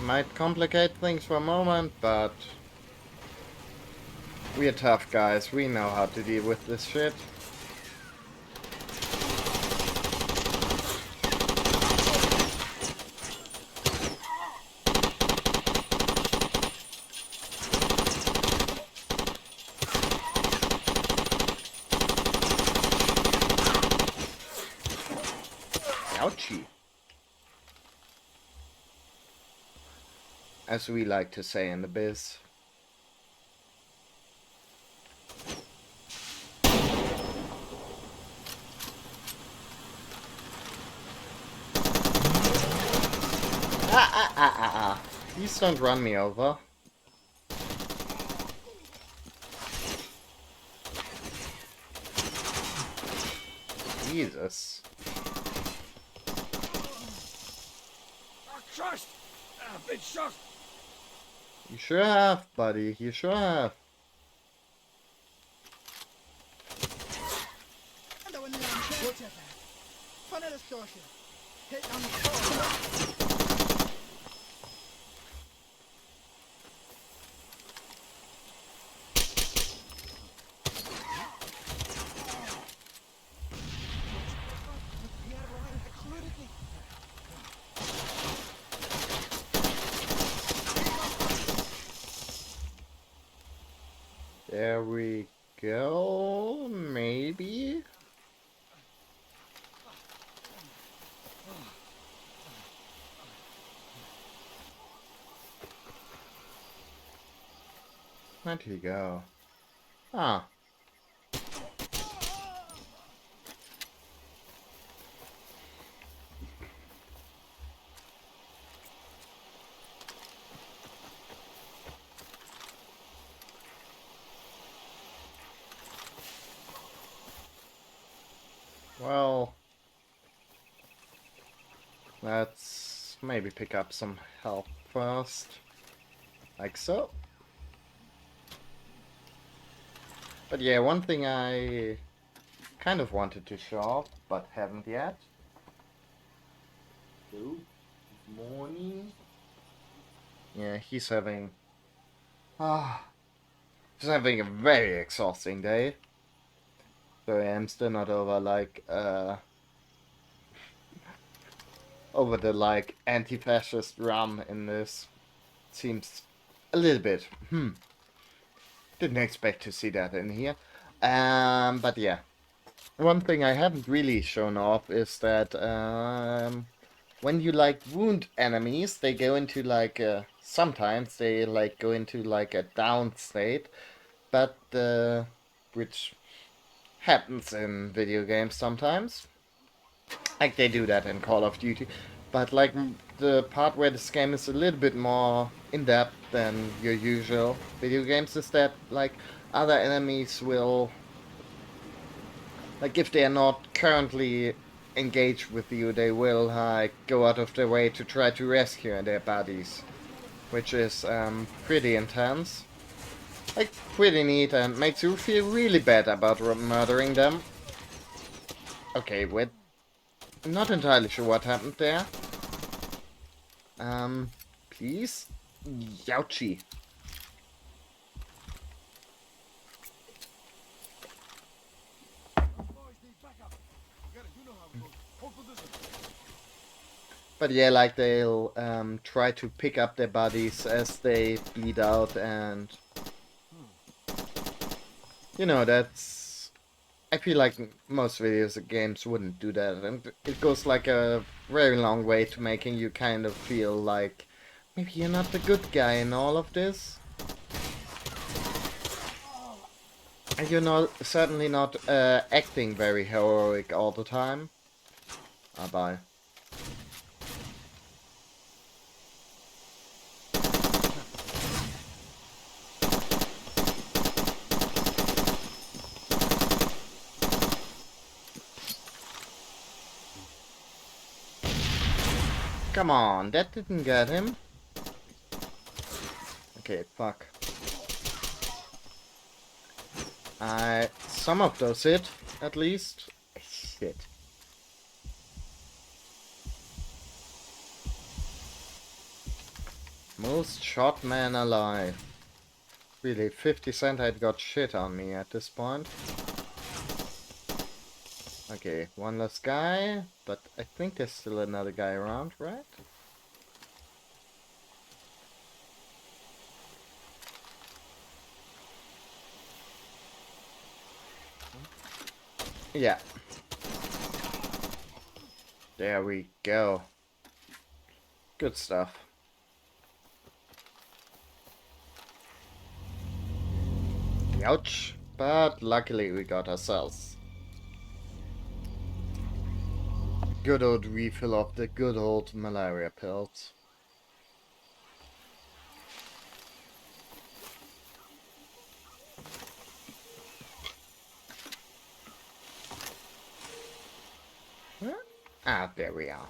might complicate things for a moment, but... we're tough guys, we know how to deal with this shit. Ouchie. As we like to say in the biz. Please don't run me over. Jesus. Crushed! I've been shot! You sure have, buddy. You sure have. There we go. Maybe. Where'd he go? Ah. Well, let's maybe pick up some help first. Like so. But yeah, one thing I kind of wanted to show off, but haven't yet. So, this morning. Yeah, he's having he's having a very exhausting day. So yeah, I'm still not over like over the like anti-fascist rum in this. Seems a little bit didn't expect to see that in here. But yeah. one thing I haven't really shown off is that when you like wound enemies, they go into like sometimes they like go into like a down state, but which happens in video games sometimes. Like they do that in Call of Duty, but like the part where this game is a little bit more in depth than your usual video games is that like other enemies will, like if they are not currently engaged with you, they will like go out of their way to try to rescue their buddies, which is pretty intense. Like pretty neat and makes you feel really bad about murdering them. Okay, wait. I'm not entirely sure what happened there. Please? Youchie. But yeah, like they'll try to pick up their bodies as they bleed out, and you know that's. I feel like most videos games wouldn't do that, and it goes like a very long way to making you kind of feel like maybe you're not the good guy in all of this. And you're not certainly not acting very heroic all the time. Ah, bye. Come on, that didn't get him. Okay, fuck. Some of those hit, at least. Shit. Most shot man alive. Really, 50 Cent had got shit on me at this point. Okay, one less guy, but I think there's still another guy around, right? Yeah. There we go. Good stuff. Ouch. But luckily we got ourselves good old refill of the good old malaria pills. Huh? Ah, there we are.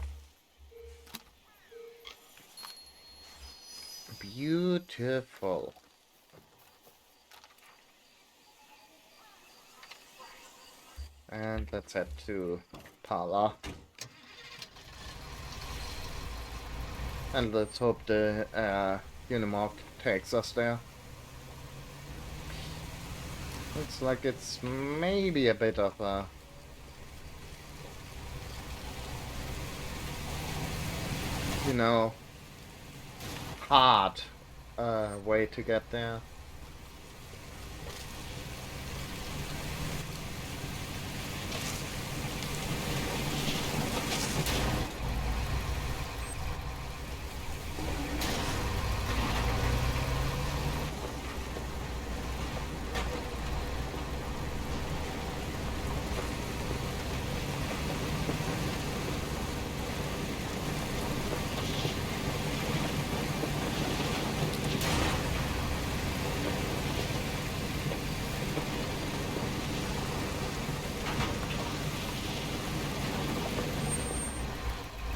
Beautiful. And let's head to Pala. And let's hope the Unimog takes us there. Looks like it's maybe a bit of a... you know, hard way to get there.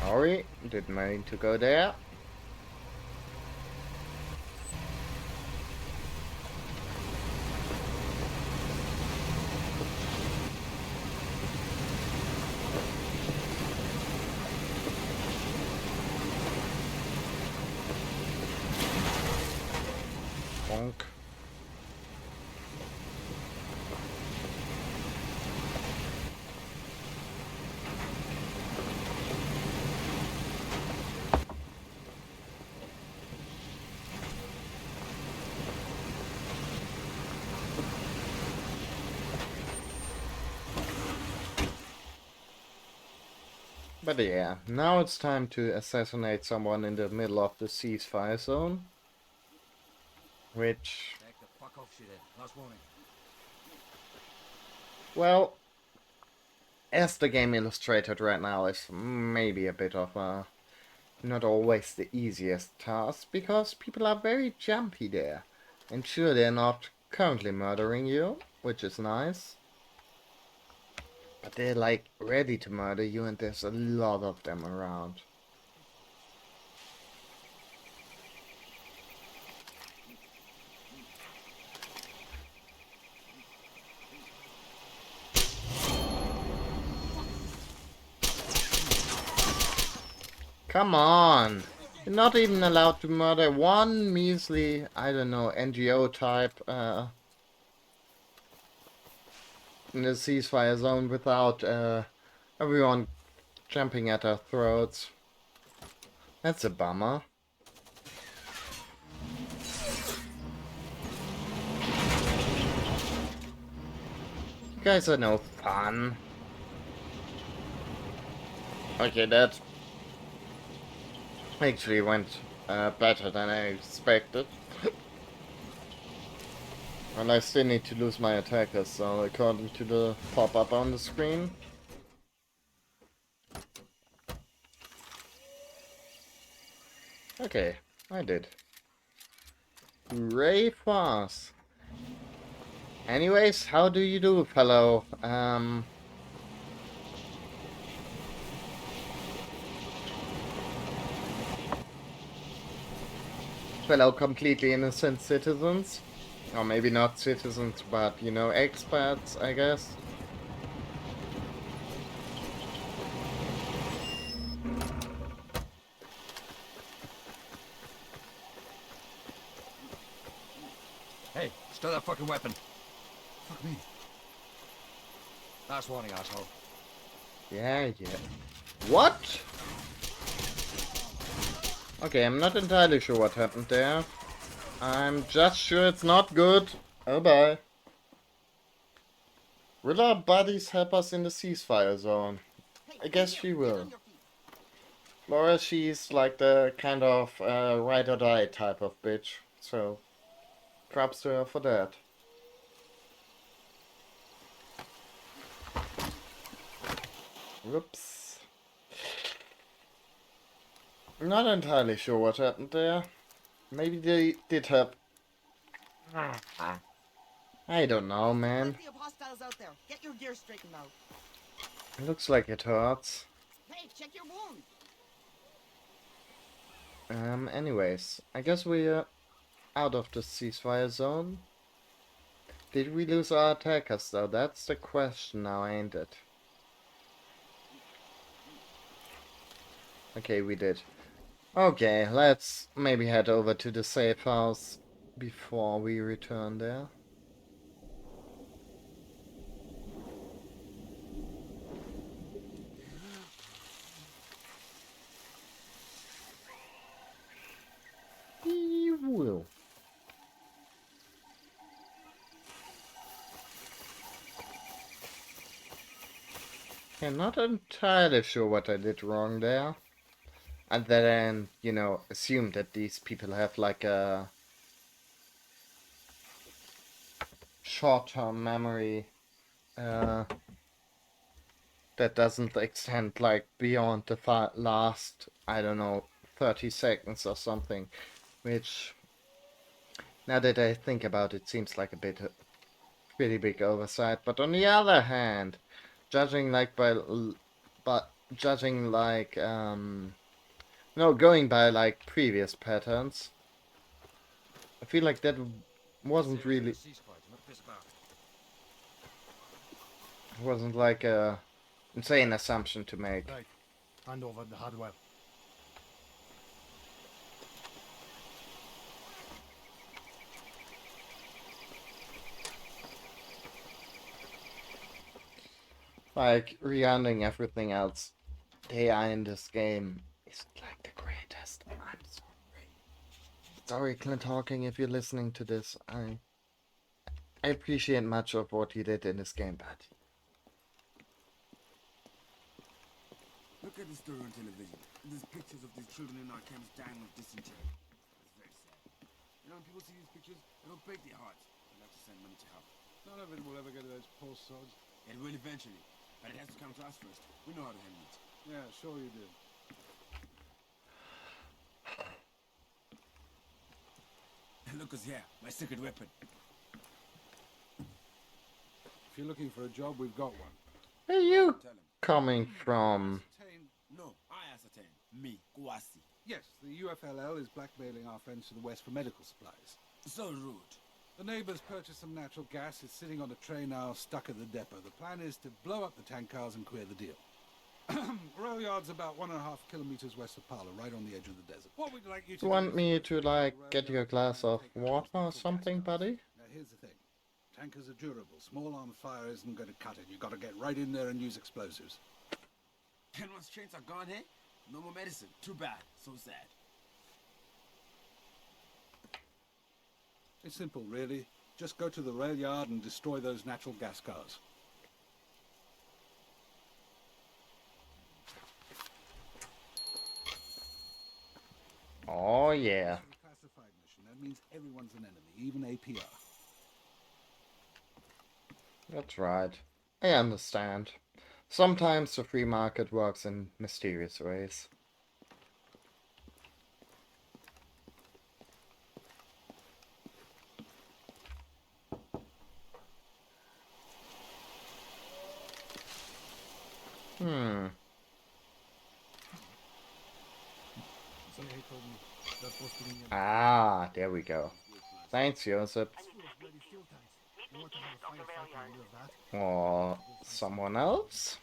Sorry, didn't mean to go there. Bonk. But yeah, now it's time to assassinate someone in the middle of the ceasefire zone. Which, Back the fuck off, shithead. Last warning. well, as the game illustrated right now, is maybe a bit of a not always the easiest task, because people are very jumpy there. And sure, they're not currently murdering you, which is nice. But they're like ready to murder you, and there's a lot of them around. Come on! You're not even allowed to murder one measly, I don't know, NGO type in the ceasefire zone without everyone jumping at our throats. That's a bummer. You guys are no fun. Okay, that actually went better than I expected. And I still need to lose my attackers, so according to the pop-up on the screen. Okay, I did. Hooray for us. Anyways, how do you do, fellow? Fellow completely innocent citizens? Or maybe not citizens, but, you know, expats, I guess. Hey, stow that fucking weapon. Fuck me. Last warning, asshole. Yeah. What? Okay, I'm not entirely sure what happened there. I'm just sure it's not good. Oh, bye. Will our buddies help us in the ceasefire zone? I guess she will. Laura, she's like the kind of ride or die type of bitch. So, props to her for that. Whoops. Not entirely sure what happened there. Maybe they did help. I don't know, man. Plenty of hostiles out there. Get your gear straightened out. It looks like it hurts. Hey, check your wound. Anyways, I guess we're out of the ceasefire zone. Did we lose our attackers though? That's the question now, ain't it? Okay, we did. Okay, let's maybe head over to the safe house before we return there. You will. I'm not entirely sure what I did wrong there. And then, you know, assume that these people have like a short-term memory that doesn't extend like beyond the last, I don't know, 30 seconds or something. Which, now that I think about it, seems like a pretty big oversight. But on the other hand, judging like judging like no, going by like previous patterns, I feel like that wasn't really like a insane assumption to make. Right. Hand over the hardware. Like regarding everything else, the AI in this game is like the greatest. I'm sorry. Sorry, Clint Hawking, if you're listening to this. I appreciate much of what he did in this game, but Look at the story on television. There's pictures of these children in our camps dying of dysentery. It's very sad. You know, when people see these pictures, it'll break their hearts. They'd like to send money to help. None of it will ever get to those poor sods. It will eventually, but it has to come to us first. We know how to handle it. Yeah, sure you do. Look us here, my secret weapon. If you're looking for a job, we've got one. Where are you Tell him. coming from? No, I ascertain. Me, Kouassi. Yes, the UFLL is blackmailing our friends to the west for medical supplies. So rude. The neighbors purchased some natural gas. It's sitting on a tray now, stuck at the depot. The plan is to blow up the tank cars and clear the deal. Rail yard's about 1.5 kilometers west of Pala, right on the edge of the desert. What would you like you to You want me to, like, get you a glass of water or something, buddy? Now here's the thing. Tankers are durable. Small arm fire isn't going to cut it. You've got to get right in there and use explosives. And once trains are gone, hey? No more medicine. Too bad. So sad. It's simple, really. Just go to the rail yard and destroy those natural gas cars. Oh, yeah. It's a classified mission. That means everyone's an enemy, even APR. That's right. I understand. Sometimes the free market works in mysterious ways. Hmm. Ah, there we go. Thanks, Joseph. Or someone else?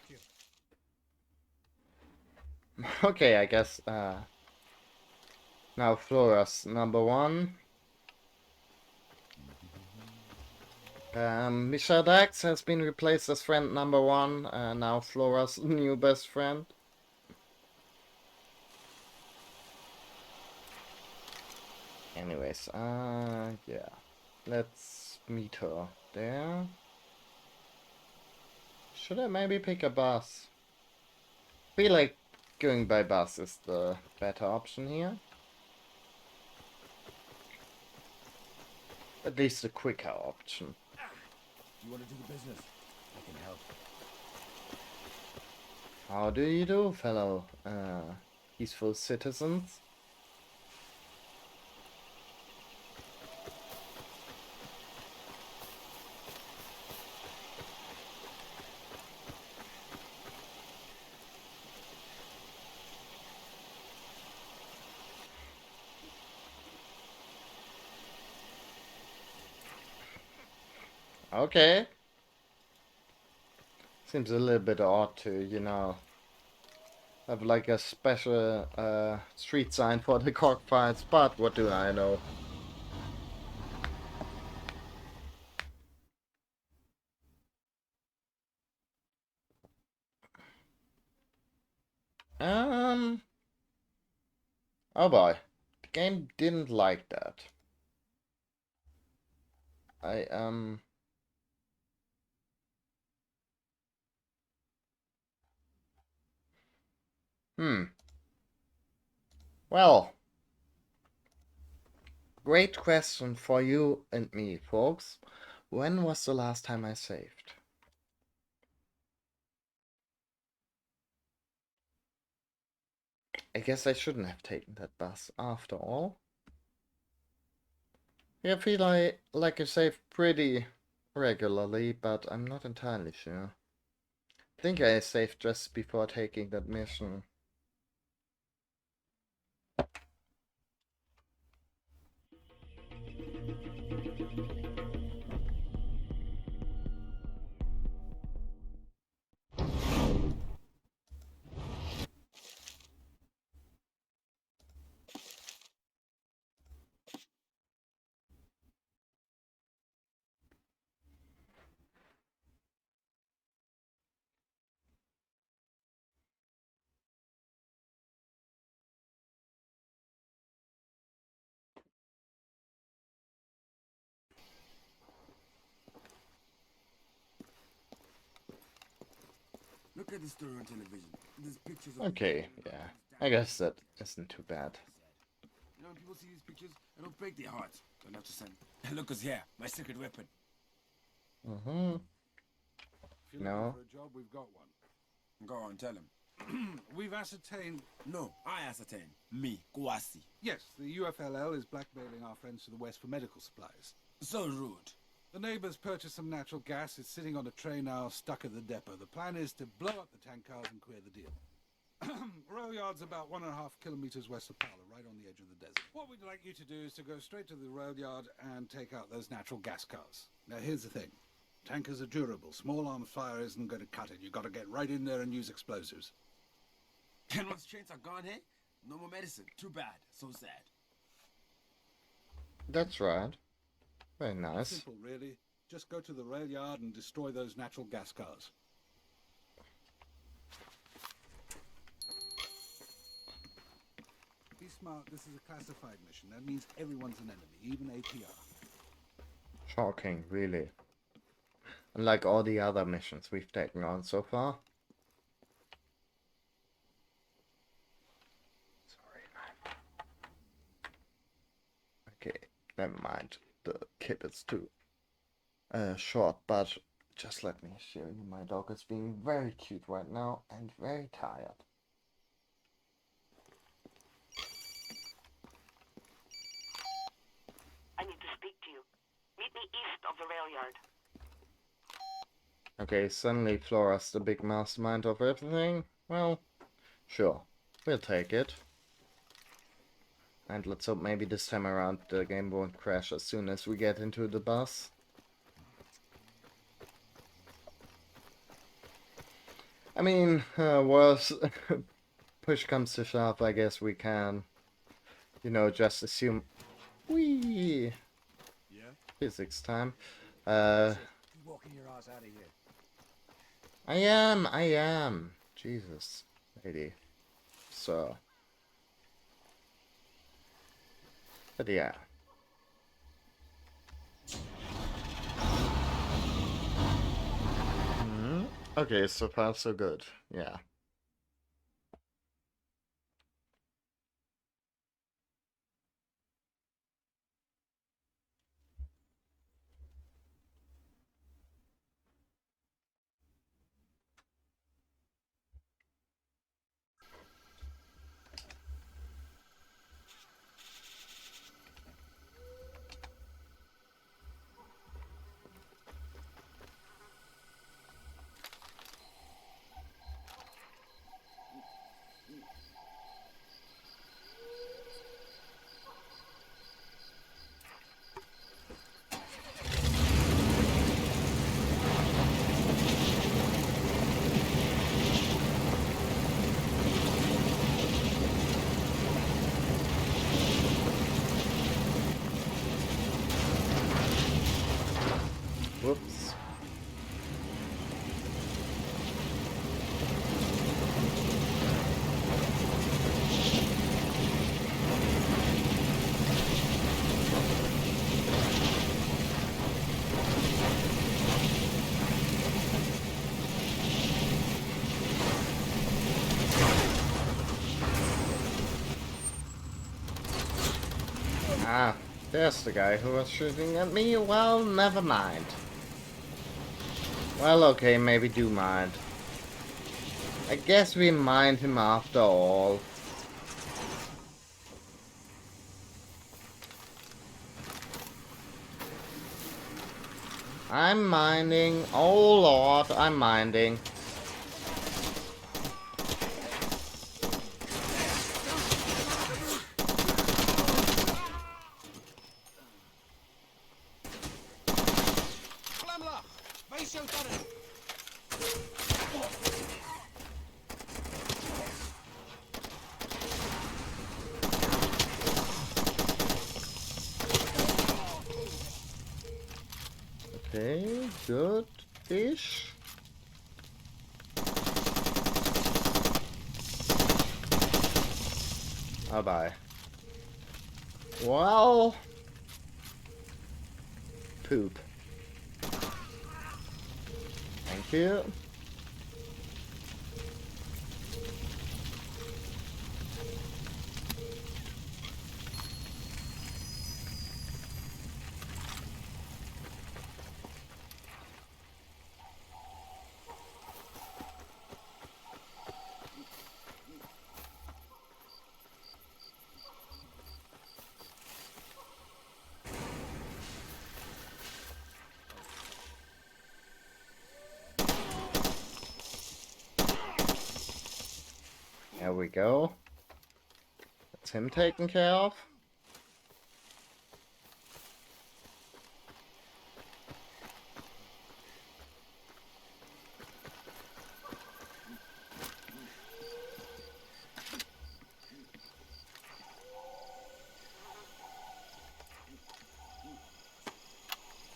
Okay, I guess, now Flora's number one. Michelle Dax has been replaced as friend number one, now Flora's new best friend. Anyways, yeah. Let's meet her there. Should I maybe pick a bus? Feel like going by bus is the better option here. At least a quicker option. You want to do the business? I can help. How do you do, fellow peaceful citizens? Okay. Seems a little bit odd to, you know, have like a special street sign for the cockfights, but what do I know? Oh boy. The game didn't like that. I, Well, great question for you and me, folks. When was the last time I saved? I guess I shouldn't have taken that bus after all. Yeah, I feel like I save pretty regularly, but I'm not entirely sure. I think I saved just before taking that mission. Look at the story on television. There's pictures of Okay, yeah. I guess that isn't too bad. You know, when people see these pictures, it'll break their hearts. Don't have to send. Look us here, my secret weapon. Mm-hmm. If you're looking No. for a job, we've got one. Go on, tell him. We've ascertained... No, I ascertain. Me, Kwasi. Yes, the UFLL is blackmailing our friends to the west for medical supplies. So rude. The neighbors purchased some natural gas. It's sitting on a tray now, stuck at the depot. The plan is to blow up the tank cars and clear the deal. Rail yard's about 1.5 kilometers west of Pala, right on the edge of the desert. What we'd like you to do is to go straight to the rail yard and take out those natural gas cars. Now, here's the thing. Tankers are durable. Small arms fire isn't going to cut it. You've got to get right in there and use explosives. And once trains are gone, hey? No more medicine. Too bad. So sad. That's right. Very nice. Simple, really. Just go to the rail yard and destroy those natural gas cars. Be smart. This is a classified mission. That means everyone's an enemy, even APR. Shocking, really. Unlike all the other missions we've taken on so far. Sorry, man. Okay, never mind. The kit is too short, but just let me show you. My dog is being very cute right now and very tired. I need to speak to you. Meet me east of the rail yard. Okay, suddenly Flora's the big mastermind of everything. Well, sure. We'll take it. And let's hope maybe this time around the game won't crash as soon as we get into the bus. I mean, worse, push comes to shove, I guess we can, you know, just assume... Whee! Yeah? Physics time. You walking your ass out of here. I am. Jesus, lady. So. But yeah. Okay, so far so good. Yeah. Whoops. Ah, there's the guy who was shooting at me. Well, never mind. Well, okay, maybe do mind. I guess we mind him after all. I'm minding. Oh lord, I'm minding. Okay, good-ish. Oh, bye. Well... Poop. Thank you. There we go. That's him taken care of.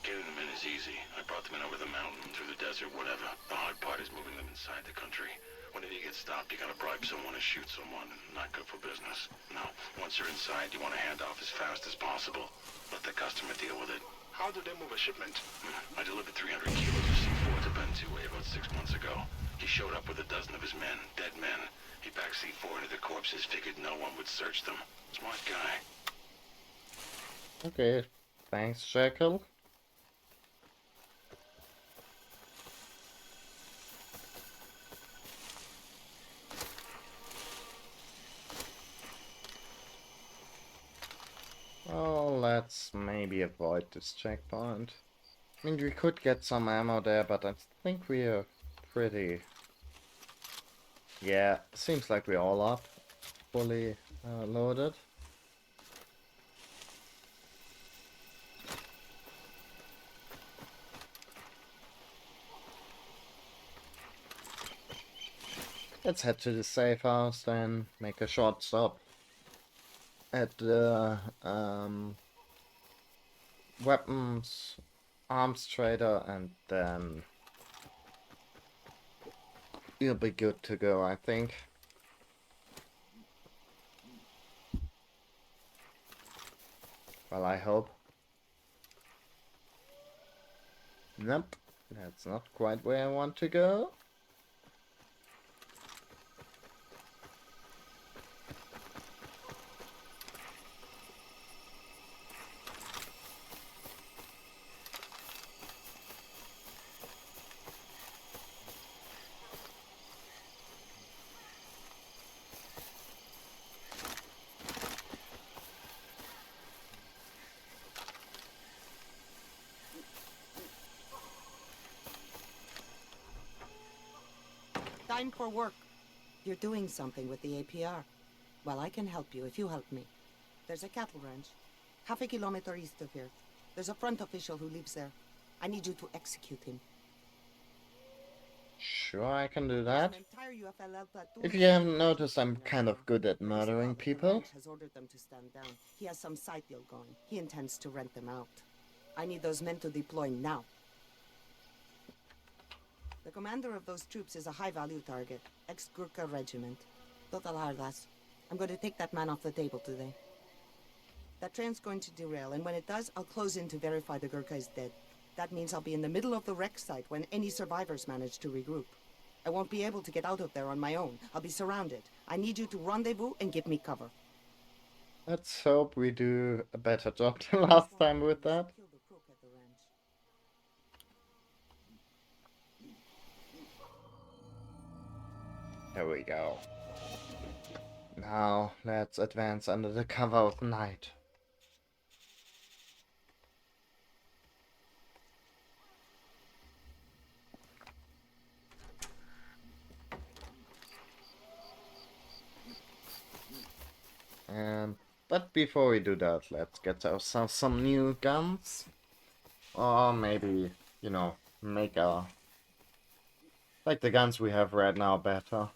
Getting them in is easy. I brought them in over the mountain, through the desert, whatever. The hard part is moving them inside the country. Whenever you get stopped, you gotta bribe someone to shoot someone. Not good for business. No, once you're inside, you want to hand off as fast as possible. Let the customer deal with it. How do they move a shipment? I delivered 300 kilos of C4 to Ben Two-Way about 6 months ago. He showed up with a dozen of his men, dead men. He packed C4 into the corpses, figured no one would search them. Smart guy. Okay, thanks, Jekyll. Well, let's maybe avoid this checkpoint. I mean, we could get some ammo there, but I think we are pretty... Yeah, seems like we're all up, fully loaded. Let's head to the safe house, then make a short stop at the weapons arms trader, and then we'll be good to go, I think. Well, I hope. Nope, that's not quite where I want to go. Time for work. You're doing something with the APR. Well, I can help you if you help me. There's a cattle ranch, half a kilometer east of here. There's a front official who lives there. I need you to execute him. Sure, I can do There's that. an entire UFLL platoon If you haven't noticed, I'm kind of good at murdering people. has ordered them to stand down. He has some side deal going. He intends to rent them out. I need those men to deploy now. The commander of those troops is a high-value target, ex-Gurkha regiment. Total Hardas. I'm going to take that man off the table today. That train's going to derail, and when it does, I'll close in to verify the Gurkha is dead. That means I'll be in the middle of the wreck site when any survivors manage to regroup. I won't be able to get out of there on my own. I'll be surrounded. I need you to rendezvous and give me cover. Let's hope we do a better job than last time with that. There we go. Now, let's advance under the cover of night. But before we do that, let's get ourselves some new guns. Or maybe, you know, make our... like the guns we have right now better.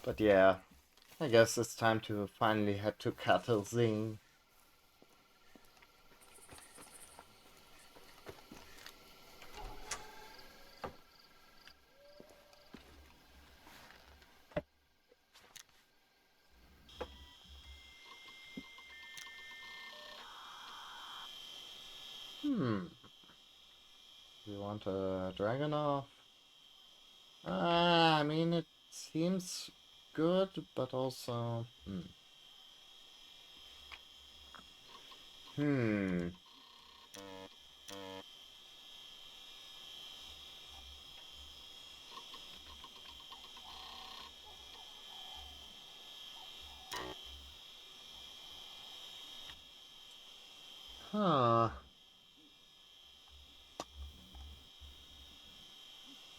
But yeah, I guess it's time to finally head to Cattle Zing. We want a Dragonov? I mean, it seems good, but also... Huh.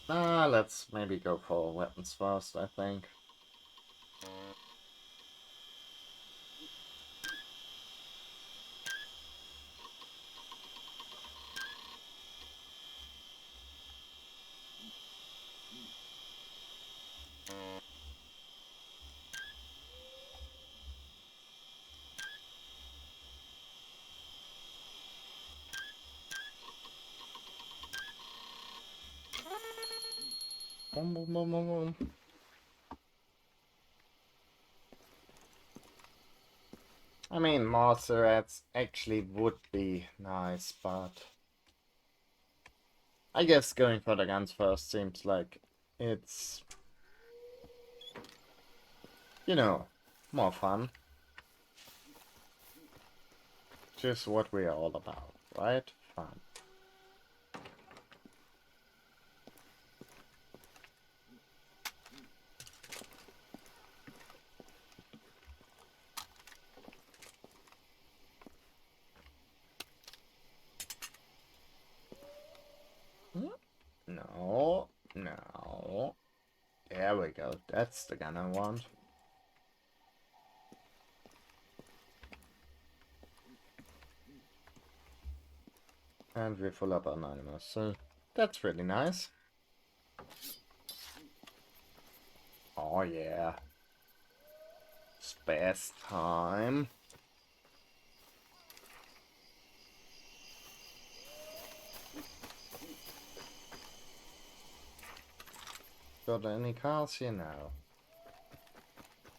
Let's maybe go for weapons first, I think. Boom, boom, boom, boom, boom. I mean, more threats actually would be nice, but I guess going for the guns first seems like it's, you know, more fun. Just what we're all about, right? Fun. No, no. There we go. That's the gun I want. And we're full up anonymous, so that's really nice. Oh yeah. Space time. Got any cars here now?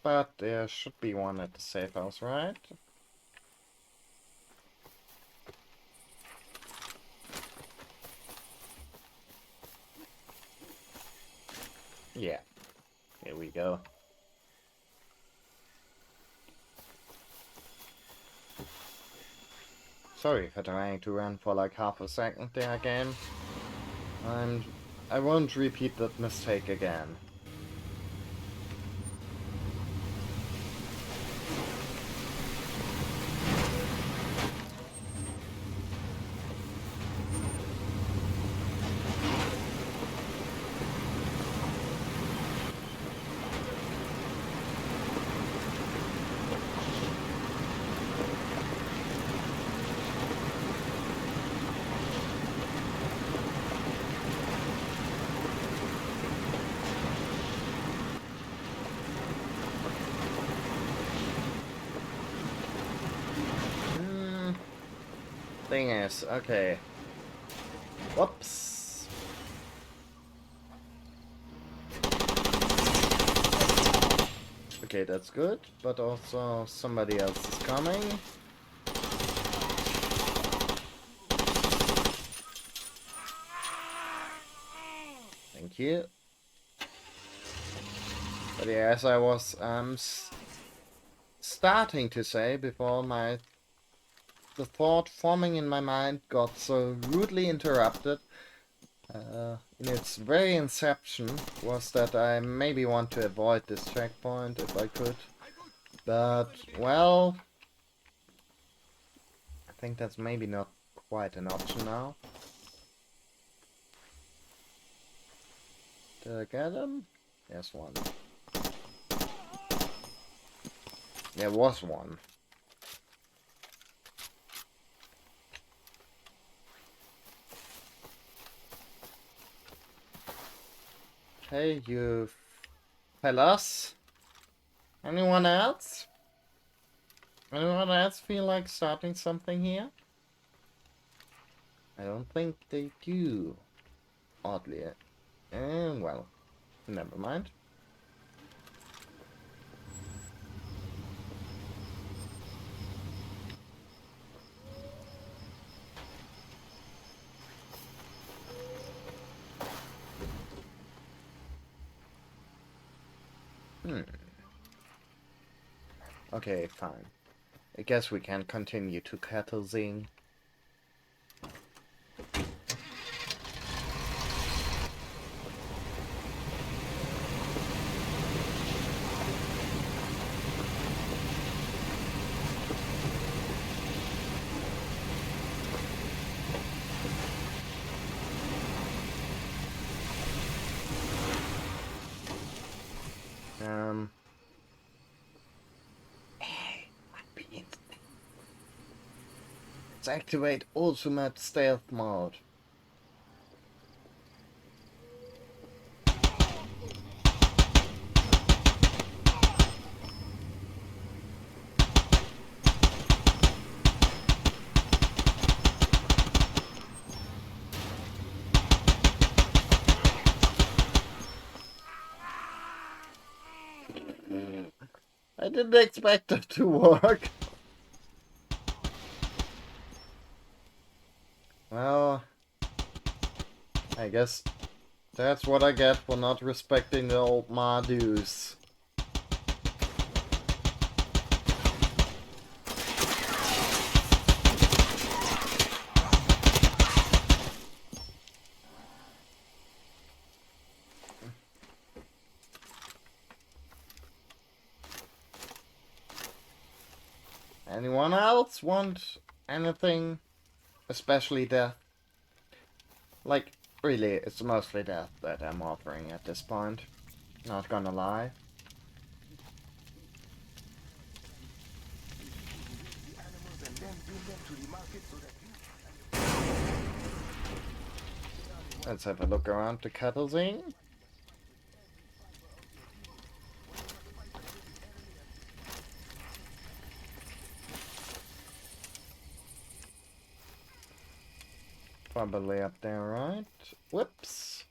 But there should be one at the safe house, right? Yeah. Here we go. Sorry for trying to run for like half a second there again. And I won't repeat that mistake again. Thing is, okay. Whoops. Okay, that's good, but also somebody else is coming. Thank you. But yeah, as I was starting to say before the thought forming in my mind got so rudely interrupted in its very inception, was that I maybe want to avoid this checkpoint if I could. But, well, I think that's maybe not quite an option now. Did I get him? There's one. There was one. Hey, you fellas. Anyone else? Anyone else feel like starting something here? I don't think they do. Oddly. Well, never mind. Okay, fine. I guess we can continue to Cattlezing. Let's activate ultimate stealth mode. I didn't expect it to work. Well, I guess that's what I get for not respecting the old Madus. Anyone else want anything? Especially death? Like, really, it's mostly death that I'm offering at this point. Not gonna lie. Let's have a look around the cattle scene. Probably up there, right? Whoops.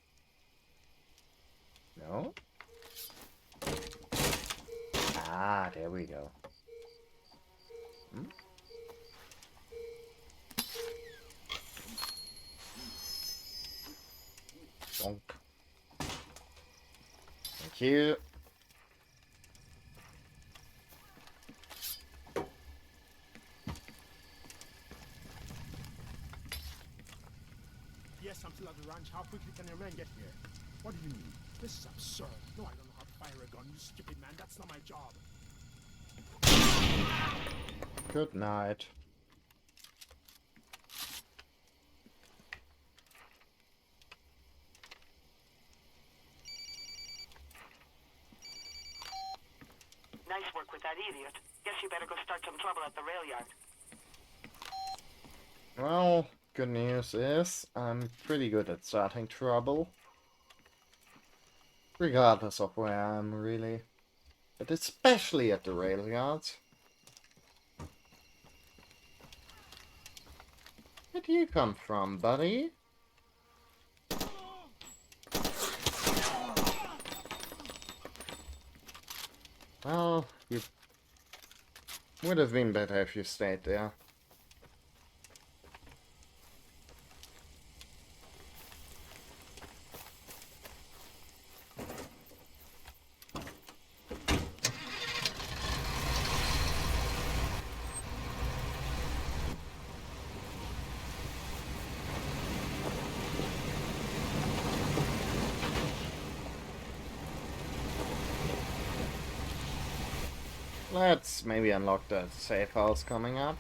No? Ah, there we go. Hmm? Bonk. Thank you. Yes, I'm still at the ranch. How quickly can your men get here? What do you mean? This is absurd. No, I don't know how to fire a gun, you stupid man. That's not my job. Good night. Nice work with that idiot. Guess you better go start some trouble at the rail yard. Well, good news is I'm pretty good at starting trouble. Regardless of where I am, really. But especially at the rail yards. Where do you come from, buddy? Well, you would have been better if you stayed there. Let's maybe unlock the safe house coming up.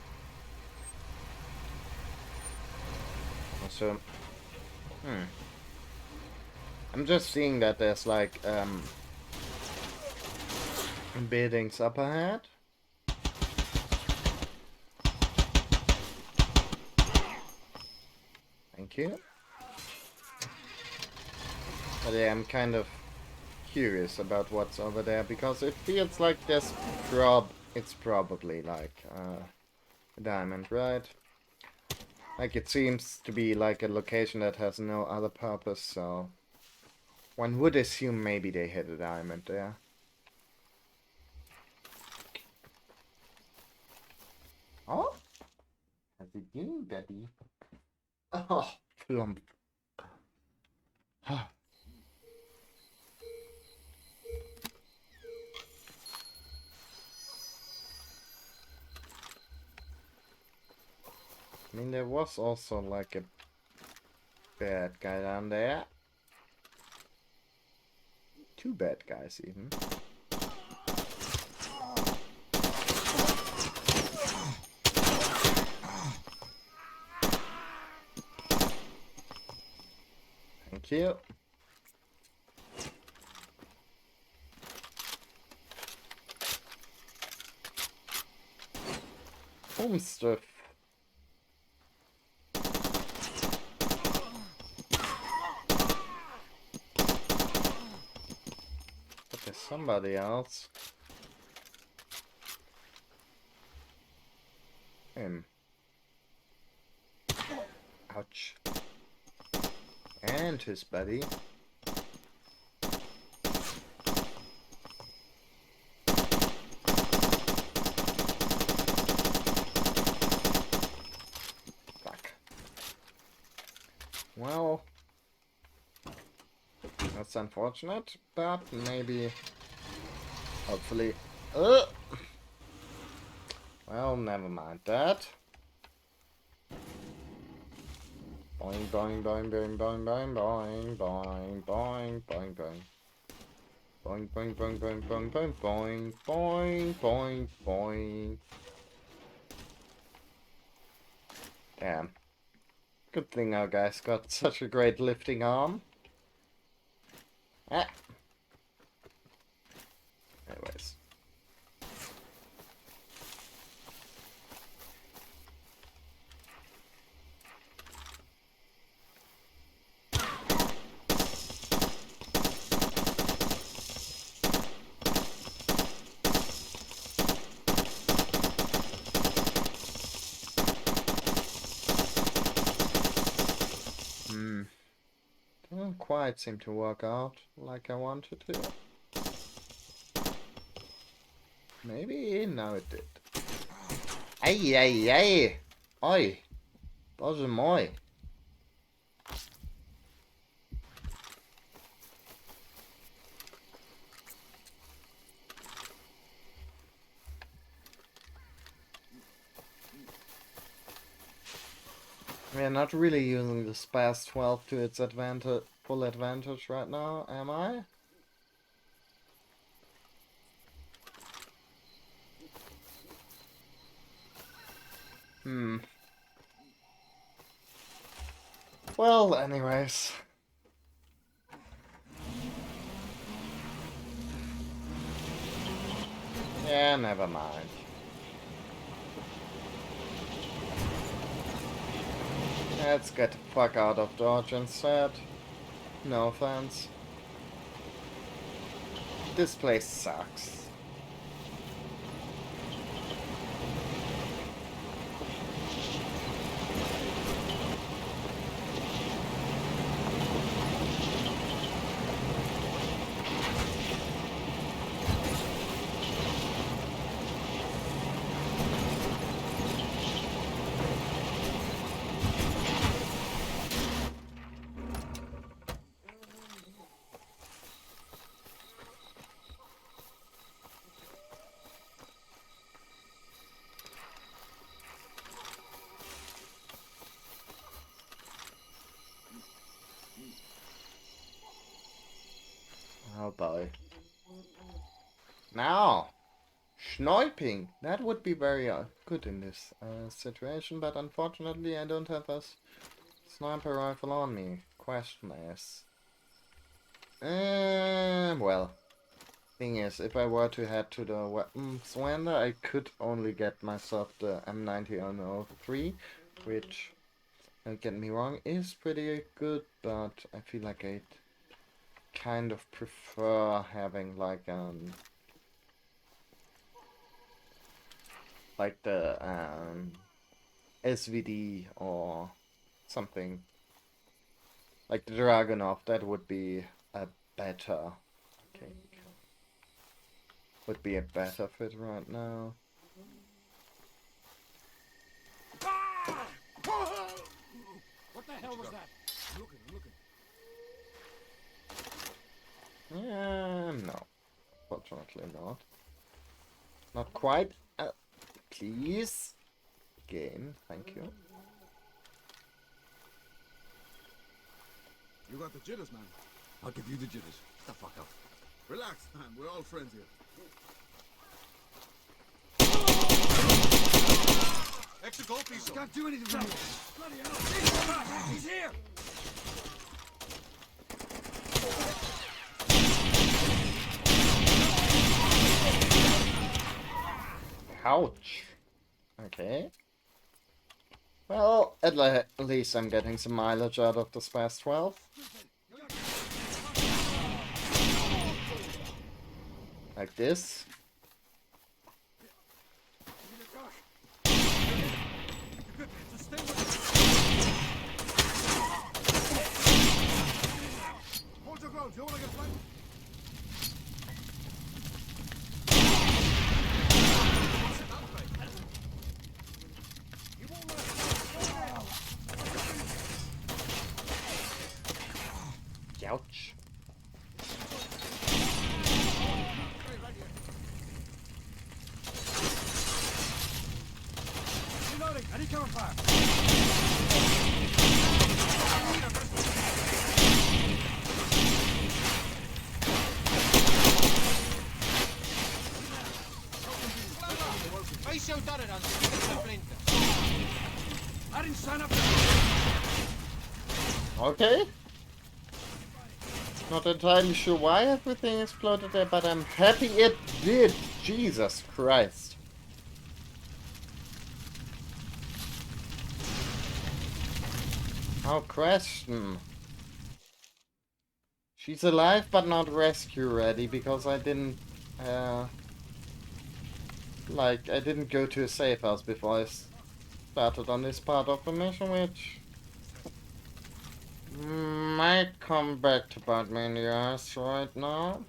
Also, I'm just seeing that there's like buildings up ahead. Thank you. But yeah, I'm kind of curious about what's over there because it feels like it's probably like a diamond, right? Like it seems to be like a location that has no other purpose, so one would assume maybe they hit a diamond there. Oh, how's it doing, buddy? Oh, plump. I mean, there was also like a bad guy down there. Two bad guys, even. Thank you. Home stuff. somebody else. Him. Ouch. And his buddy. Fuck. Well, that's unfortunate, but maybe, hopefully, well, never mind that. Boing, boing, boing, boing, boing, boing, boing, boing, boing, boing, boing. Boing, boing, boing, boing, boing, boing, boing, boing, boing, boing. Damn. Good thing our guy's got such a great lifting arm. Ah. Anyways. Didn't quite seem to work out like I wanted to. Maybe now it did. Ai ai ai! Oi! Boże mój! We're not really using the Spaz 12 to its full advantage right now, am I? Well, anyways. Yeah, never mind. Let's get the fuck out of Dodge instead. No offense. This place sucks. Oh boy. Now! Sniping! That would be very good in this situation, but unfortunately I don't have a sniper rifle on me. Question is... well... Thing is, if I were to head to the weapons vendor, I could only get myself the M9003, which, don't get me wrong, is pretty good, but I feel like I'd kind of prefer having like the SVD or something like the Dragunov. That would be a better would be a better fit right now. What the hell was that? I'm looking. No. Fortunately not. Not quite. Please. Game. Thank you. You got the jitters, man. I'll give you the jitters. Shut the fuck up. Relax, man. We're all friends here. Extra gold piece. Can't do anything from here. Bloody hell. He's here. Ouch. Okay. Well, at least I'm getting some mileage out of the Spaz 12. Like this. Hold your ground. You don't want to get flanked. Ouch. Reloading. I need cover fire. Face your tolerance, splinter. I didn't sign up. Okay. Not entirely sure why everything exploded there, but I'm happy it did. Jesus Christ. Now question. She's alive but not rescue ready because I didn't I didn't go to a safe house before I started on this part of the mission, which might come back to bite me in the ass right now.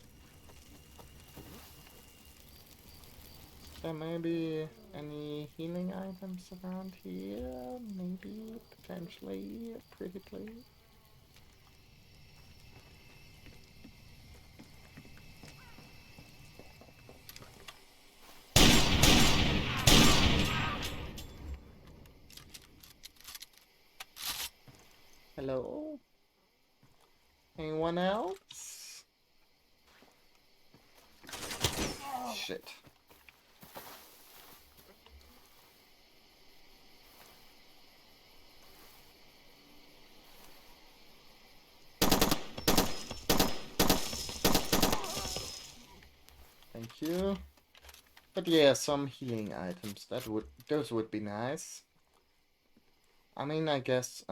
There may be any healing items around here, maybe, potentially, pretty please. Hello? Anyone else? Shit. Thank you. But yeah, some healing items. Those would be nice. I mean, I guess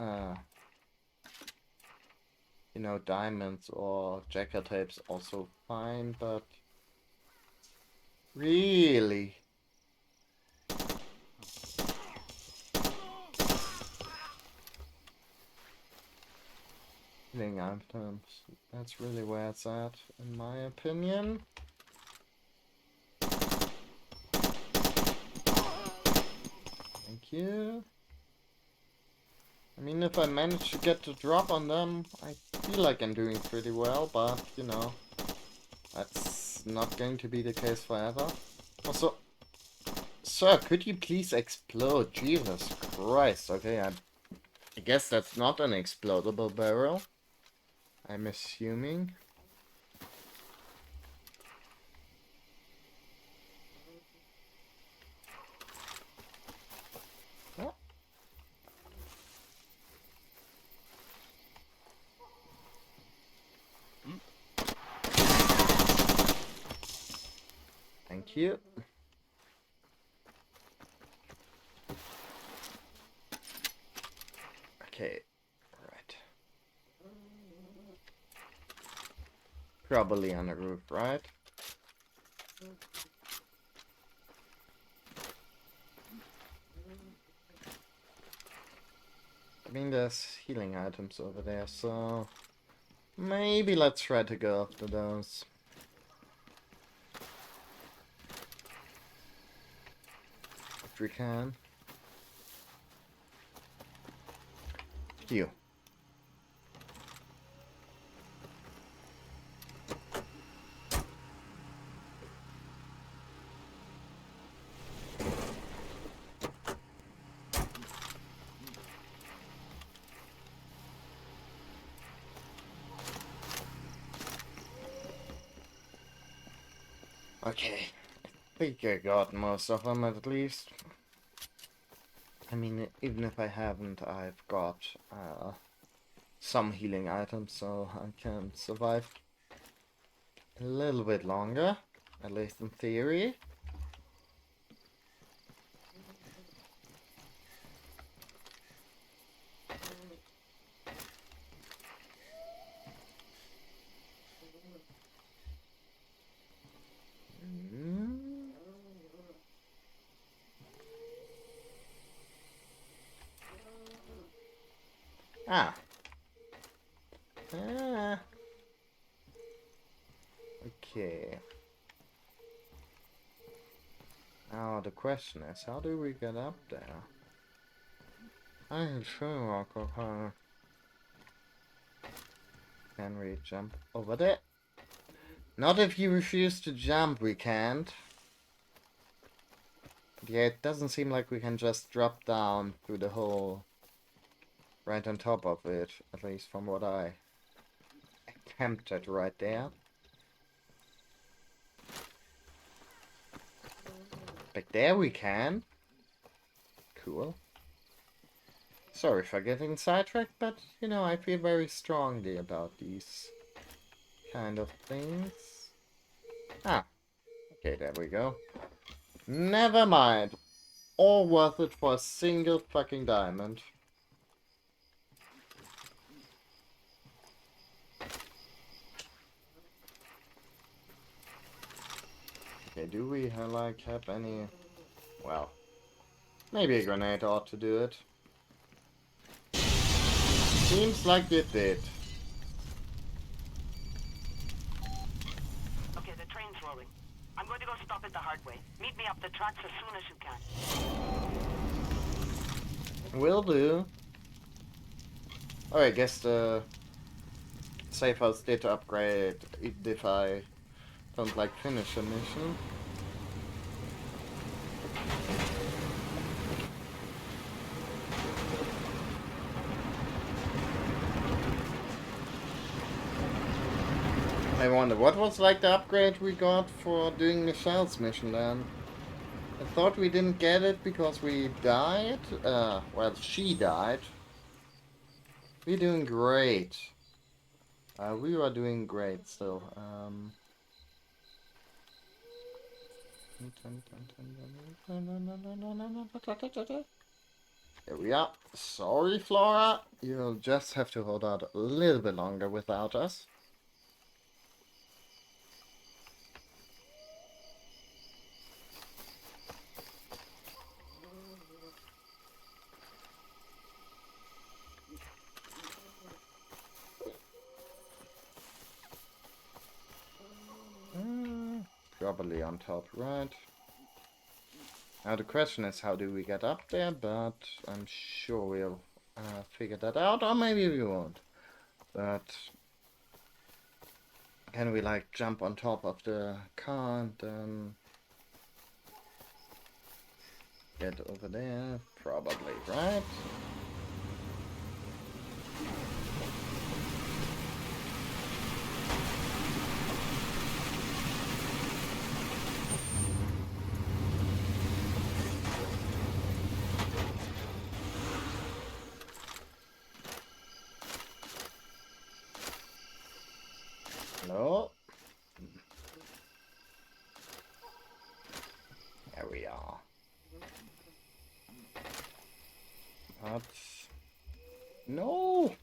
you know, diamonds or jacket tapes also fine, but really, healing items. That's really where it's at, in my opinion. Thank you. I mean, if I manage to get the drop on them, I feel like I'm doing pretty well, but, you know, that's not going to be the case forever. Also, sir, could you please explode? Jesus Christ. Okay, I guess that's not an explodable barrel. I'm assuming. Oh. Thank you. Okay, right. Probably on the roof, right? I mean, there's healing items over there, so maybe let's try to go after those. If we can. Phew. Okay, I think I got most of them at least. I mean, even if I haven't, I've got some healing items, so I can survive a little bit longer, at least in theory. Ah. Ah. Okay. Now the question is, how do we get up there? I'm sure, okay. Can we jump over there? Not if you refuse to jump, we can't. Yeah, it doesn't seem like we can just drop down through the hole right on top of it, at least from what I attempted right there. Back there we can. Cool. Sorry for getting sidetracked, but, you know, I feel very strongly about these kind of things. Ah, okay, there we go. Never mind. All worth it for a single fucking diamond. Okay, do we like have any... Well, maybe a grenade ought to do it. Seems like it did. Okay, the train's rolling. I'm going to go stop it the hard way. Meet me up the tracks as soon as you can. Will do. Oh, I guess the safe house did upgrade if I don't like finish a mission. I wonder, what was like the upgrade we got for doing Michelle's mission then? I thought we didn't get it because we died. Well, she died. We're doing great. We are doing great still. Here we are. Sorry, Flora. You'll just have to hold out a little bit longer without us. Probably on top, right? Now the question is, how do we get up there? But I'm sure we'll figure that out, or maybe we won't. But can we like jump on top of the car and then get over there? Probably, right? No. There we are. But no.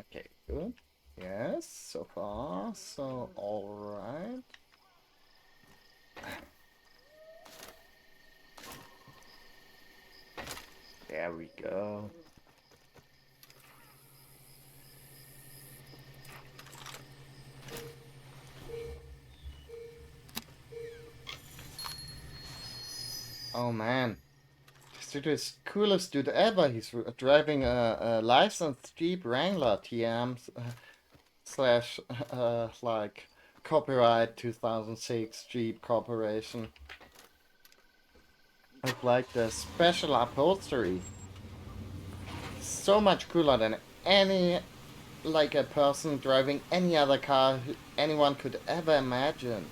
Okay, good. Yes, so far, so alright. There we go. Oh man. This dude is coolest dude ever. He's driving a licensed Jeep Wrangler TM slash like copyright 2006 Jeep Corporation. With like the special upholstery. So much cooler than any like a person driving any other car anyone could ever imagine.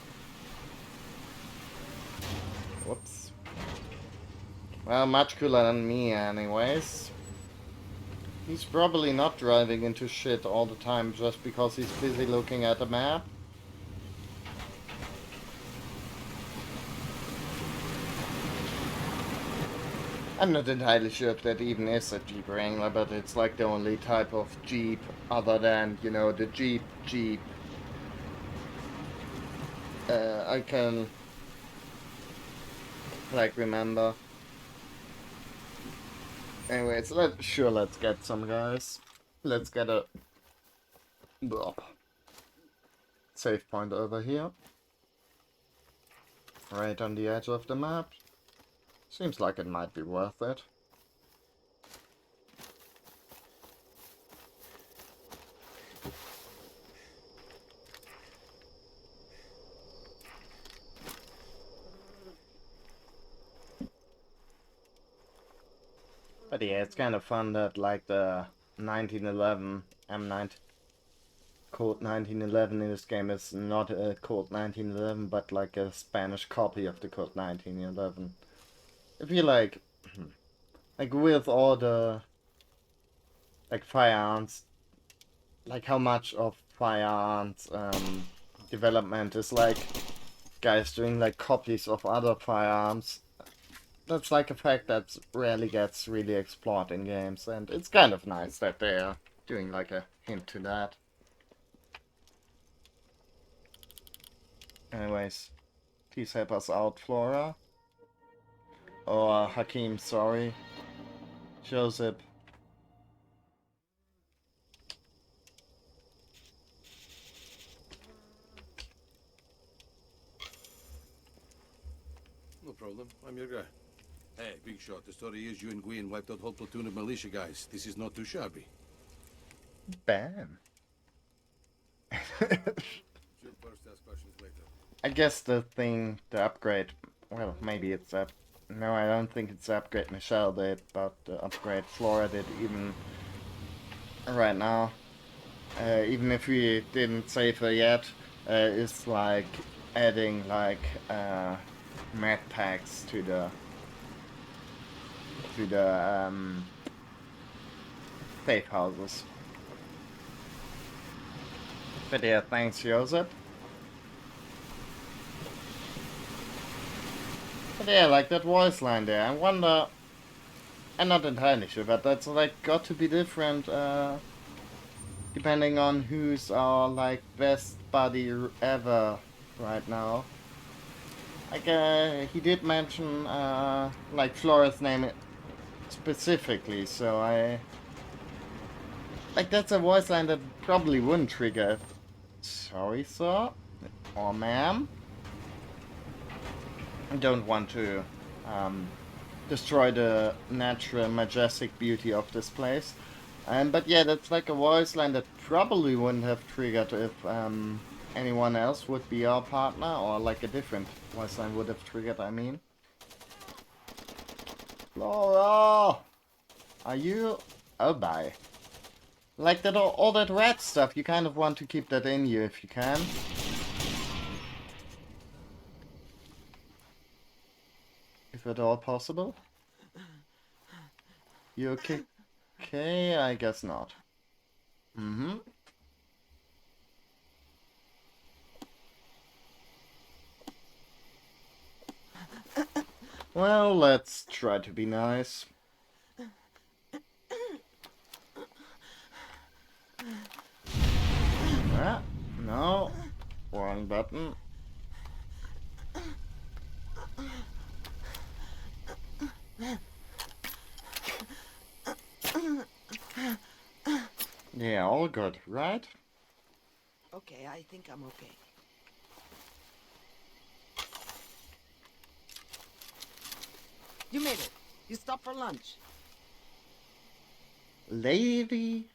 Whoops. Well, much cooler than me anyways. He's probably not driving into shit all the time just because he's busy looking at a map. I'm not entirely sure if that even is a Jeep Wrangler, but it's like the only type of Jeep other than, you know, the Jeep. I can like remember. Anyways, let's get some, guys. Let's get a blah, save point over here. Right on the edge of the map. Seems like it might be worth it. But yeah, it's kind of fun that like the 1911 M9 code 1911 in this game is not a code 1911 but like a Spanish copy of the code 1911. I feel like with all the like firearms, like how much of firearms development is like guys doing like copies of other firearms. That's like a fact that rarely gets really explored in games, and it's kind of nice that they're doing like a hint to that. Anyways, please help us out, Flora. Or Hakim, sorry. Joseph. No problem. I'm your guy. Hey, Big Shot, the story is you and Gwyn wiped out whole platoon of militia guys. This is not too shabby. Bam. Shoot first, ask questions later. I guess the upgrade, well, maybe it's that. No, I don't think it's the upgrade Michelle did, but the upgrade Flora did even right now. Even if we didn't save her yet, is like adding like med packs to the safe houses. But yeah, thanks, Joseph. But yeah, like that voice line there, I wonder. I'm not entirely sure, but that's like got to be different depending on who's our like best buddy ever right now. Like he did mention like Flora's name specifically, so I like that's a voice line that probably wouldn't trigger. Sorry, sir or ma'am. I don't want to destroy the natural majestic beauty of this place. But yeah, that's like a voice line that probably wouldn't have triggered if anyone else would be our partner, or like a different voice line would have triggered, I mean. Laura! Are you... Oh, bye. Like that, all that red stuff, you kind of want to keep that in you if you can. If at all possible. You okay? Okay, I guess not. Mm-hmm. Well, let's try to be nice. Ah, no. Wrong button. Yeah, all good, right? Okay, I think I'm okay. You made it. You stopped for lunch. Lady,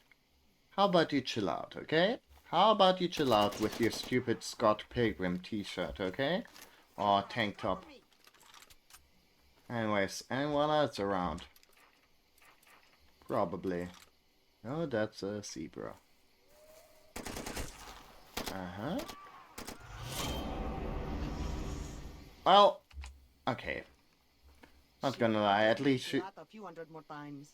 how about you chill out, okay? How about you chill out with your stupid Scott Pilgrim t-shirt, okay? Or tank top. Anyways, anyone else around? Probably. Oh, that's a zebra. Uh-huh. Well, okay. Not gonna lie, at least she... A few hundred more times.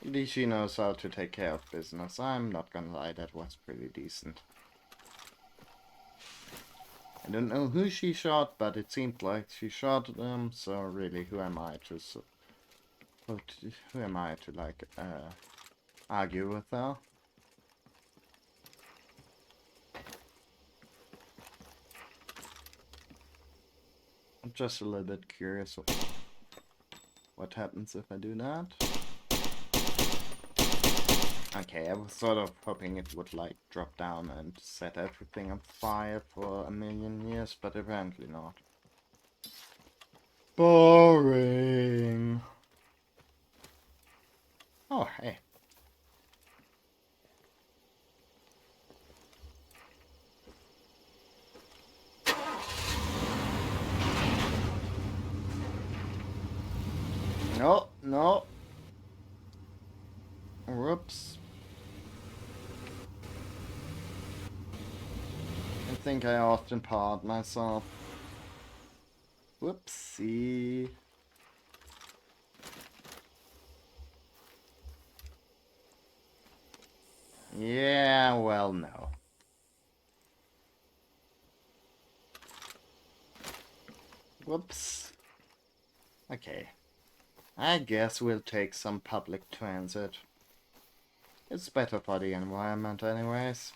At least she knows how to take care of business. I'm not gonna lie, that was pretty decent. I don't know who she shot, but it seemed like she shot them, so really, who am I to... Who am I to, like, argue with her? I'm just a little bit curious What happens if I do that? Okay, I was sort of hoping it would like drop down and set everything on fire for a million years, but apparently not. Boring. Oh, hey. No, no. Whoops. I think I often part myself. Whoopsie. Yeah, well, no. Whoops. Okay. I guess we'll take some public transit. It's better for the environment anyways.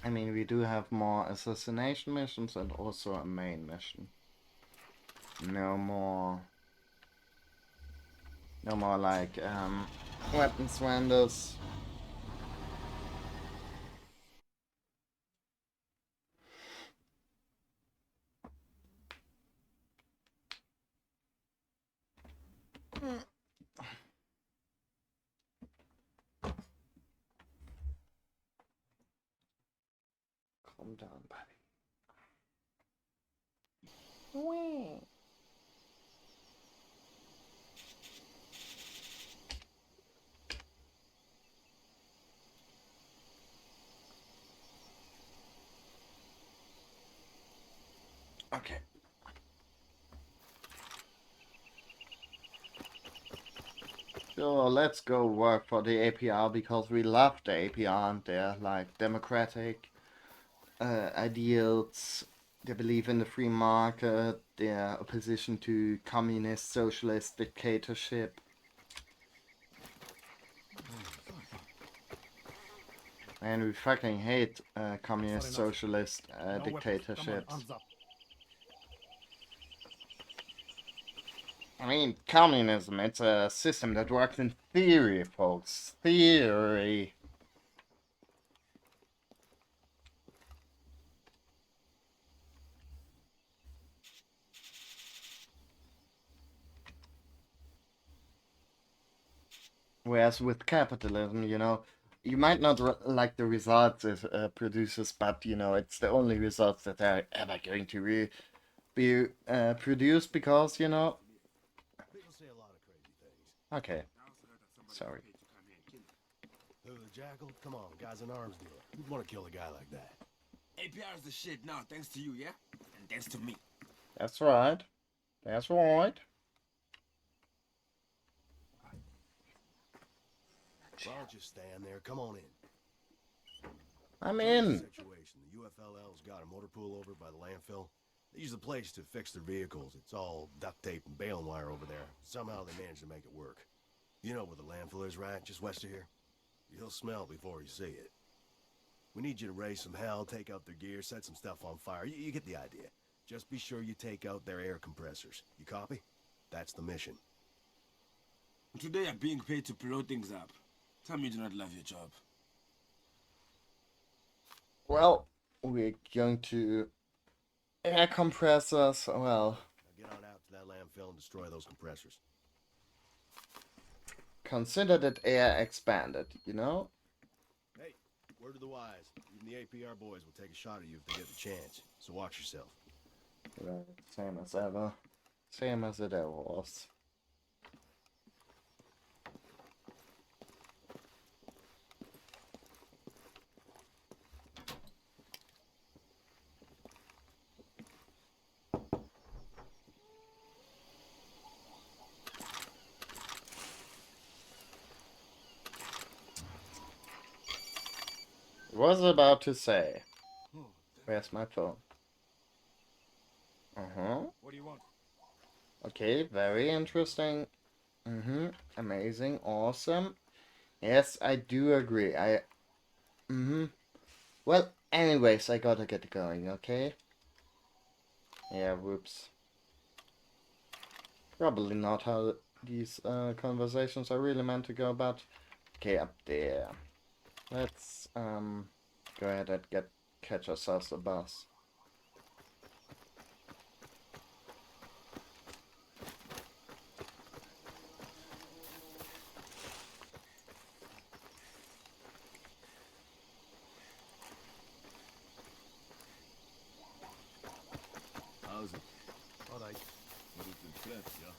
I mean, we do have more assassination missions and also a main mission. No more like, weapons vendors. Calm down, buddy. Wee. Okay. So let's go work for the APR because we love the APR and their like democratic ideals. They believe in the free market, their opposition to communist, socialist dictatorship. And we fucking hate communist, socialist dictatorships. I mean, communism, it's a system that works in theory, folks. Theory. Whereas with capitalism, you know, you might not like the results it produces, but, you know, it's the only results that are ever going to be produced because, you know... People say a lot of crazy things. Okay. Sorry. Who, the Jackal? Come on, guy's an arms dealer. Who'd want to kill a guy like that? APR is the shit now, thanks to you, yeah? And thanks to me. That's right. That's right. Why don't you stand there? Come on in. I'm Here's the in. situation. The UFLL's got a motor pool over by the landfill. They use the place to fix their vehicles. It's all duct tape and baling wire over there. Somehow they managed to make it work. You know where the landfill is, right? Just west of here? You'll smell it before you see it. We need you to raise some hell, take out their gear, set some stuff on fire. You get the idea. Just be sure you take out their air compressors. You copy? That's the mission. Today you're being paid to blow things up. Tell me you do not love your job. Well, we're going to air compressors. Well, Now get on out to that landfill and destroy those compressors. consider that air expanded, you know? Hey, word to the wise. Even the APR boys will take a shot at you if they get the chance. So watch yourself. Right, same as ever. Same as it ever was. Was about to say. Oh, Where's my phone? What do you want? Okay, very interesting. Amazing, awesome. Yes, I do agree. Well, anyways, I gotta get going, okay? Yeah, whoops. Probably not how these conversations are really meant to go, but okay, up there. Let's go ahead and catch ourselves a bus. How's it? Alright. What is the flat, yeah?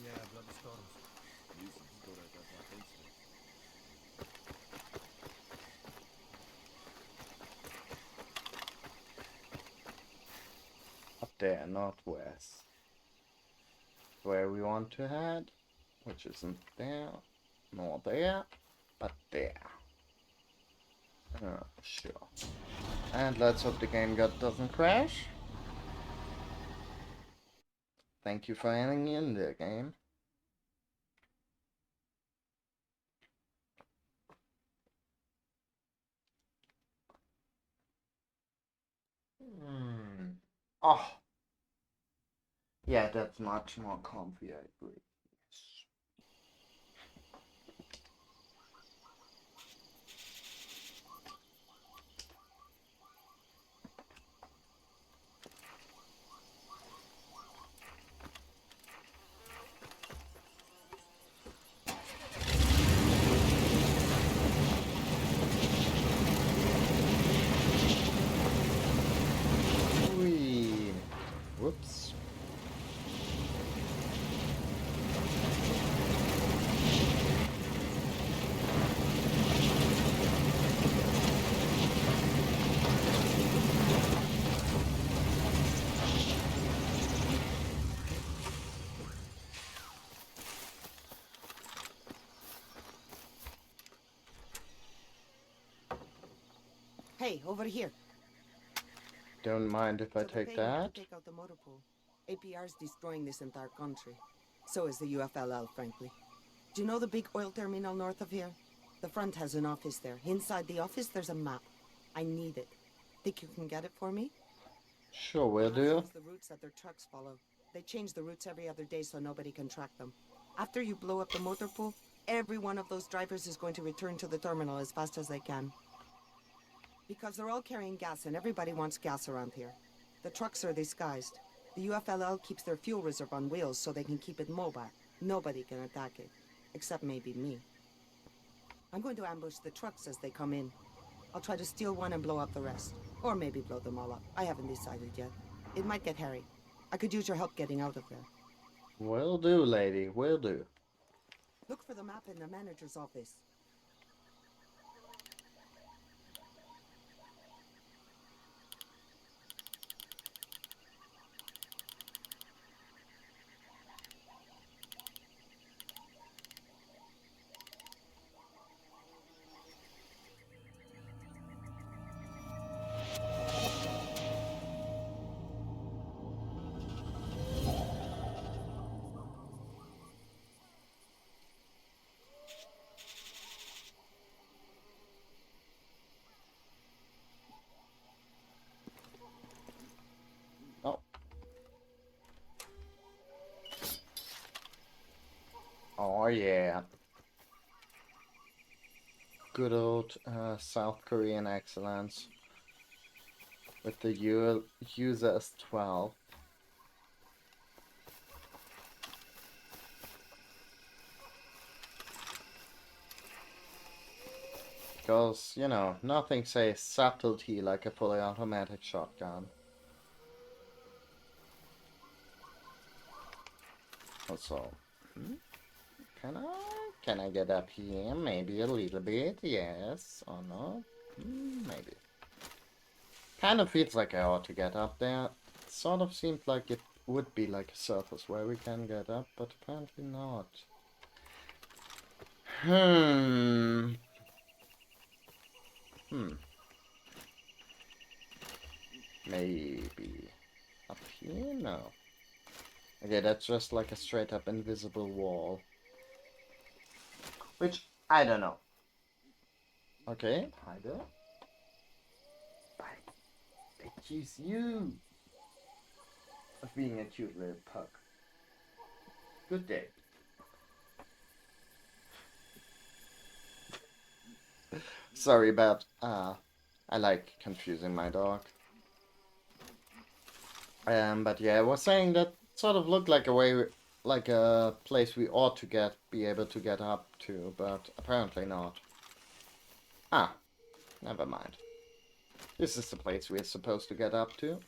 Yeah, bloody storms. Listen, story that intensely. Up there, northwest. Where we want to head, which isn't there, nor there, but there. Sure. And let's hope the game doesn't crash. Thank you for hanging in there, game. Oh. Yeah, that's much more comfy, I agree. Yes. Whee. Whoops. Hey, over here. Don't mind if I So they're take paying me that. to take out the motor pool. APR's destroying this entire country. So is the UFLL, frankly. Do you know the big oil terminal north of here? The front has an office there. Inside the office, there's a map. I need it. Think you can get it for me? Sure, will The map do. shows the routes that their trucks follow. They change the routes every other day so nobody can track them. After you blow up the motor pool, every one of those drivers is going to return to the terminal as fast as they can. Because they're all carrying gas and everybody wants gas around here. The trucks are disguised. The UFLL keeps their fuel reserve on wheels so they can keep it mobile. Nobody can attack it. Except maybe me. I'm going to ambush the trucks as they come in. I'll try to steal one and blow up the rest. Or maybe blow them all up. I haven't decided yet. It might get hairy. I could use your help getting out of there. Will do, lady. Will do. Look for the map in the manager's office. Oh. Oh, yeah. Good old South Korean excellence. With the user as 12. Because, you know, nothing says subtlety like a fully automatic shotgun. Also, can I get up here? Maybe a little bit, yes or no? Maybe. Kind of feels like I ought to get up there. It sort of seemed like it would be like a surface where we can get up, but apparently not. Maybe. Up here? No. Okay, that's just like a straight up invisible wall. Which, I don't know. Okay, hi there. Bye. Accuse you of being a cute little pug. Good day. Sorry about, I like confusing my dog. But yeah, I was saying that sort of looked like a way, like a place we ought to be able to get up to, but apparently not. Ah, never mind. This is the place we're supposed to get up to.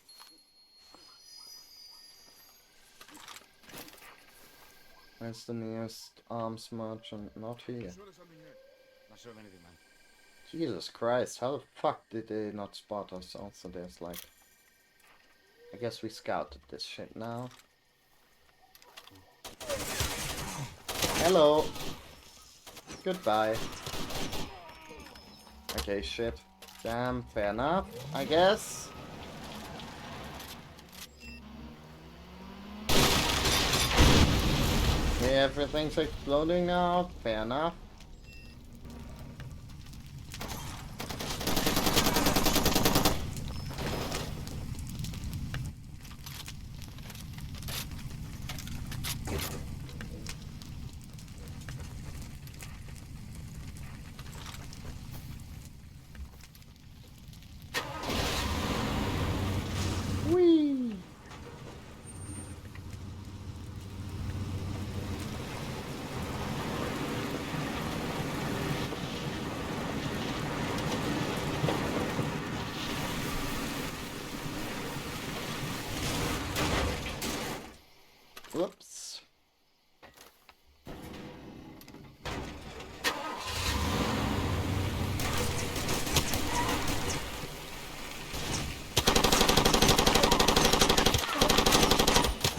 Where's the nearest arms merchant? Not here. Not sure of anything, man. Jesus Christ, how the fuck did they not spot us? Also, there's like... I guess we scouted this shit now. Hello. Goodbye. Okay, shit. Damn, fair enough, I guess. Okay, everything's exploding now. Fair enough. Whee! Whoops.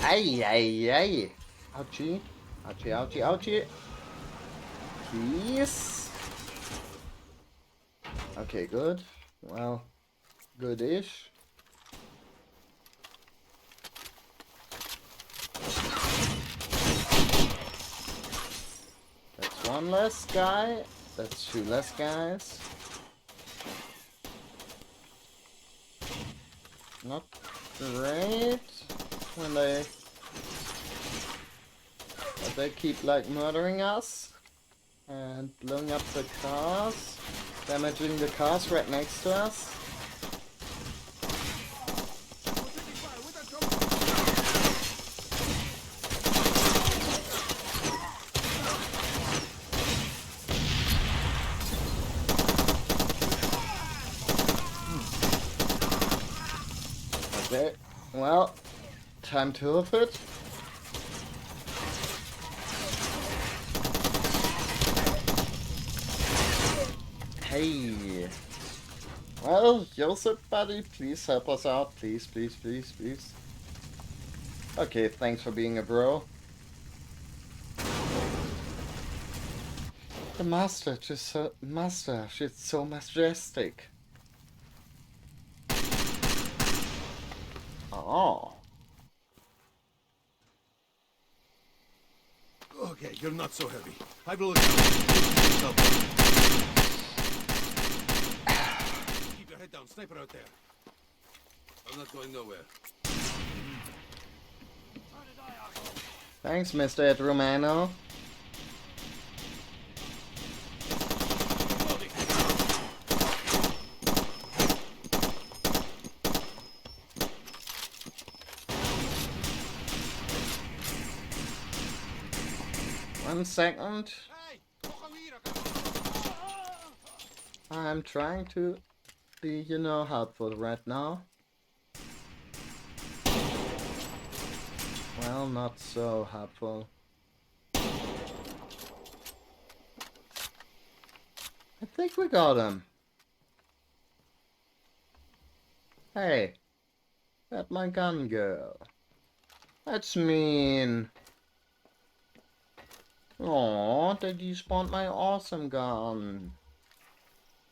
Ay, ay, ay. Ouchie. Ouchie, ouchie, ouchie. Please. Okay, good. Well, good-ish. That's one less guy. That's two less guys. Not great when they keep like murdering us and blowing up the cars, damaging the cars right next to us. Okay, well, time to hoof it. Hey. Well, Joseph, buddy, please help us out. Please, please, please, please. Okay, thanks for being a bro. The master, master, she's so majestic. Oh. Okay, you're not so heavy. I will keep your head down. Sniper out there. I'm not going nowhere. Thanks, Mr. Ed Romano. One second. I'm trying to be, you know, helpful right now. Well, not so helpful. I think we got him. Hey, where'd my gun go? That's mean. Aw, they despawned my awesome gun.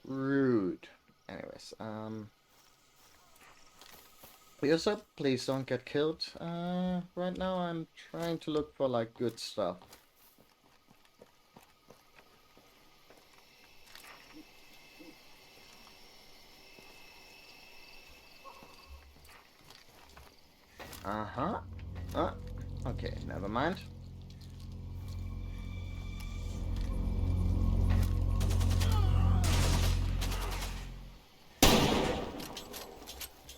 Rude. Anyways, User, please don't get killed. Right now I'm trying to look for like good stuff. Uh-huh. Okay, never mind.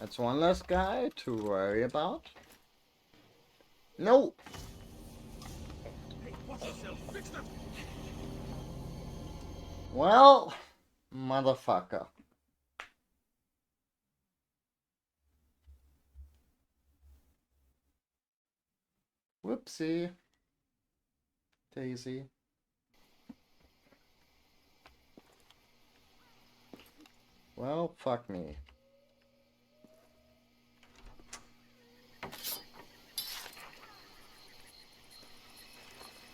That's one less guy to worry about. No! Well, motherfucker. Whoopsie. Daisy. Well, fuck me.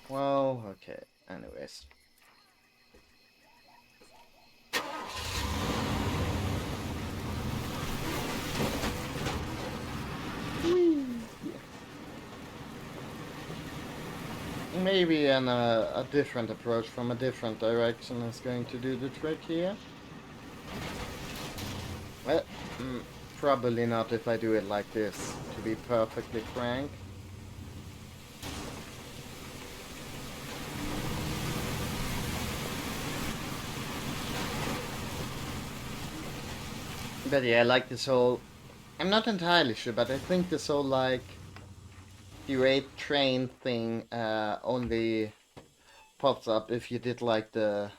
Well, okay. Anyways. Maybe a different approach from a different direction is going to do the trick here. Well, probably not if I do it like this, to be perfectly frank. But yeah, like this whole... I'm not entirely sure, but I think this whole, like, the raid train thing only pops up if you did, like, the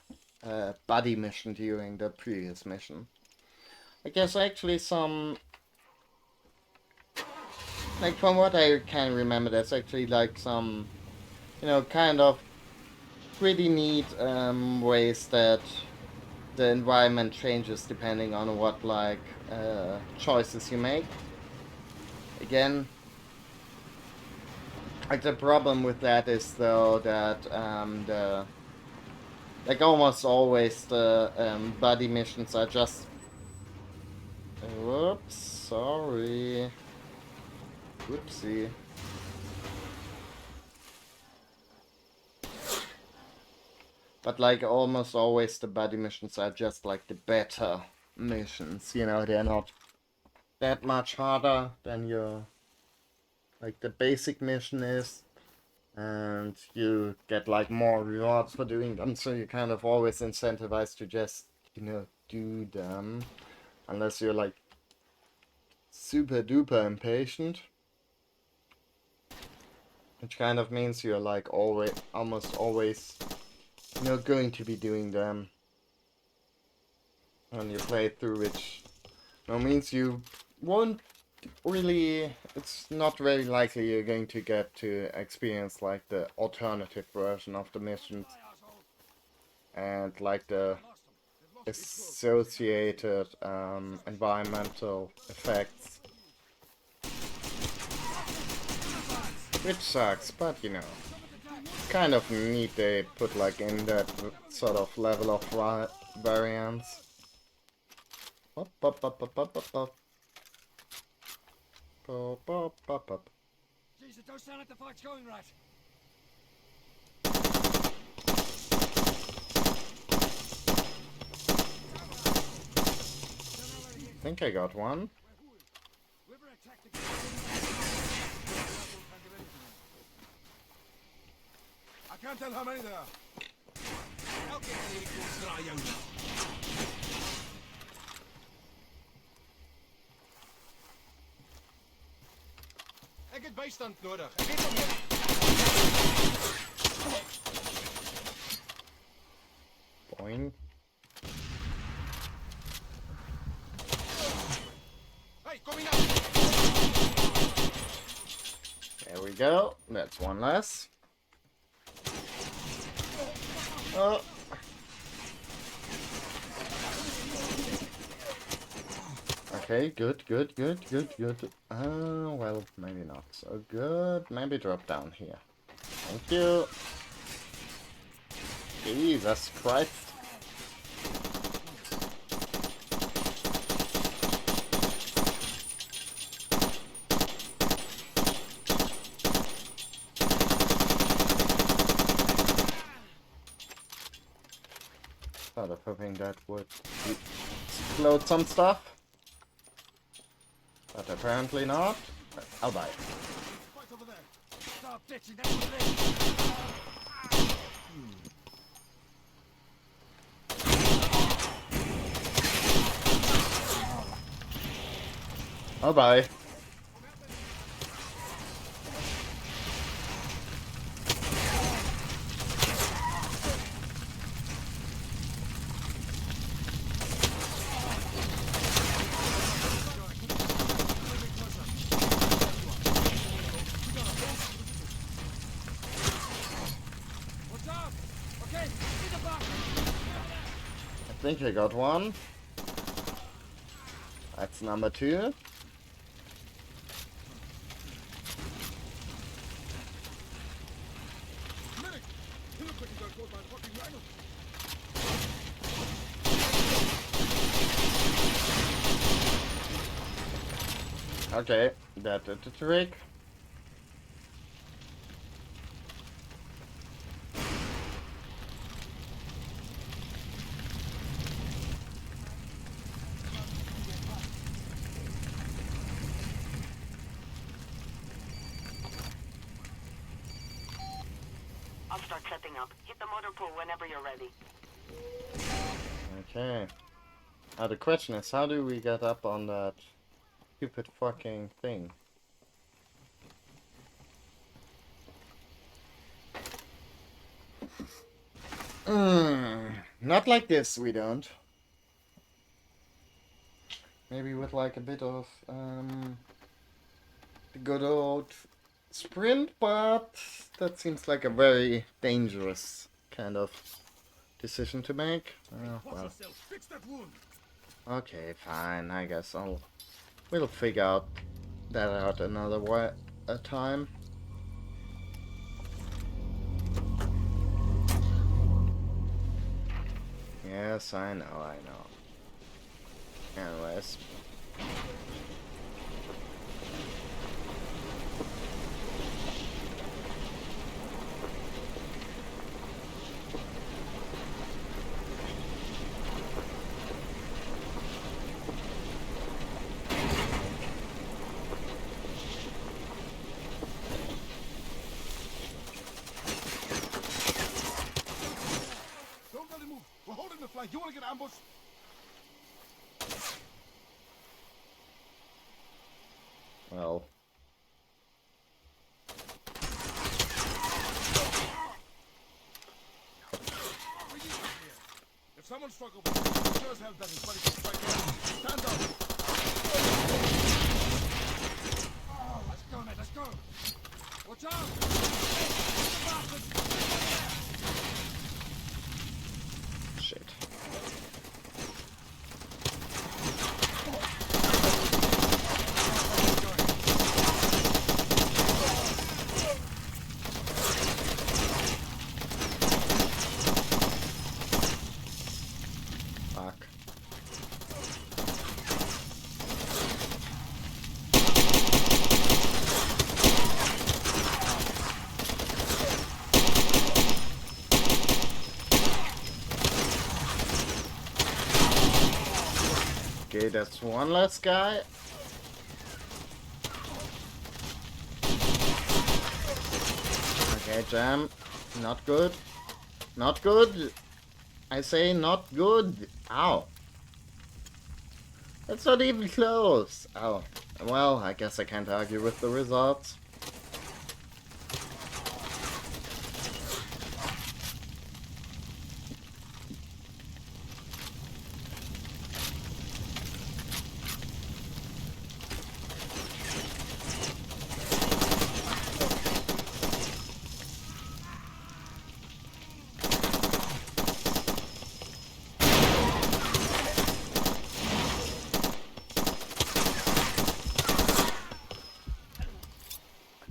buddy mission during the previous mission. I guess actually some... Like, from what I can remember, there's actually, like, some, you know, kind of pretty neat ways that the environment changes depending on what, like, choices you make. Again, like, the problem with that is, though, that like, almost always the buddy missions are just... Whoops, sorry. Whoopsie. But, like, almost always the buddy missions are just, like, the better missions, you know, they're not that much harder than your, like, the basic mission is, and you get, like, more rewards for doing them, so you're kind of always incentivized to just, you know, do them, unless you're, like, super duper impatient, which kind of means you're, like, almost always, you know, going to be doing them on your playthrough, which means you won't really, it's not very likely you're going to get to experience like the alternative version of the missions and like the associated environmental effects, which sucks, but you know, kind of neat they put like in that sort of level of variance. Up, up, up, up, up, up, up. Up, up, up, up. Jesus, don't sound like the fight's going right. I think I got one. I can't tell how many there are. I'll get any equals that I own now. Ik heb bijstand nodig. Ik heb Boing. Hey, kom hier There we go. That's one less. Oh. Okay, good. Well, maybe not so good. Maybe drop down here. Thank you. Jesus Christ. hoping that would explode some stuff. But apparently not. I'll buy it. Right over there. Stop bitching, that's what it is. I'll buy. I think I got one. That's number 2. Okay, that did the trick. I'll start setting up. Hit the motor pool whenever you're ready. Okay. Now the question is, how do we get up on that stupid fucking thing? Not like this, we don't. Maybe with like a bit of the good old sprint, but that seems like a very dangerous kind of decision to make. Well. Okay, fine. I guess we'll figure that out another way a time. Yes, I know. Anyways. Don't let him move. We're holding the flank. You want to get ambushed? Well. If someone struggles with it, just have that is ready to strike down. Stand up. Let's go, mate. Let's go. Watch out. Shit. Fuck. Okay, that's one less guy. Okay, jam. Not good. Not good. I say not good. Ow. That's not even close. Ow. Well, I guess I can't argue with the results.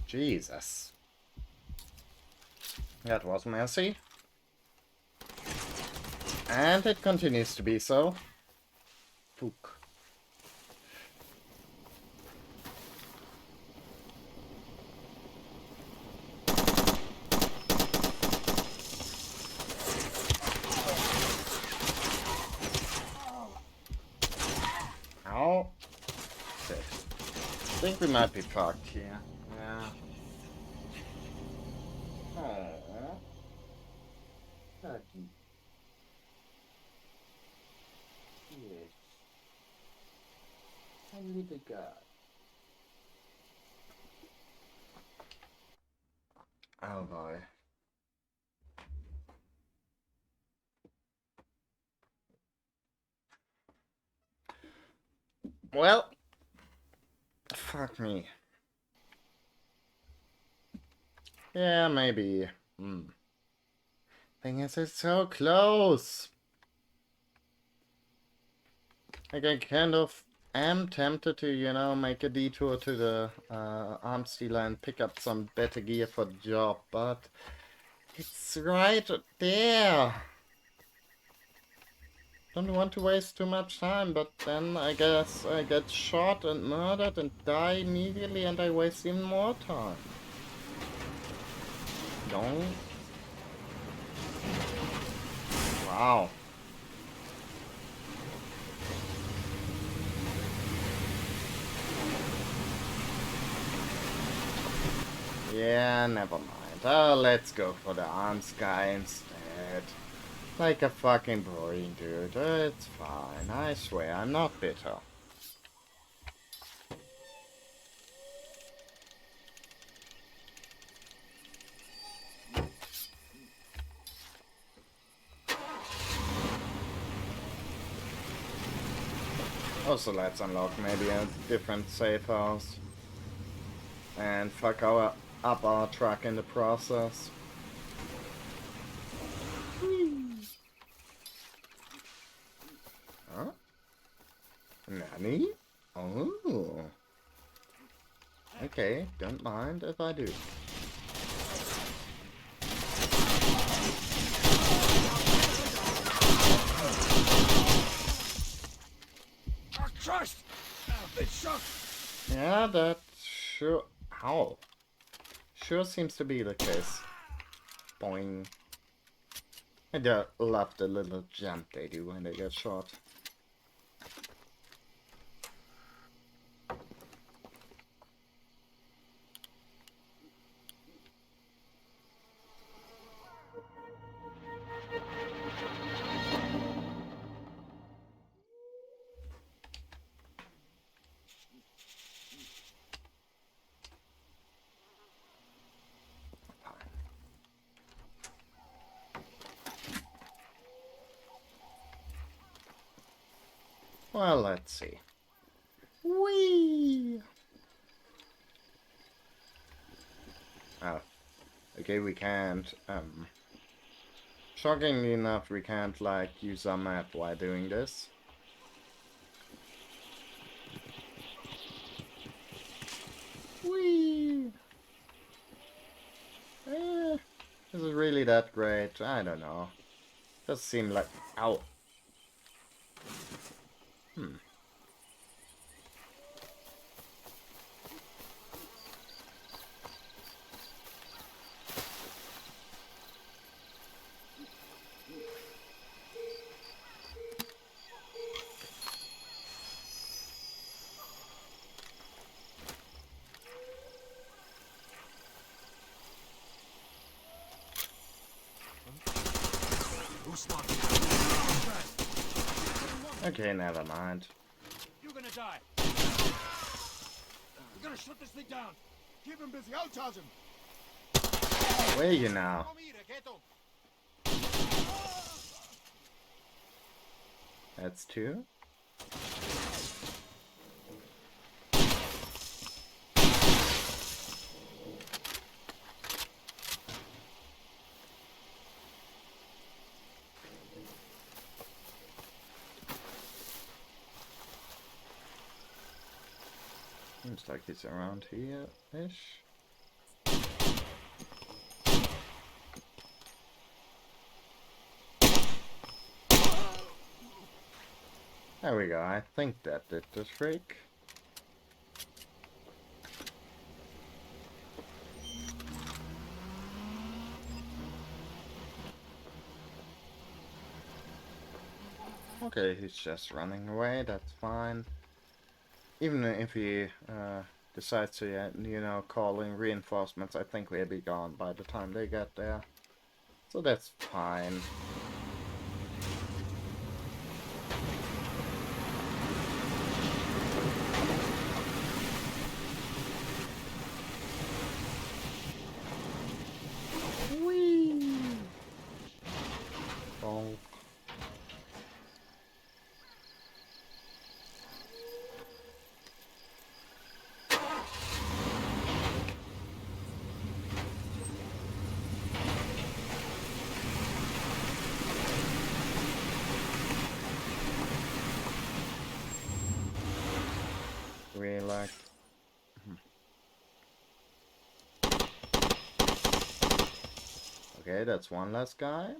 Jesus. That was messy. And it continues to be so. Fuck. think we might be fucked here. Yeah. Aww. Lucky. Yes. A little guy. Oh boy. Well, fuck me. Yeah, maybe. Thing is, it's so close. Like, I kind of am tempted to, you know, make a detour to the arms dealer and pick up some better gear for the job, but it's right there. Don't want to waste too much time, but then I guess I get shot and murdered and die immediately and I waste even more time. Don't. Wow. Yeah, never mind. Let's go for the arms guy instead. Like a fucking boring dude. It's fine. I swear, I'm not bitter. Also, let's unlock maybe a different safe house. And fuck up our truck in the process. Huh? Nanny? Oh. Okay, don't mind if I do. Trust! Bit shocked! Yeah, that sure... Ow. Sure seems to be the case. Boing. I do love the little jump they do when they get shot. Well, let's see. Whee! Oh. Okay, we can't, shockingly enough, we can't, like, use our map while doing this. Whee! Is it really that great? I don't know. Does seem like... Ow. Okay, never mind. You're gonna die! We're gonna shut this thing down! Keep him busy, I'll charge him. Where are you now? That's two. Seems like he's around here-ish. There we go, I think that did the trick. Okay, he's just running away, that's fine. Even if he decides to, you know, call in reinforcements, I think we'll be gone by the time they get there. So that's fine. Whee! Bonk. Relax. Okay, that's one less guy.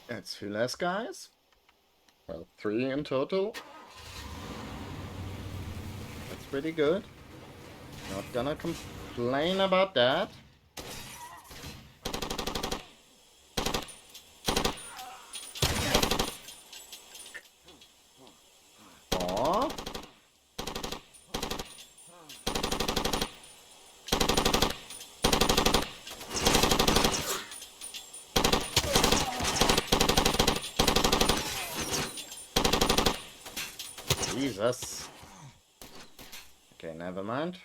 That's 2 less guys. Well, 3 in total. That's pretty good. Not gonna complain about that. Aww. Jesus. Okay, never mind.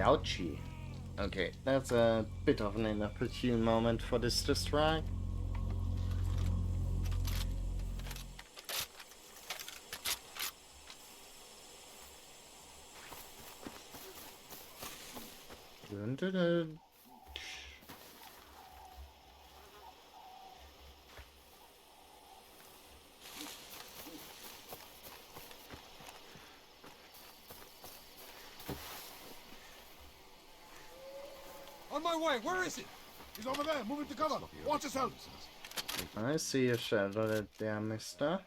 Ouchie. Okay, that's a bit of an inopportune moment for this to strike. Dun, dun, dun. On my way, where is it? He's over there, moving to cover. Watch yourself. I see a shadow there, mister.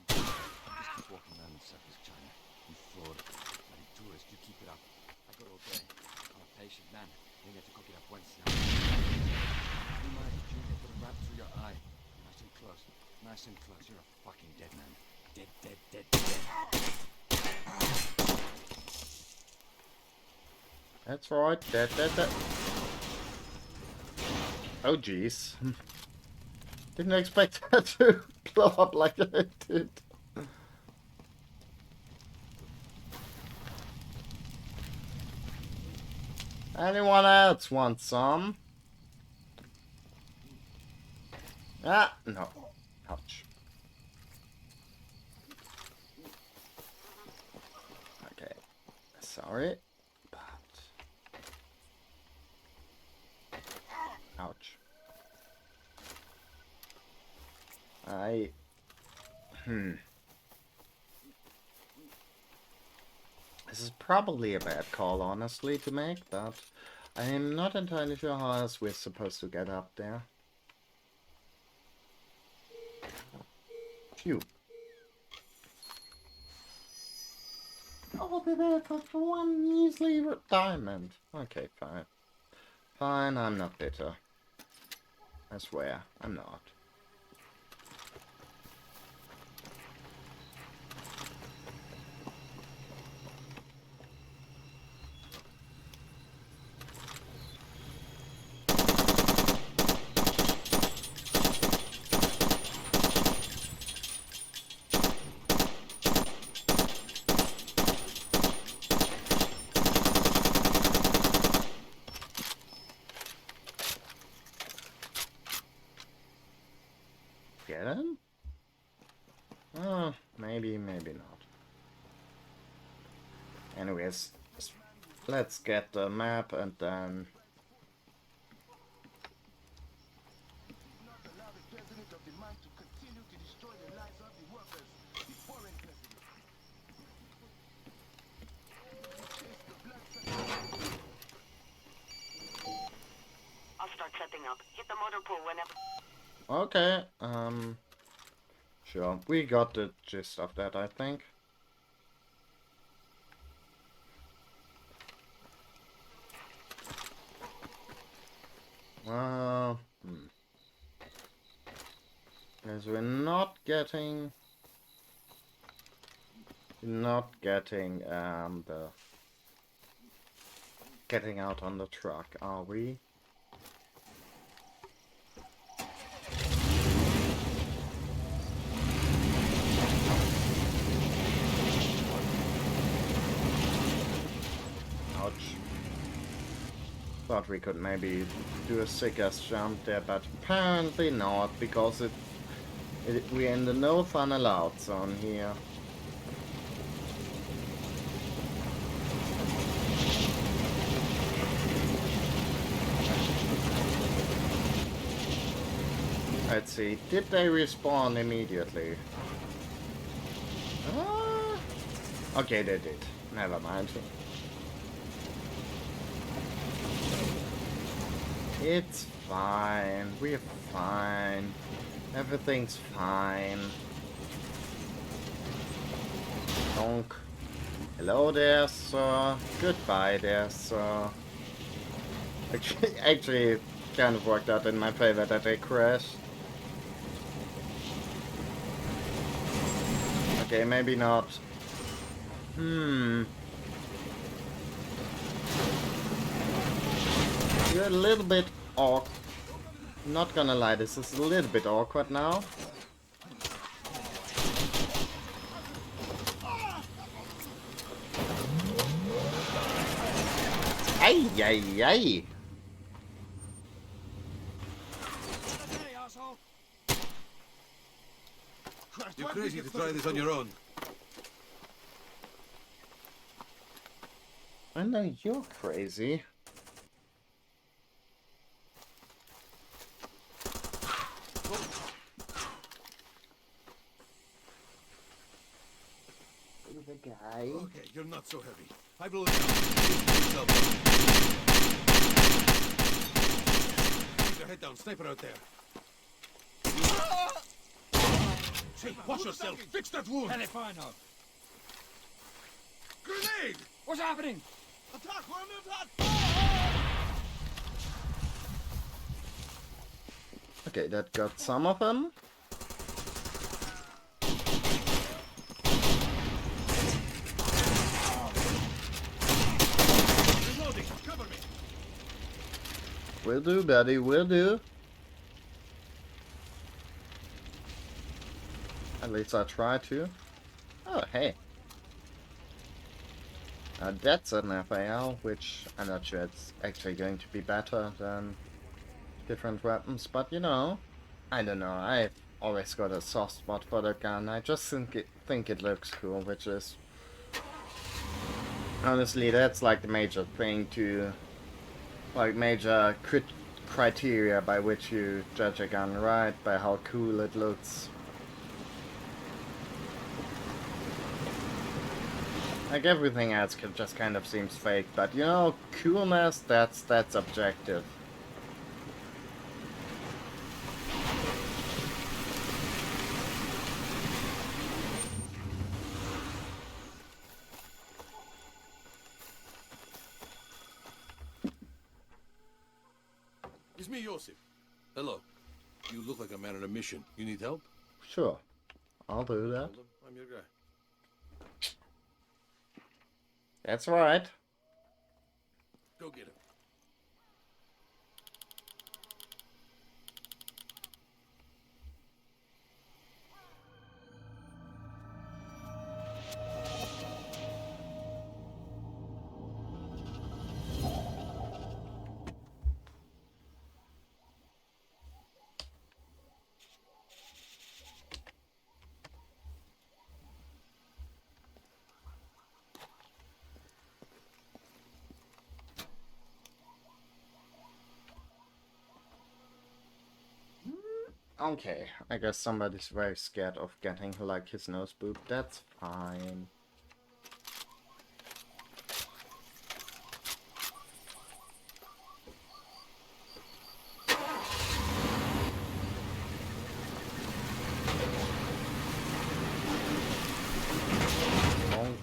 Just keep walking around in circles, China. You fraud. Bloody tourist, you keep it up. I got all day. I'm a patient man. You need to cook it up once now. You might, Junior, put a wrap through your eye. Nice and close. Nice and close. You're a fucking dead man. Dead, dead, dead, dead. That's right, that. Oh jeez. Didn't expect that to blow up like it did. Anyone else want some? Ah, no. Ouch. Okay. Sorry. But... Ouch. This is probably a bad call, honestly, to make, but I am not entirely sure how else we're supposed to get up there. Phew. I'll be there for one measly diamond. Okay, fine. Fine, I'm not bitter. I swear, I'm not. Anyways, let's get the map and then... I'll start setting up. Hit the motor pool whenever. Okay, sure. We got the gist of that, I think. Well, because we're not getting the getting out on the truck, are we? Ouch. Thought we could maybe do a sick-ass jump there, but apparently not, because we're in the no fun allowed zone here. Let's see, did they respawn immediately? Okay, they did. Never mind. It's fine. We're fine. Everything's fine. Donk. Hello there, sir. Goodbye there, sir. Actually, it kind of worked out in my favor that they crashed. Okay, maybe not. You're a little bit awkward. Not gonna lie, this is a little bit awkward now. Ay, ay, ay. You're crazy to try this on your own. I know you're crazy. The guy. Okay, you're not so heavy. I will. Keep your head down, sniper out there. Hey, watch yourself. Fix that wound. Telefano. Grenade! What's happening? Attack! We're under attack! Okay, that got some of them. Reloading. Cover me. Will do, buddy. Will do. At least I try to. Oh, hey. That's an FAL, which I'm not sure it's actually going to be better than different weapons, but you know, I don't know. I've always got a soft spot for the gun. I just think it looks cool, which is honestly that's like the major thing to, like major criteria by which you judge a gun, right? By how cool it looks. Like everything else just kind of seems fake, but you know, coolness, that's objective. It's me, Yosef. Hello. You look like a man on a mission. You need help? Sure, I'll do that. Hold on, I'm your guy. That's right. Go get him. Okay, I guess somebody's very scared of getting like his nose booped. That's fine. Bonk.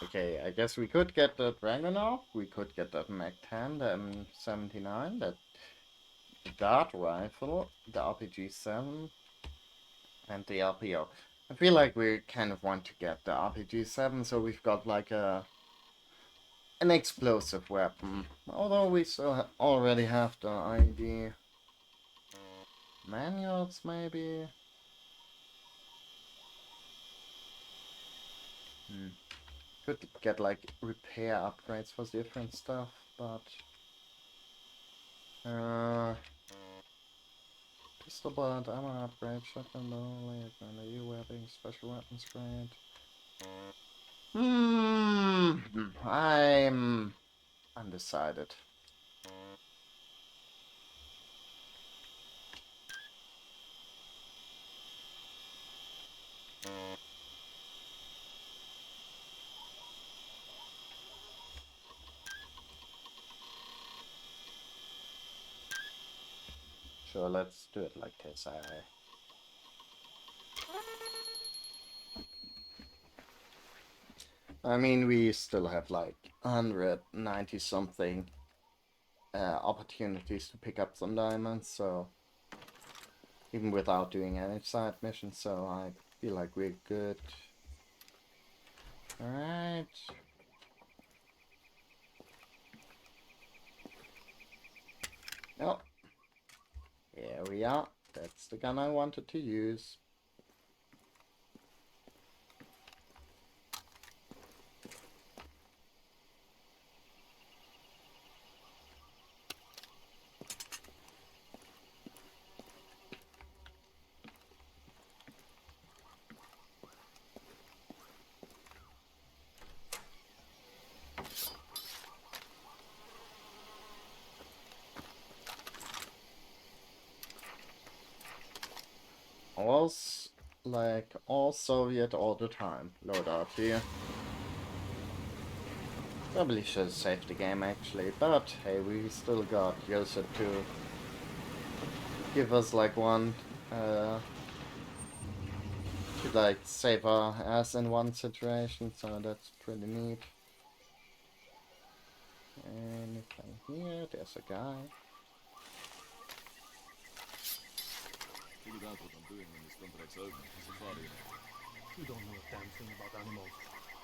Okay, I guess we could get the Dragunov, we could get that Mac-10, the M79, that dart rifle, the RPG-7, and the LPO. I feel like we kind of want to get the RPG-7, so we've got like an explosive weapon. Although we still already have the ID manuals, maybe. Could get like repair upgrades for different stuff, but pistol bullet, ammo upgrade, shotgun only, and the U-webbing, special weapons grade. I'm undecided. Sure, let's do it like this. I mean, we still have like 190 something opportunities to pick up some diamonds, so even without doing any side missions, so I feel like we're good. Alright. Oh, here we are. That's the gun I wanted to use. Like all Soviet all the time. Loadout here. Probably should save the game actually, but hey, we still got Yosef to give us like one to like save our ass in one situation, so that's pretty neat. Anything here? There's a guy. Figured out what I'm doing when this contract's over. It's a party. You don't know a damn thing about animals.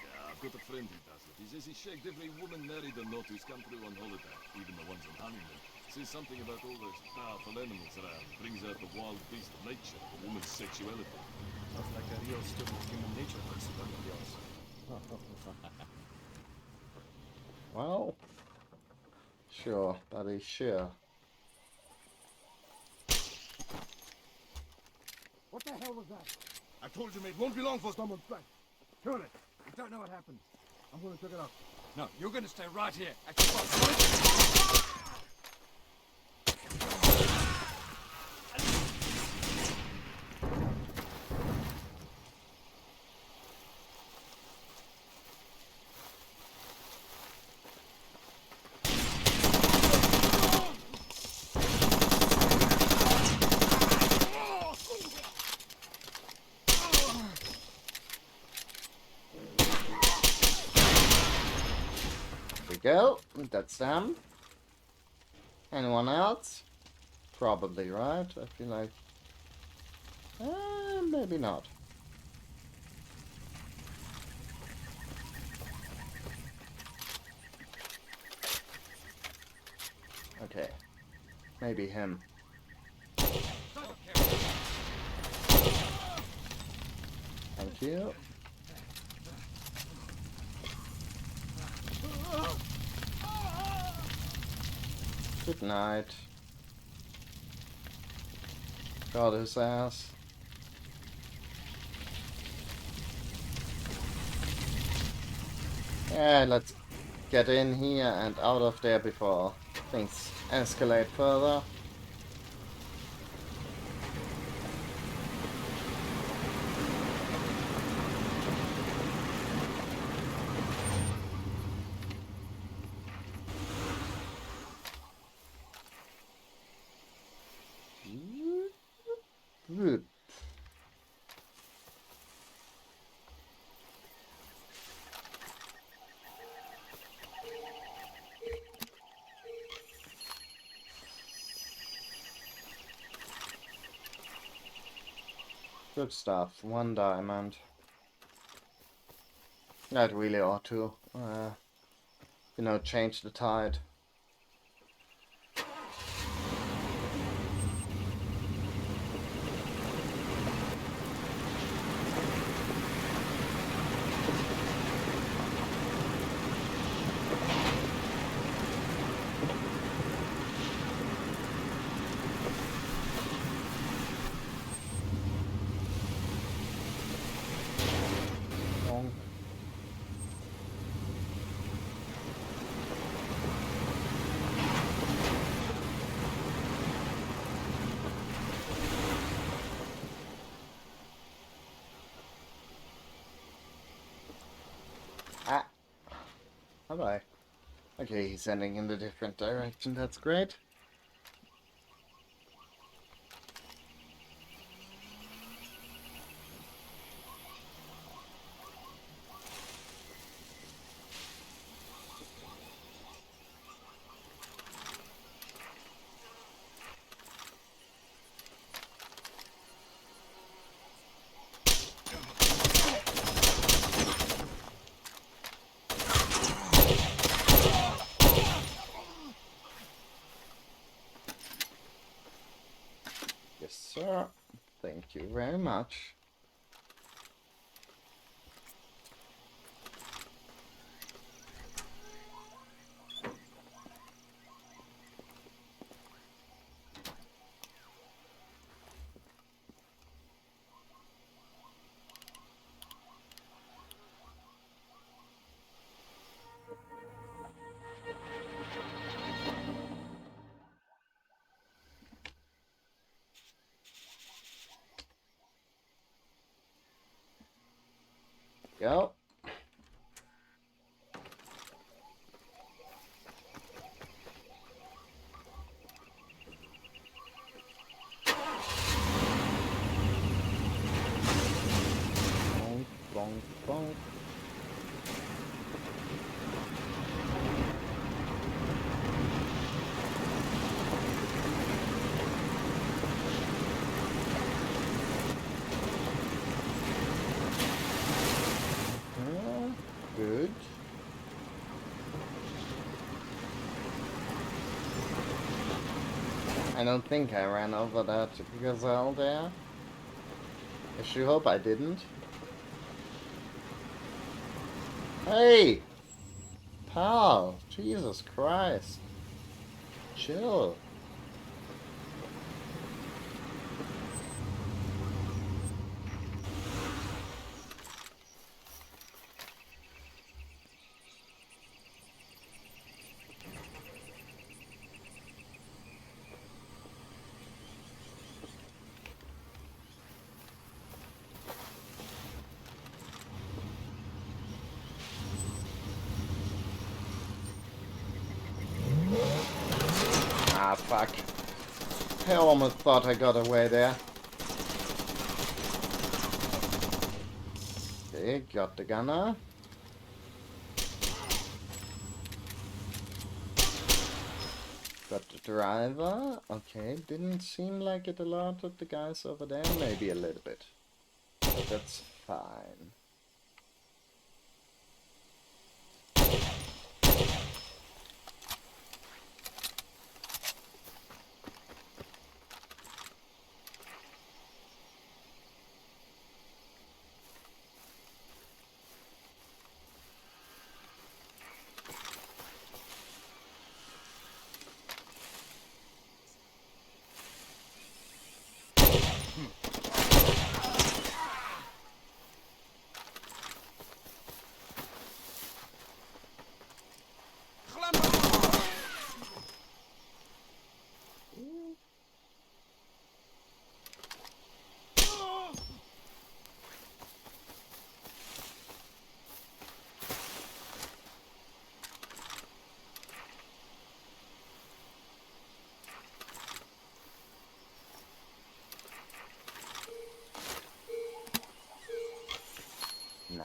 Yeah, I've got a friend who does it. He says he shagged every woman married or not who's come through on holiday, even the ones on honeymoon. Says something about all those powerful animals around. Brings out the wild beast of nature, the woman's sexuality. Sounds like a real stupid human nature principle of yours. Well, sure, buddy, sure. What the hell was that? I told you, mate, won't be long for someone's back. Kill it. I don't know what happened. I'm going to check it out. No, you're going to stay right here at your post. Go. That's them. Anyone else? Probably, right? I feel like... maybe not. Okay. Maybe him. Thank you. Good night. Got his ass. Yeah, let's get in here and out of there before things escalate further. Good. Good stuff. 1 diamond. That really ought to, change the tide. Bonk. Ah. Bye-bye. Okay, he's heading in a different direction. That's great. Yes, sir. Thank you very much. Go. Bonk, bonk, bonk. Good. I don't think I ran over that gazelle there. I sure hope I didn't. Hey! Pal! Jesus Christ. Chill. Ah, fuck. I almost thought I got away there. Okay, got the gunner. Got the driver. Okay, didn't seem like it alerted the guys over there. Maybe a little bit. But that's fine.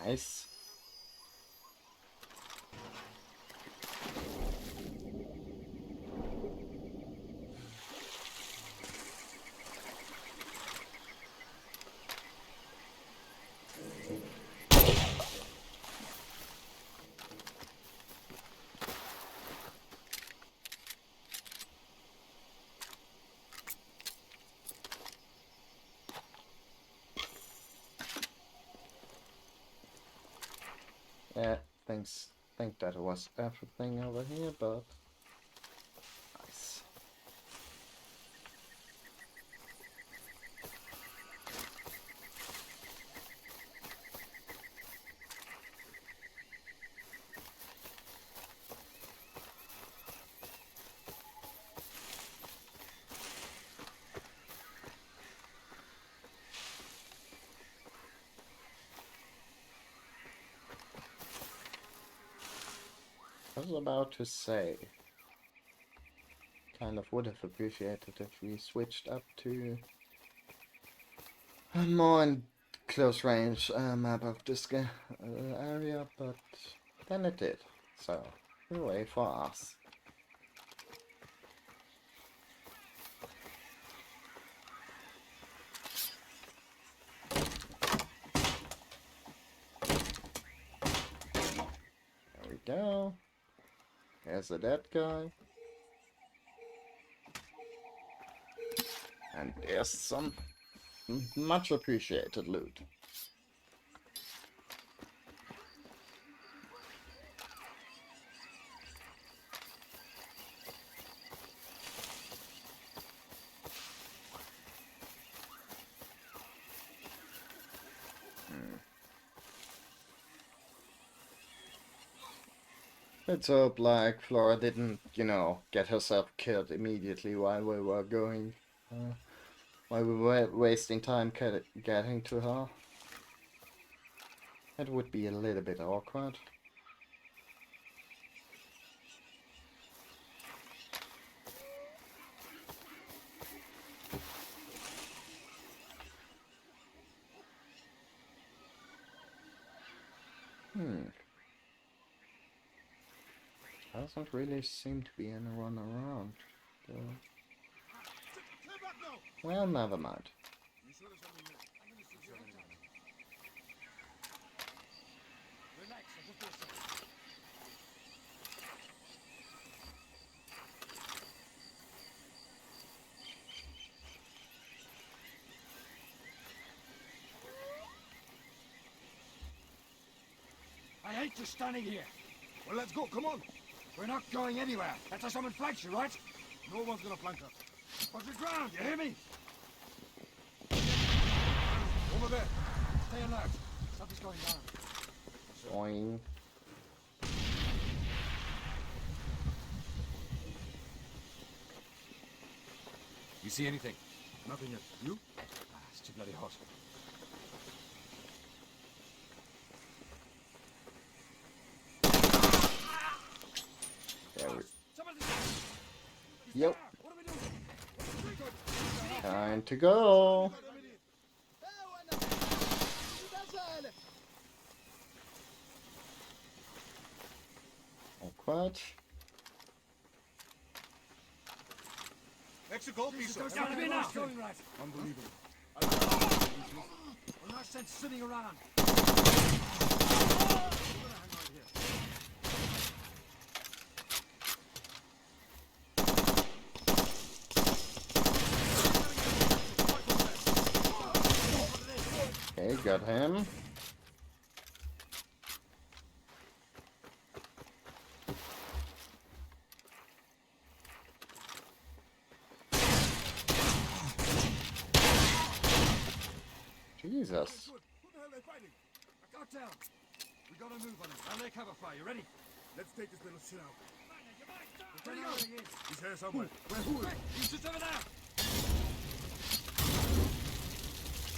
Nice. Yeah, thanks. Think that was everything over here, but nice. I was about to say, kind of would have appreciated if we switched up to a more in close range map of this area, but then it did. So, hooray for us. There we go. Here's a dead guy. And there's some much appreciated loot. Let's hope, like, Flora didn't, you know, get herself killed immediately while we were going, while we were wasting time getting to her. It would be a little bit awkward. Doesn't really seem to be anyone around, though. Well, never mind. I hate just standing here. Well, let's go, come on. We're not going anywhere. That's how someone flanks you, right? No one's gonna flank us. Hold your ground, you hear me? Over there. Stay alert. Something's going down. Boing. You see anything? Nothing yet. You? Ah, it's too bloody hot. There we... Yep. Time to go. Awkward. Mexico, piece of going right. Unbelievable. Well, no sense sitting around. Okay, got him. Jesus. Good. Who the hell are they fighting? A cartel. We gotta move on it. I'll lay cover fire. You ready? Let's take this little shit out. Where do you go? He's here somewhere. Where? Who? He's just over there.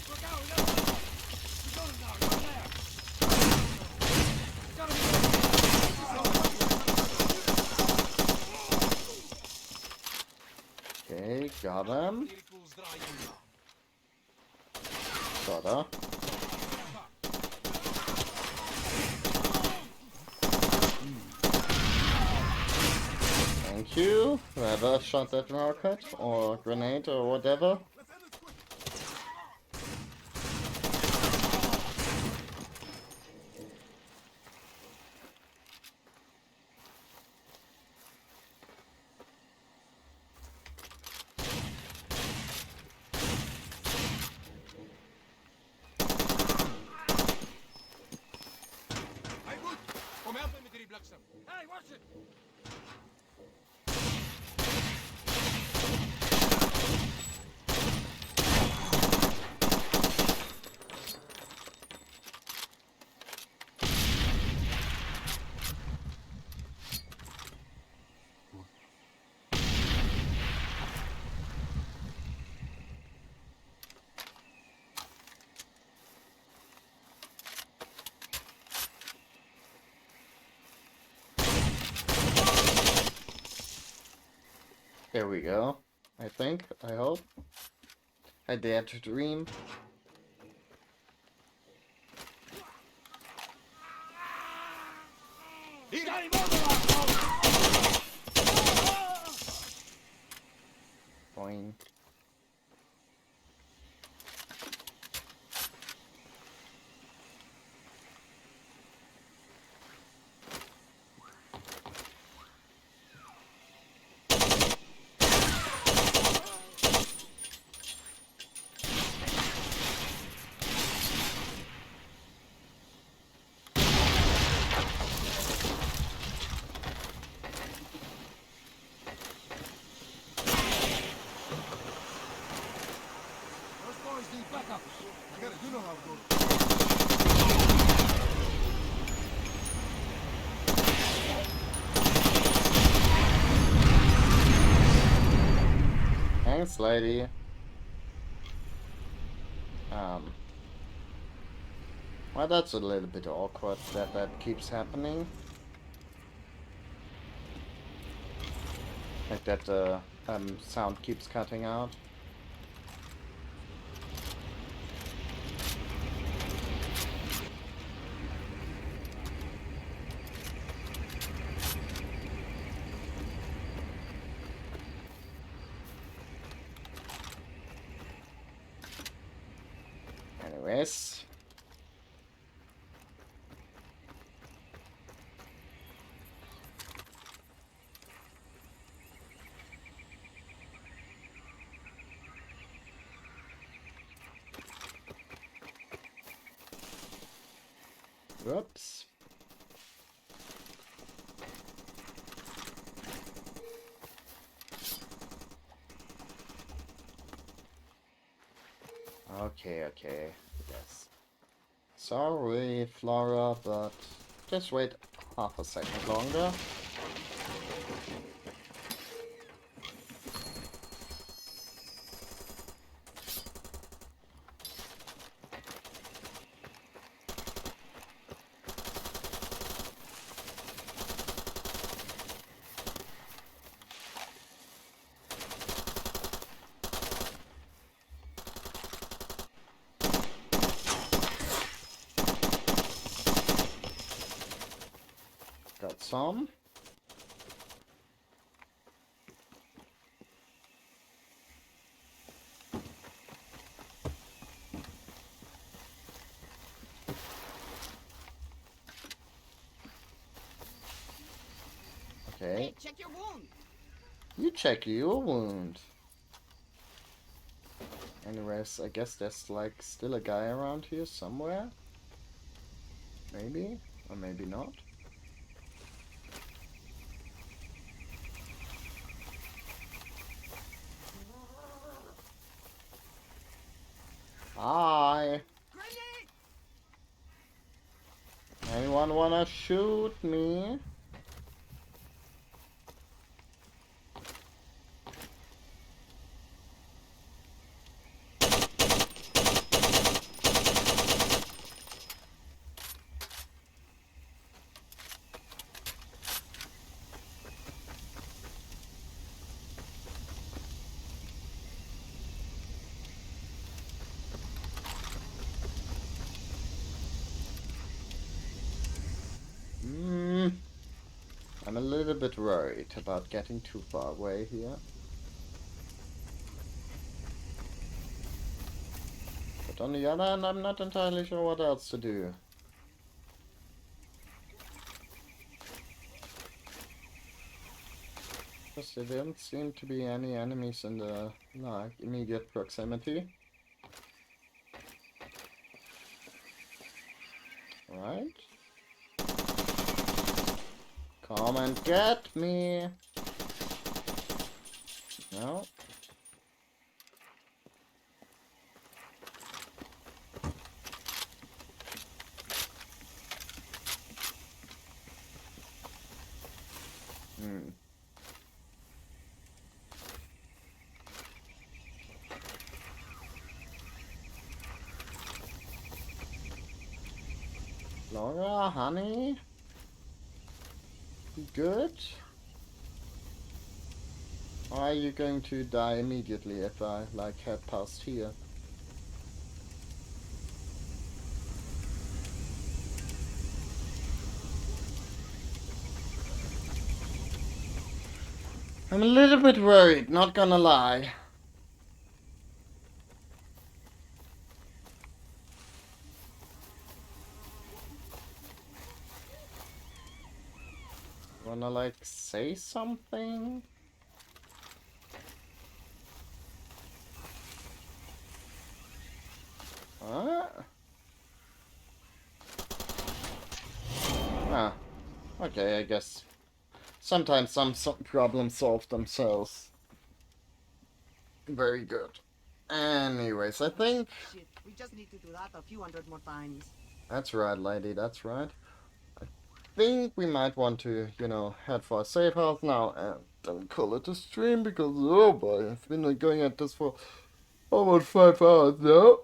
Look out! We got him now. Right there. Got him. Okay, got him. Sorta. Thank you. Whoever shot that rocket or grenade or whatever. Hey, watch it! There we go. I think. I hope. I dare to dream. Boing. Backup. I got it. You know how it goes. Thanks, lady. Well, that's a little bit awkward that that keeps happening. Like that the sound keeps cutting out. Anyways. Whoops. Okay. Yes. Sorry, Flora, but just wait half a second longer. Got some. Okay. Hey, check your wound. You check your wound. Anyways, I guess there's like still a guy around here somewhere. Maybe, or maybe not. Hi. Anyone wanna shoot me? I'm a little bit worried about getting too far away here. But on the other hand, I'm not entirely sure what else to do. Because there didn't seem to be any enemies in the, like, immediate proximity. Right? Come and get me! No? Hmm. Laura, honey? You good? Or are you going to die immediately if I, like, head past here? I'm a little bit worried, not gonna lie. Wanna, like, say something? Huh? Ah, okay, I guess. Sometimes some problems solve themselves. Very good. Anyways, I think... Shit, we just need to do that a few hundred more times. That's right, lady, that's right. I think we might want to, you know, head for a safe house now and then call it a stream because, oh boy, I've been going at this for almost 5 hours now.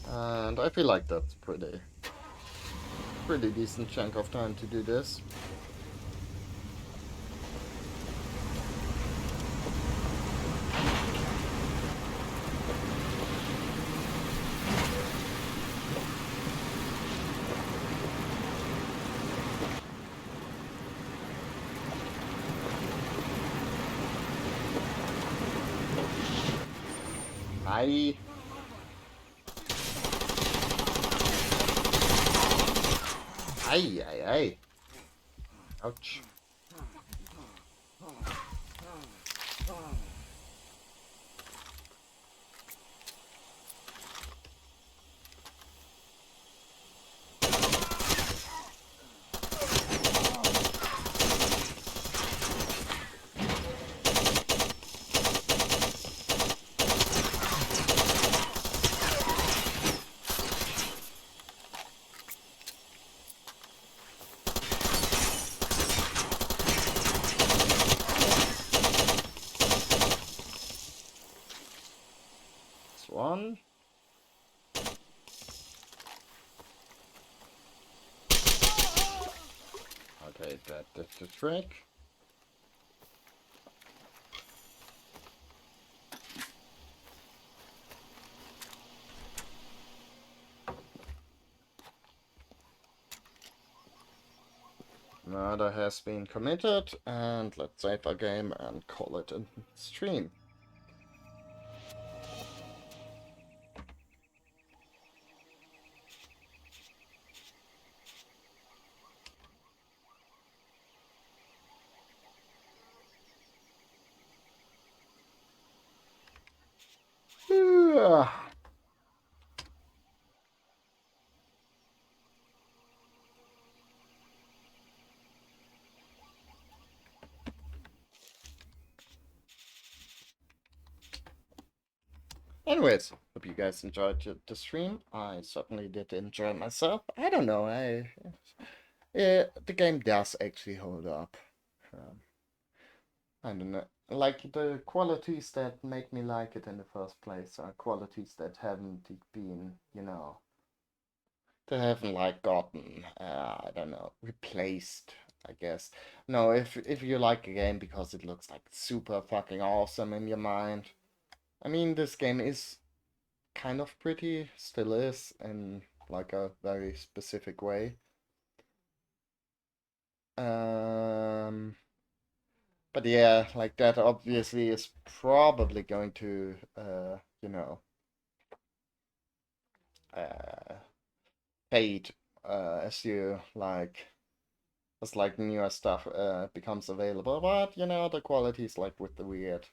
And I feel like that's pretty decent chunk of time to do this. Aye. Aye, aye, aye. Ouch. This one. Okay, that did the trick. Murder has been committed, and let's save our game and call it a stream. Yeah. Anyways, hope you guys enjoyed the stream. I certainly did enjoy myself. I don't know, the game does actually hold up. Um, I don't know. Like the qualities that make me like it in the first place are qualities that haven't been, they haven't like gotten, I don't know, replaced, I guess. No, if you like a game because it looks like super fucking awesome in your mind, I mean, this game is kind of pretty, still is, in like a very specific way. Um, but yeah, like that obviously is probably going to, uh, fade as you like as like newer stuff becomes available. But the quality is like with the weird,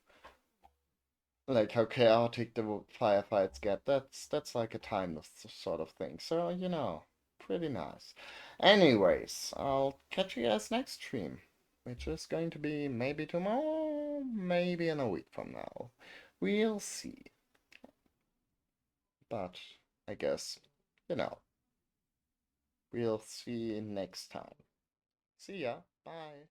like how chaotic the firefights get. That's like a timeless sort of thing. So pretty nice. Anyways, I'll catch you guys next stream, which is going to be maybe tomorrow, maybe in a week from now. We'll see. But I guess, you know, we'll see next time. See ya. Bye.